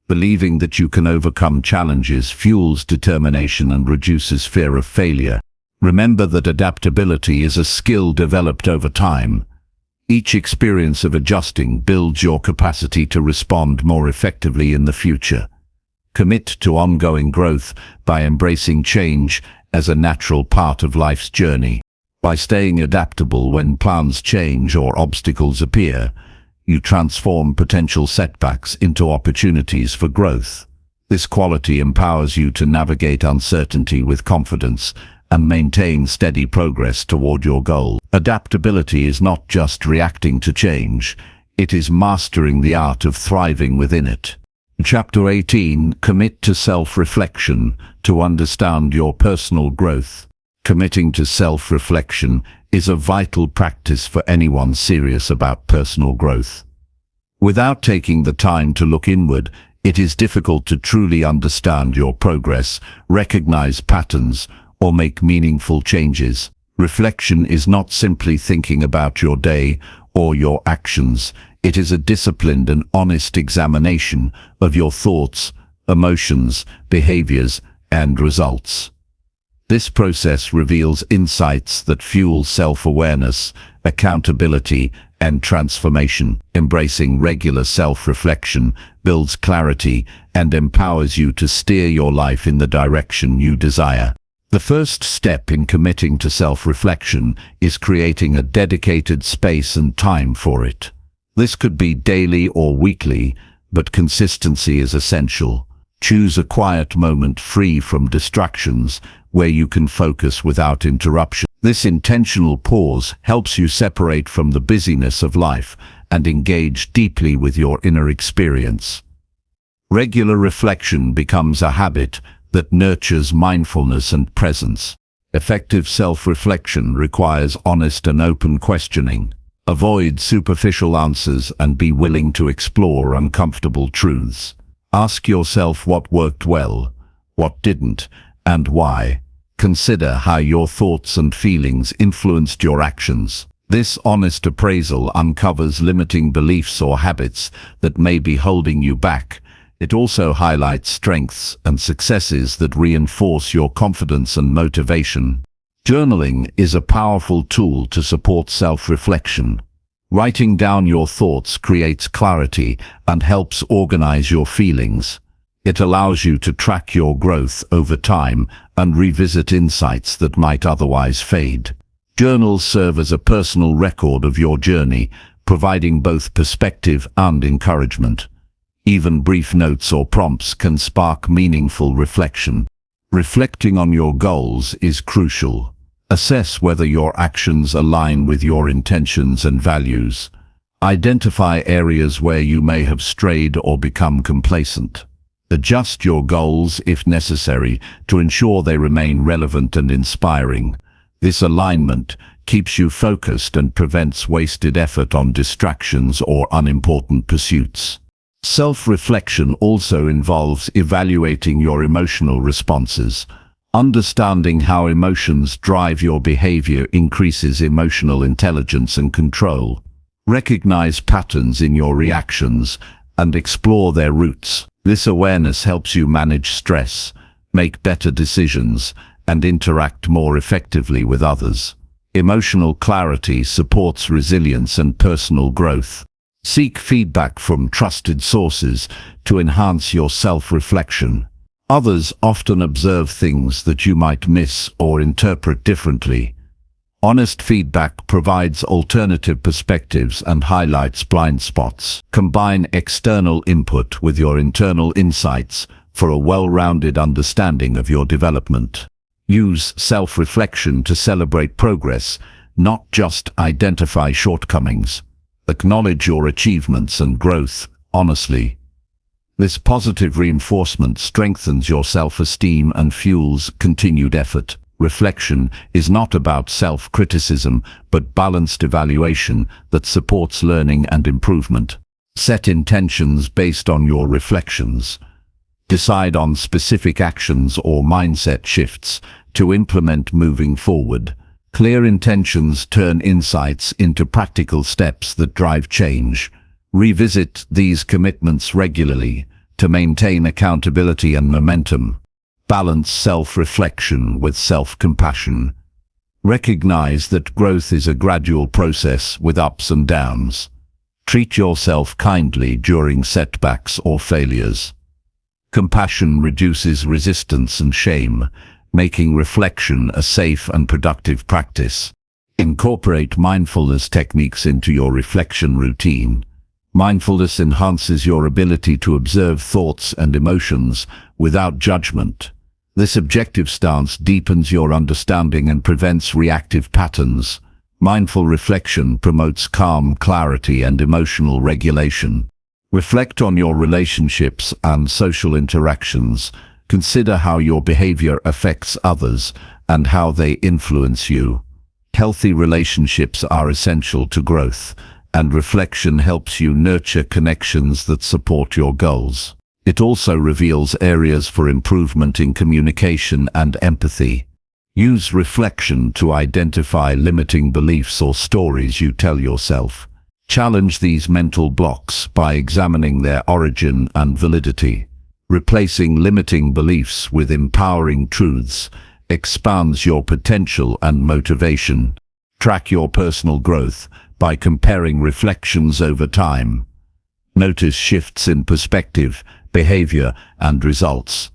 Believing that you can overcome challenges fuels determination and reduces fear of failure. Remember that adaptability is a skill developed over time. Each experience of adjusting builds your capacity to respond more effectively in the future. Commit to ongoing growth by embracing change as a natural part of life's journey. By staying adaptable when plans change or obstacles appear, you transform potential setbacks into opportunities for growth. This quality empowers you to navigate uncertainty with confidence and maintain steady progress toward your goal. Adaptability is not just reacting to change, it is mastering the art of thriving within it. Chapter 18. Commit to self-reflection to understand your personal growth. Committing to self-reflection is a vital practice for anyone serious about personal growth. Without taking the time to look inward, it is difficult to truly understand your progress, recognize patterns, or make meaningful changes. Reflection is not simply thinking about your day or your actions. It is a disciplined and honest examination of your thoughts, emotions, behaviors, and results. This process reveals insights that fuel self-awareness, accountability, and transformation. Embracing regular self-reflection builds clarity and empowers you to steer your life in the direction you desire. The first step in committing to self-reflection is creating a dedicated space and time for it. This could be daily or weekly, but consistency is essential. Choose a quiet moment free from distractions where you can focus without interruption. This intentional pause helps you separate from the busyness of life and engage deeply with your inner experience. Regular reflection becomes a habit that nurtures mindfulness and presence. Effective self-reflection requires honest and open questioning. Avoid superficial answers and be willing to explore uncomfortable truths. Ask yourself what worked well, what didn't, and why. Consider how your thoughts and feelings influenced your actions. This honest appraisal uncovers limiting beliefs or habits that may be holding you back. It also highlights strengths and successes that reinforce your confidence and motivation. Journaling is a powerful tool to support self-reflection. Writing down your thoughts creates clarity and helps organize your feelings. It allows you to track your growth over time and revisit insights that might otherwise fade. Journals serve as a personal record of your journey, providing both perspective and encouragement. Even brief notes or prompts can spark meaningful reflection. Reflecting on your goals is crucial. Assess whether your actions align with your intentions and values. Identify areas where you may have strayed or become complacent. Adjust your goals if necessary to ensure they remain relevant and inspiring. This alignment keeps you focused and prevents wasted effort on distractions or unimportant pursuits. Self-reflection also involves evaluating your emotional responses. Understanding how emotions drive your behavior increases emotional intelligence and control. Recognize patterns in your reactions and explore their roots. This awareness helps you manage stress, make better decisions, and interact more effectively with others. Emotional clarity supports resilience and personal growth. Seek feedback from trusted sources to enhance your self-reflection. Others often observe things that you might miss or interpret differently. Honest feedback provides alternative perspectives and highlights blind spots. Combine external input with your internal insights for a well-rounded understanding of your development. Use self-reflection to celebrate progress, not just identify shortcomings. Acknowledge your achievements and growth honestly. This positive reinforcement strengthens your self-esteem and fuels continued effort. Reflection is not about self-criticism, but balanced evaluation that supports learning and improvement. Set intentions based on your reflections. Decide on specific actions or mindset shifts to implement moving forward. Clear intentions turn insights into practical steps that drive change. Revisit these commitments regularly to maintain accountability and momentum. Balance self-reflection with self-compassion. Recognize that growth is a gradual process with ups and downs. Treat yourself kindly during setbacks or failures. Compassion reduces resistance and shame, making reflection a safe and productive practice. Incorporate mindfulness techniques into your reflection routine. Mindfulness enhances your ability to observe thoughts and emotions without judgment. This objective stance deepens your understanding and prevents reactive patterns. Mindful reflection promotes calm, clarity, and emotional regulation. Reflect on your relationships and social interactions. Consider how your behavior affects others and how they influence you. Healthy relationships are essential to growth, and reflection helps you nurture connections that support your goals. It also reveals areas for improvement in communication and empathy. Use reflection to identify limiting beliefs or stories you tell yourself. Challenge these mental blocks by examining their origin and validity. Replacing limiting beliefs with empowering truths expands your potential and motivation. Track your personal growth by comparing reflections over time. Notice shifts in perspective, behavior, and results.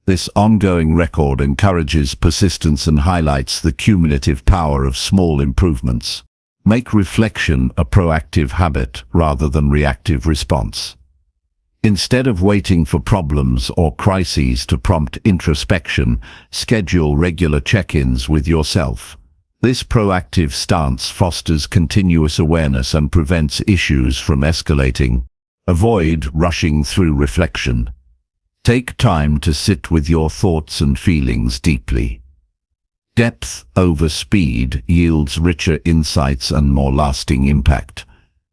This ongoing record encourages persistence and highlights the cumulative power of small improvements. Make reflection a proactive habit rather than reactive response. Instead of waiting for problems or crises to prompt introspection, schedule regular check-ins with yourself. This proactive stance fosters continuous awareness and prevents issues from escalating. Avoid rushing through reflection. Take time to sit with your thoughts and feelings deeply. Depth over speed yields richer insights and more lasting impact.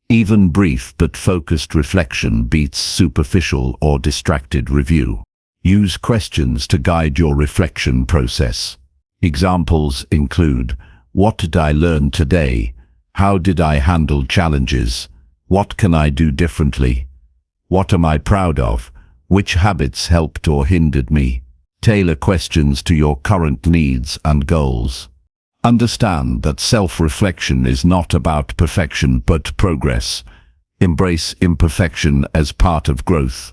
Even brief but focused reflection beats superficial or distracted review. Use questions to guide your reflection process. Examples include: what did I learn today? How did I handle challenges? What can I do differently? What am I proud of? Which habits helped or hindered me? Tailor questions to your current needs and goals. Understand that self-reflection is not about perfection but progress. Embrace imperfection as part of growth.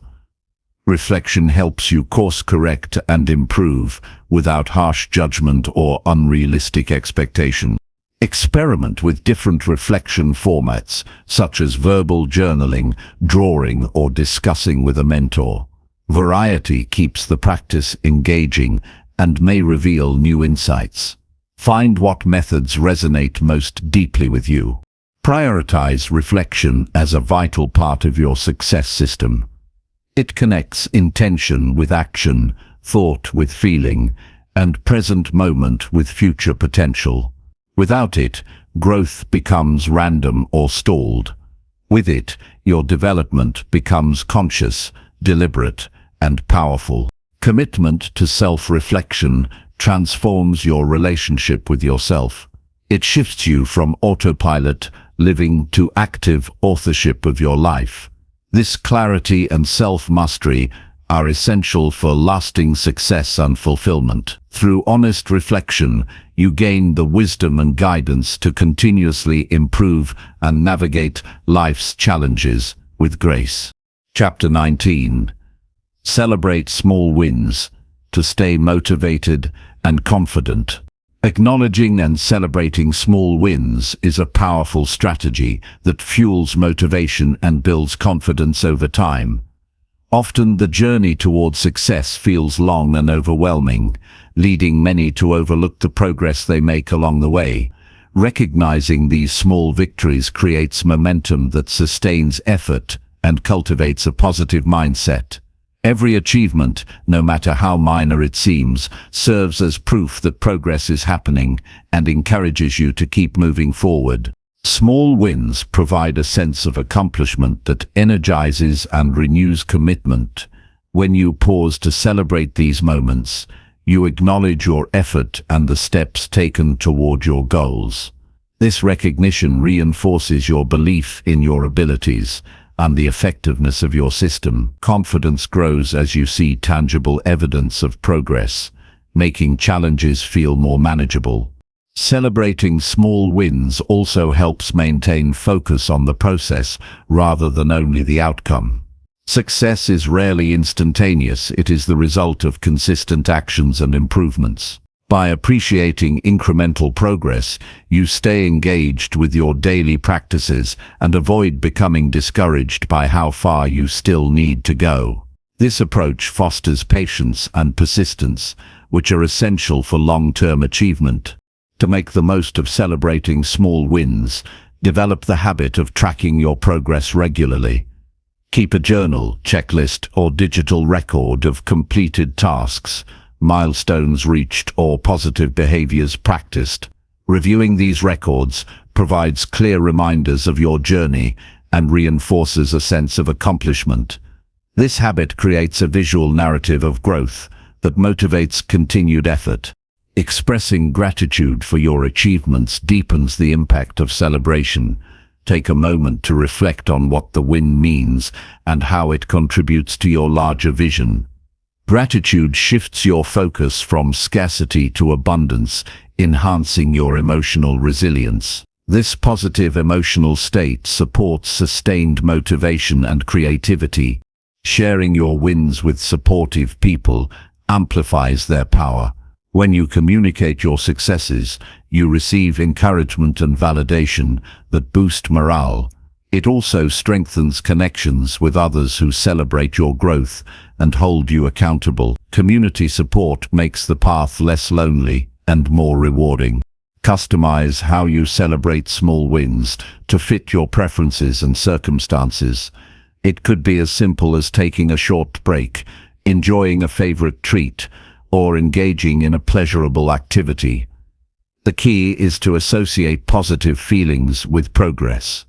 Reflection helps you course-correct and improve without harsh judgment or unrealistic expectation. Experiment with different reflection formats, such as verbal journaling, drawing, or discussing with a mentor. Variety keeps the practice engaging and may reveal new insights. Find what methods resonate most deeply with you. Prioritize reflection as a vital part of your success system. It connects intention with action, thought with feeling, and present moment with future potential. Without it, growth becomes random or stalled. With it, your development becomes conscious, deliberate, and powerful. Commitment to self-reflection transforms your relationship with yourself. It shifts you from autopilot living to active authorship of your life. This clarity and self-mastery are essential for lasting success and fulfillment. Through honest reflection, you gain the wisdom and guidance to continuously improve and navigate life's challenges with grace. Chapter 19. Celebrate small wins to stay motivated and confident. Acknowledging and celebrating small wins is a powerful strategy that fuels motivation and builds confidence over time. Often the journey towards success feels long and overwhelming, leading many to overlook the progress they make along the way. Recognizing these small victories creates momentum that sustains effort and cultivates a positive mindset. Every achievement, no matter how minor it seems, serves as proof that progress is happening and encourages you to keep moving forward. Small wins provide a sense of accomplishment that energizes and renews commitment. When you pause to celebrate these moments, you acknowledge your effort and the steps taken toward your goals. This recognition reinforces your belief in your abilities and the effectiveness of your system. Confidence grows as you see tangible evidence of progress, making challenges feel more manageable. Celebrating small wins also helps maintain focus on the process rather than only the outcome. Success is rarely instantaneous. It is the result of consistent actions and improvements. By appreciating incremental progress, you stay engaged with your daily practices and avoid becoming discouraged by how far you still need to go. This approach fosters patience and persistence, which are essential for long-term achievement. To make the most of celebrating small wins, develop the habit of tracking your progress regularly. Keep a journal, checklist, or digital record of completed tasks, milestones reached, or positive behaviors practiced. Reviewing these records provides clear reminders of your journey and reinforces a sense of accomplishment. This habit creates a visual narrative of growth that motivates continued effort. Expressing gratitude for your achievements deepens the impact of celebration. Take a moment to reflect on what the win means and how it contributes to your larger vision. Gratitude shifts your focus from scarcity to abundance, enhancing your emotional resilience. This positive emotional state supports sustained motivation and creativity. Sharing your wins with supportive people amplifies their power. When you communicate your successes, you receive encouragement and validation that boost morale. It also strengthens connections with others who celebrate your growth and hold you accountable. Community support makes the path less lonely and more rewarding. Customize how you celebrate small wins to fit your preferences and circumstances. It could be as simple as taking a short break, enjoying a favorite treat, or engaging in a pleasurable activity. The key is to associate positive feelings with progress,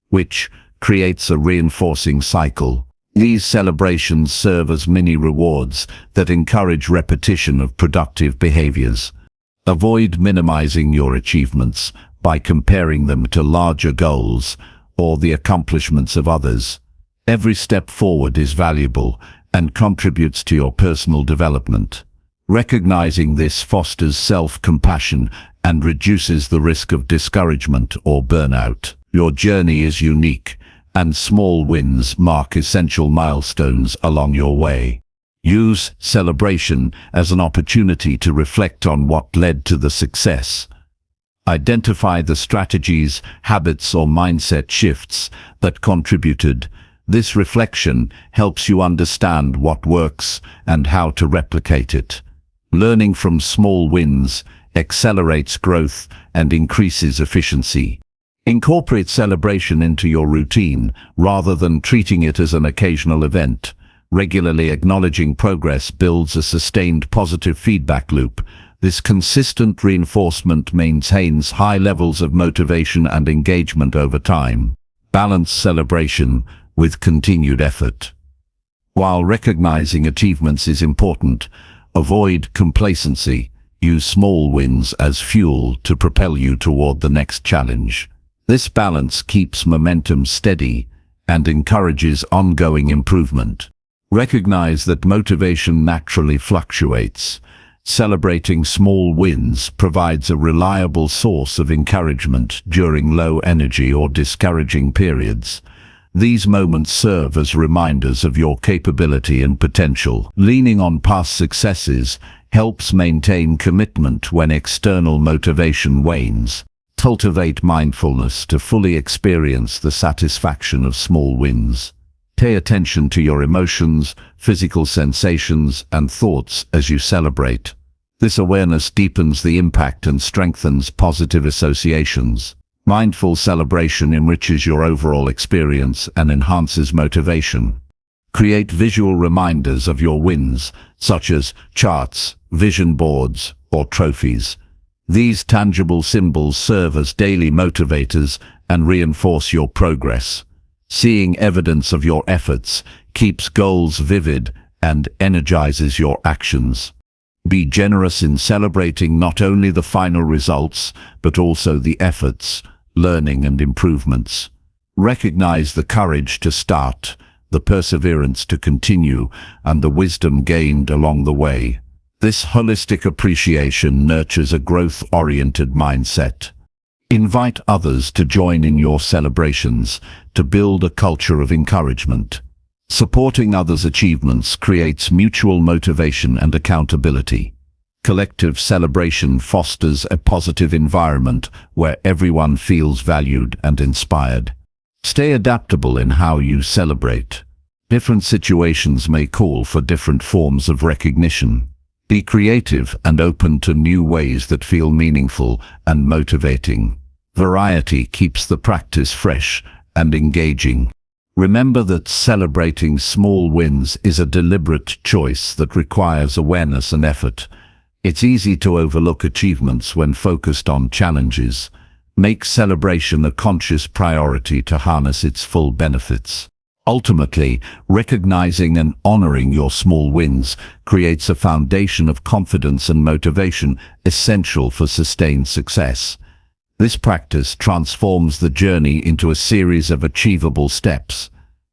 which creates a reinforcing cycle. These celebrations serve as mini rewards that encourage repetition of productive behaviors. Avoid minimizing your achievements by comparing them to larger goals or the accomplishments of others. Every step forward is valuable and contributes to your personal development. Recognizing this fosters self-compassion and reduces the risk of discouragement or burnout. Your journey is unique, and small wins mark essential milestones along your way. Use celebration as an opportunity to reflect on what led to the success. Identify the strategies, habits, or mindset shifts that contributed. This reflection helps you understand what works and how to replicate it. Learning from small wins accelerates growth and increases efficiency. Incorporate celebration into your routine rather than treating it as an occasional event. Regularly acknowledging progress builds a sustained positive feedback loop. This consistent reinforcement maintains high levels of motivation and engagement over time. Balance celebration with continued effort. While recognizing achievements is important, avoid complacency. Use small wins as fuel to propel you toward the next challenge. This balance keeps momentum steady and encourages ongoing improvement. Recognize that motivation naturally fluctuates. Celebrating small wins provides a reliable source of encouragement during low energy or discouraging periods. These moments serve as reminders of your capability and potential. Leaning on past successes helps maintain commitment when external motivation wanes. Cultivate mindfulness to fully experience the satisfaction of small wins. Pay attention to your emotions, physical sensations, and thoughts as you celebrate. This awareness deepens the impact and strengthens positive associations. Mindful celebration enriches your overall experience and enhances motivation. Create visual reminders of your wins, such as charts, vision boards, or trophies. These tangible symbols serve as daily motivators and reinforce your progress. Seeing evidence of your efforts keeps goals vivid and energizes your actions. Be generous in celebrating not only the final results, but also the efforts, learning, and improvements. Recognize the courage to start, the perseverance to continue, and the wisdom gained along the way. This holistic appreciation nurtures a growth-oriented mindset. Invite others to join in your celebrations to build a culture of encouragement. Supporting others' achievements creates mutual motivation and accountability. Collective celebration fosters a positive environment where everyone feels valued and inspired. Stay adaptable in how you celebrate. Different situations may call for different forms of recognition. Be creative and open to new ways that feel meaningful and motivating. Variety keeps the practice fresh and engaging. Remember that celebrating small wins is a deliberate choice that requires awareness and effort. It's easy to overlook achievements when focused on challenges. Make celebration a conscious priority to harness its full benefits. Ultimately, recognizing and honoring your small wins creates a foundation of confidence and motivation essential for sustained success. This practice transforms the journey into a series of achievable steps,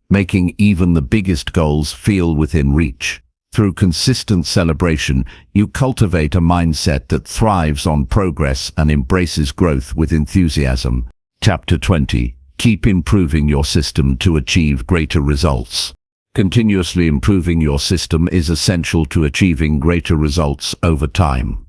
making even the biggest goals feel within reach. Through consistent celebration, you cultivate a mindset that thrives on progress and embraces growth with enthusiasm. Chapter 20. Keep improving your system to achieve greater results. Continuously improving your system is essential to achieving greater results over time.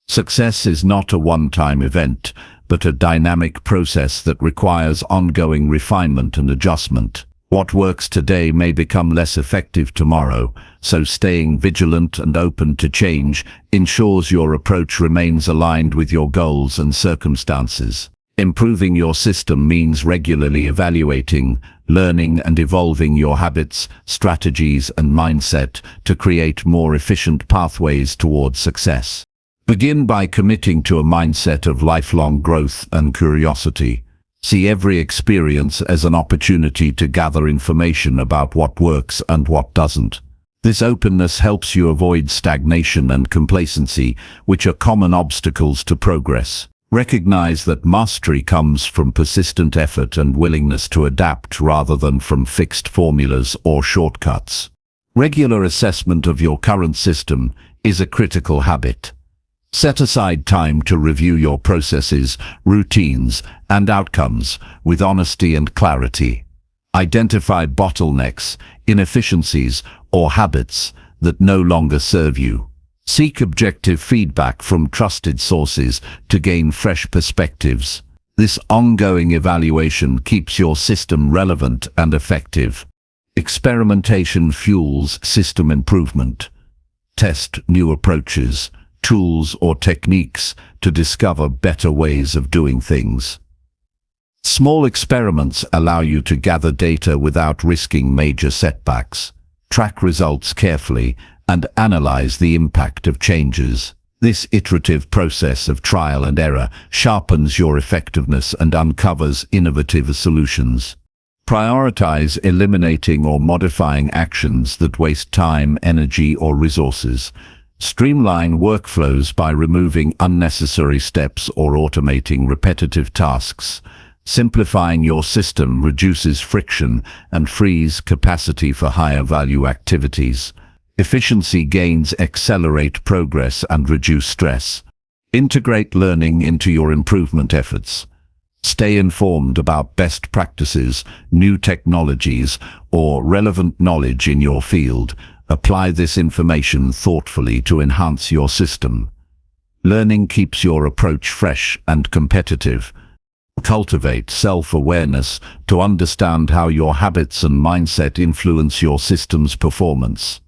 Success is not a one-time event, but a dynamic process that requires ongoing refinement and adjustment. What works today may become less effective tomorrow, so staying vigilant and open to change ensures your approach remains aligned with your goals and circumstances. Improving your system means regularly evaluating, learning, and evolving your habits, strategies, and mindset to create more efficient pathways towards success. Begin by committing to a mindset of lifelong growth and curiosity. See every experience as an opportunity to gather information about what works and what doesn't. This openness helps you avoid stagnation and complacency, which are common obstacles to progress. Recognize that mastery comes from persistent effort and willingness to adapt rather than from fixed formulas or shortcuts. Regular assessment of your current system is a critical habit. Set aside time to review your processes, routines, and outcomes with honesty and clarity. Identify bottlenecks, inefficiencies, or habits that no longer serve you. Seek objective feedback from trusted sources to gain fresh perspectives. This ongoing evaluation keeps your system relevant and effective. Experimentation fuels system improvement. Test new approaches, tools or techniques to discover better ways of doing things. Small experiments allow you to gather data without risking major setbacks. Track results carefully and analyze the impact of changes. This iterative process of trial and error sharpens your effectiveness and uncovers innovative solutions. Prioritize eliminating or modifying actions that waste time, energy, or resources. Streamline workflows by removing unnecessary steps or automating repetitive tasks. Simplifying your system reduces friction and frees capacity for higher value activities. Efficiency gains accelerate progress and reduce stress. Integrate learning into your improvement efforts. Stay informed about best practices, new technologies, or relevant knowledge in your field. Apply this information thoughtfully to enhance your system. Learning keeps your approach fresh and competitive. Cultivate self-awareness to understand how your habits and mindset influence your system's performance.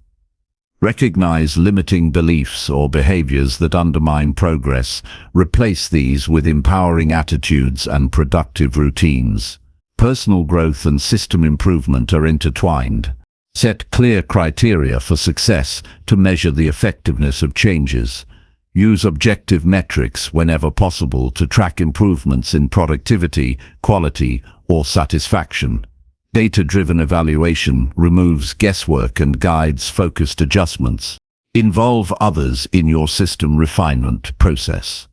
Recognize limiting beliefs or behaviors that undermine progress. Replace these with empowering attitudes and productive routines. Personal growth and system improvement are intertwined. Set clear criteria for success to measure the effectiveness of changes. Use objective metrics whenever possible to track improvements in productivity, quality, or satisfaction. Data-driven evaluation removes guesswork and guides focused adjustments. Involve others in your system refinement process.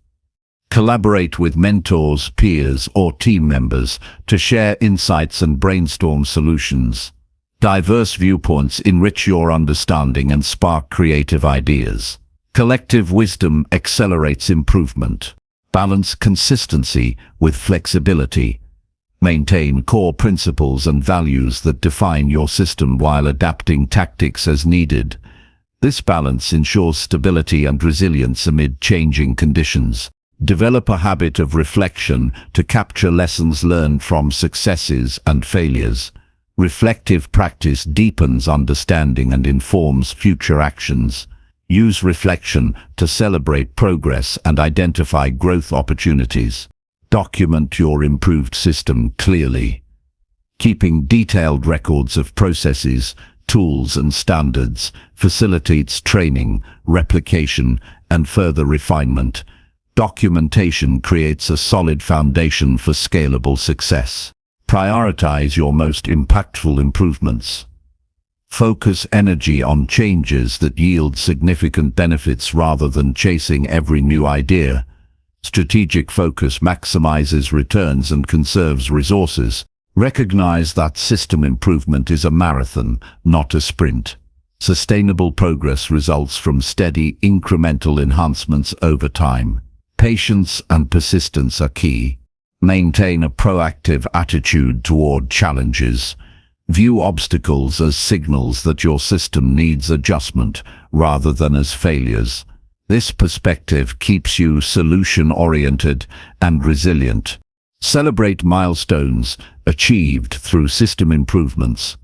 Collaborate with mentors, peers, or team members to share insights and brainstorm solutions. Diverse viewpoints enrich your understanding and spark creative ideas. Collective wisdom accelerates improvement. Balance consistency with flexibility. Maintain core principles and values that define your system while adapting tactics as needed. This balance ensures stability and resilience amid changing conditions. Develop a habit of reflection to capture lessons learned from successes and failures. Reflective practice deepens understanding and informs future actions. Use reflection to celebrate progress and identify growth opportunities. Document your improved system clearly. Keeping detailed records of processes, tools, and standards facilitates training, replication, and further refinement. Documentation creates a solid foundation for scalable success. Prioritize your most impactful improvements. Focus energy on changes that yield significant benefits rather than chasing every new idea. Strategic focus maximizes returns and conserves resources. Recognize that system improvement is a marathon, not a sprint. Sustainable progress results from steady, incremental enhancements over time. Patience and persistence are key. Maintain a proactive attitude toward challenges. View obstacles as signals that your system needs adjustment rather than as failures. This perspective keeps you solution-oriented and resilient. Celebrate milestones achieved through system improvements.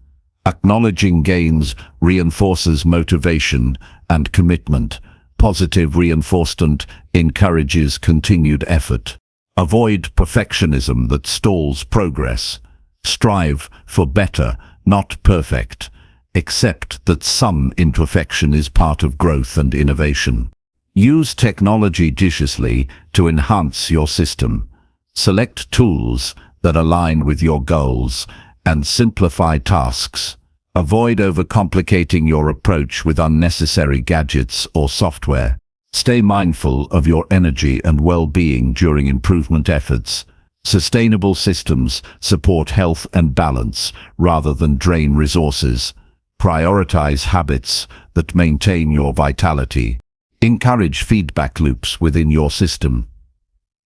Acknowledging gains reinforces motivation and commitment. Positive reinforcement encourages continued effort. Avoid perfectionism that stalls progress. Strive for better, not perfect. Accept that some imperfection is part of growth and innovation. Use technology judiciously to enhance your system. Select tools that align with your goals and simplify tasks. Avoid overcomplicating your approach with unnecessary gadgets or software. Stay mindful of your energy and well-being during improvement efforts. Sustainable systems support health and balance rather than drain resources. Prioritize habits that maintain your vitality. Encourage feedback loops within your system.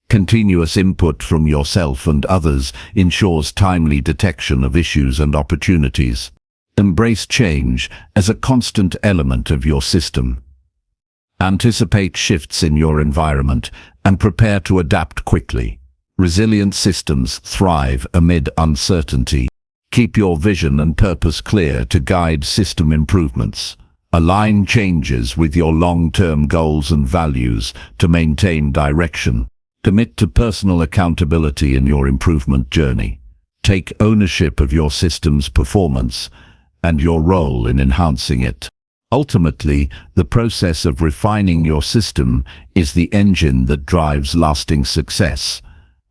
Continuous input from yourself and others ensures timely detection of issues and opportunities. Embrace change as a constant element of your system. Anticipate shifts in your environment and prepare to adapt quickly. Resilient systems thrive amid uncertainty. Keep your vision and purpose clear to guide system improvements. Align changes with your long-term goals and values to maintain direction. Commit to personal accountability in your improvement journey. Take ownership of your system's performance and your role in enhancing it. Ultimately, the process of refining your system is the engine that drives lasting success.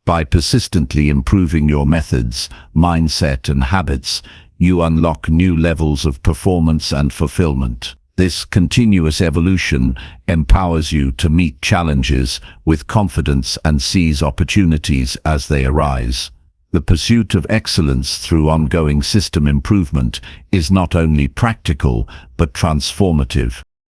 By persistently improving your methods, mindset, and habits, you unlock new levels of performance and fulfillment. This continuous evolution empowers you to meet challenges with confidence and seize opportunities as they arise. The pursuit of excellence through ongoing system improvement is not only practical but transformative.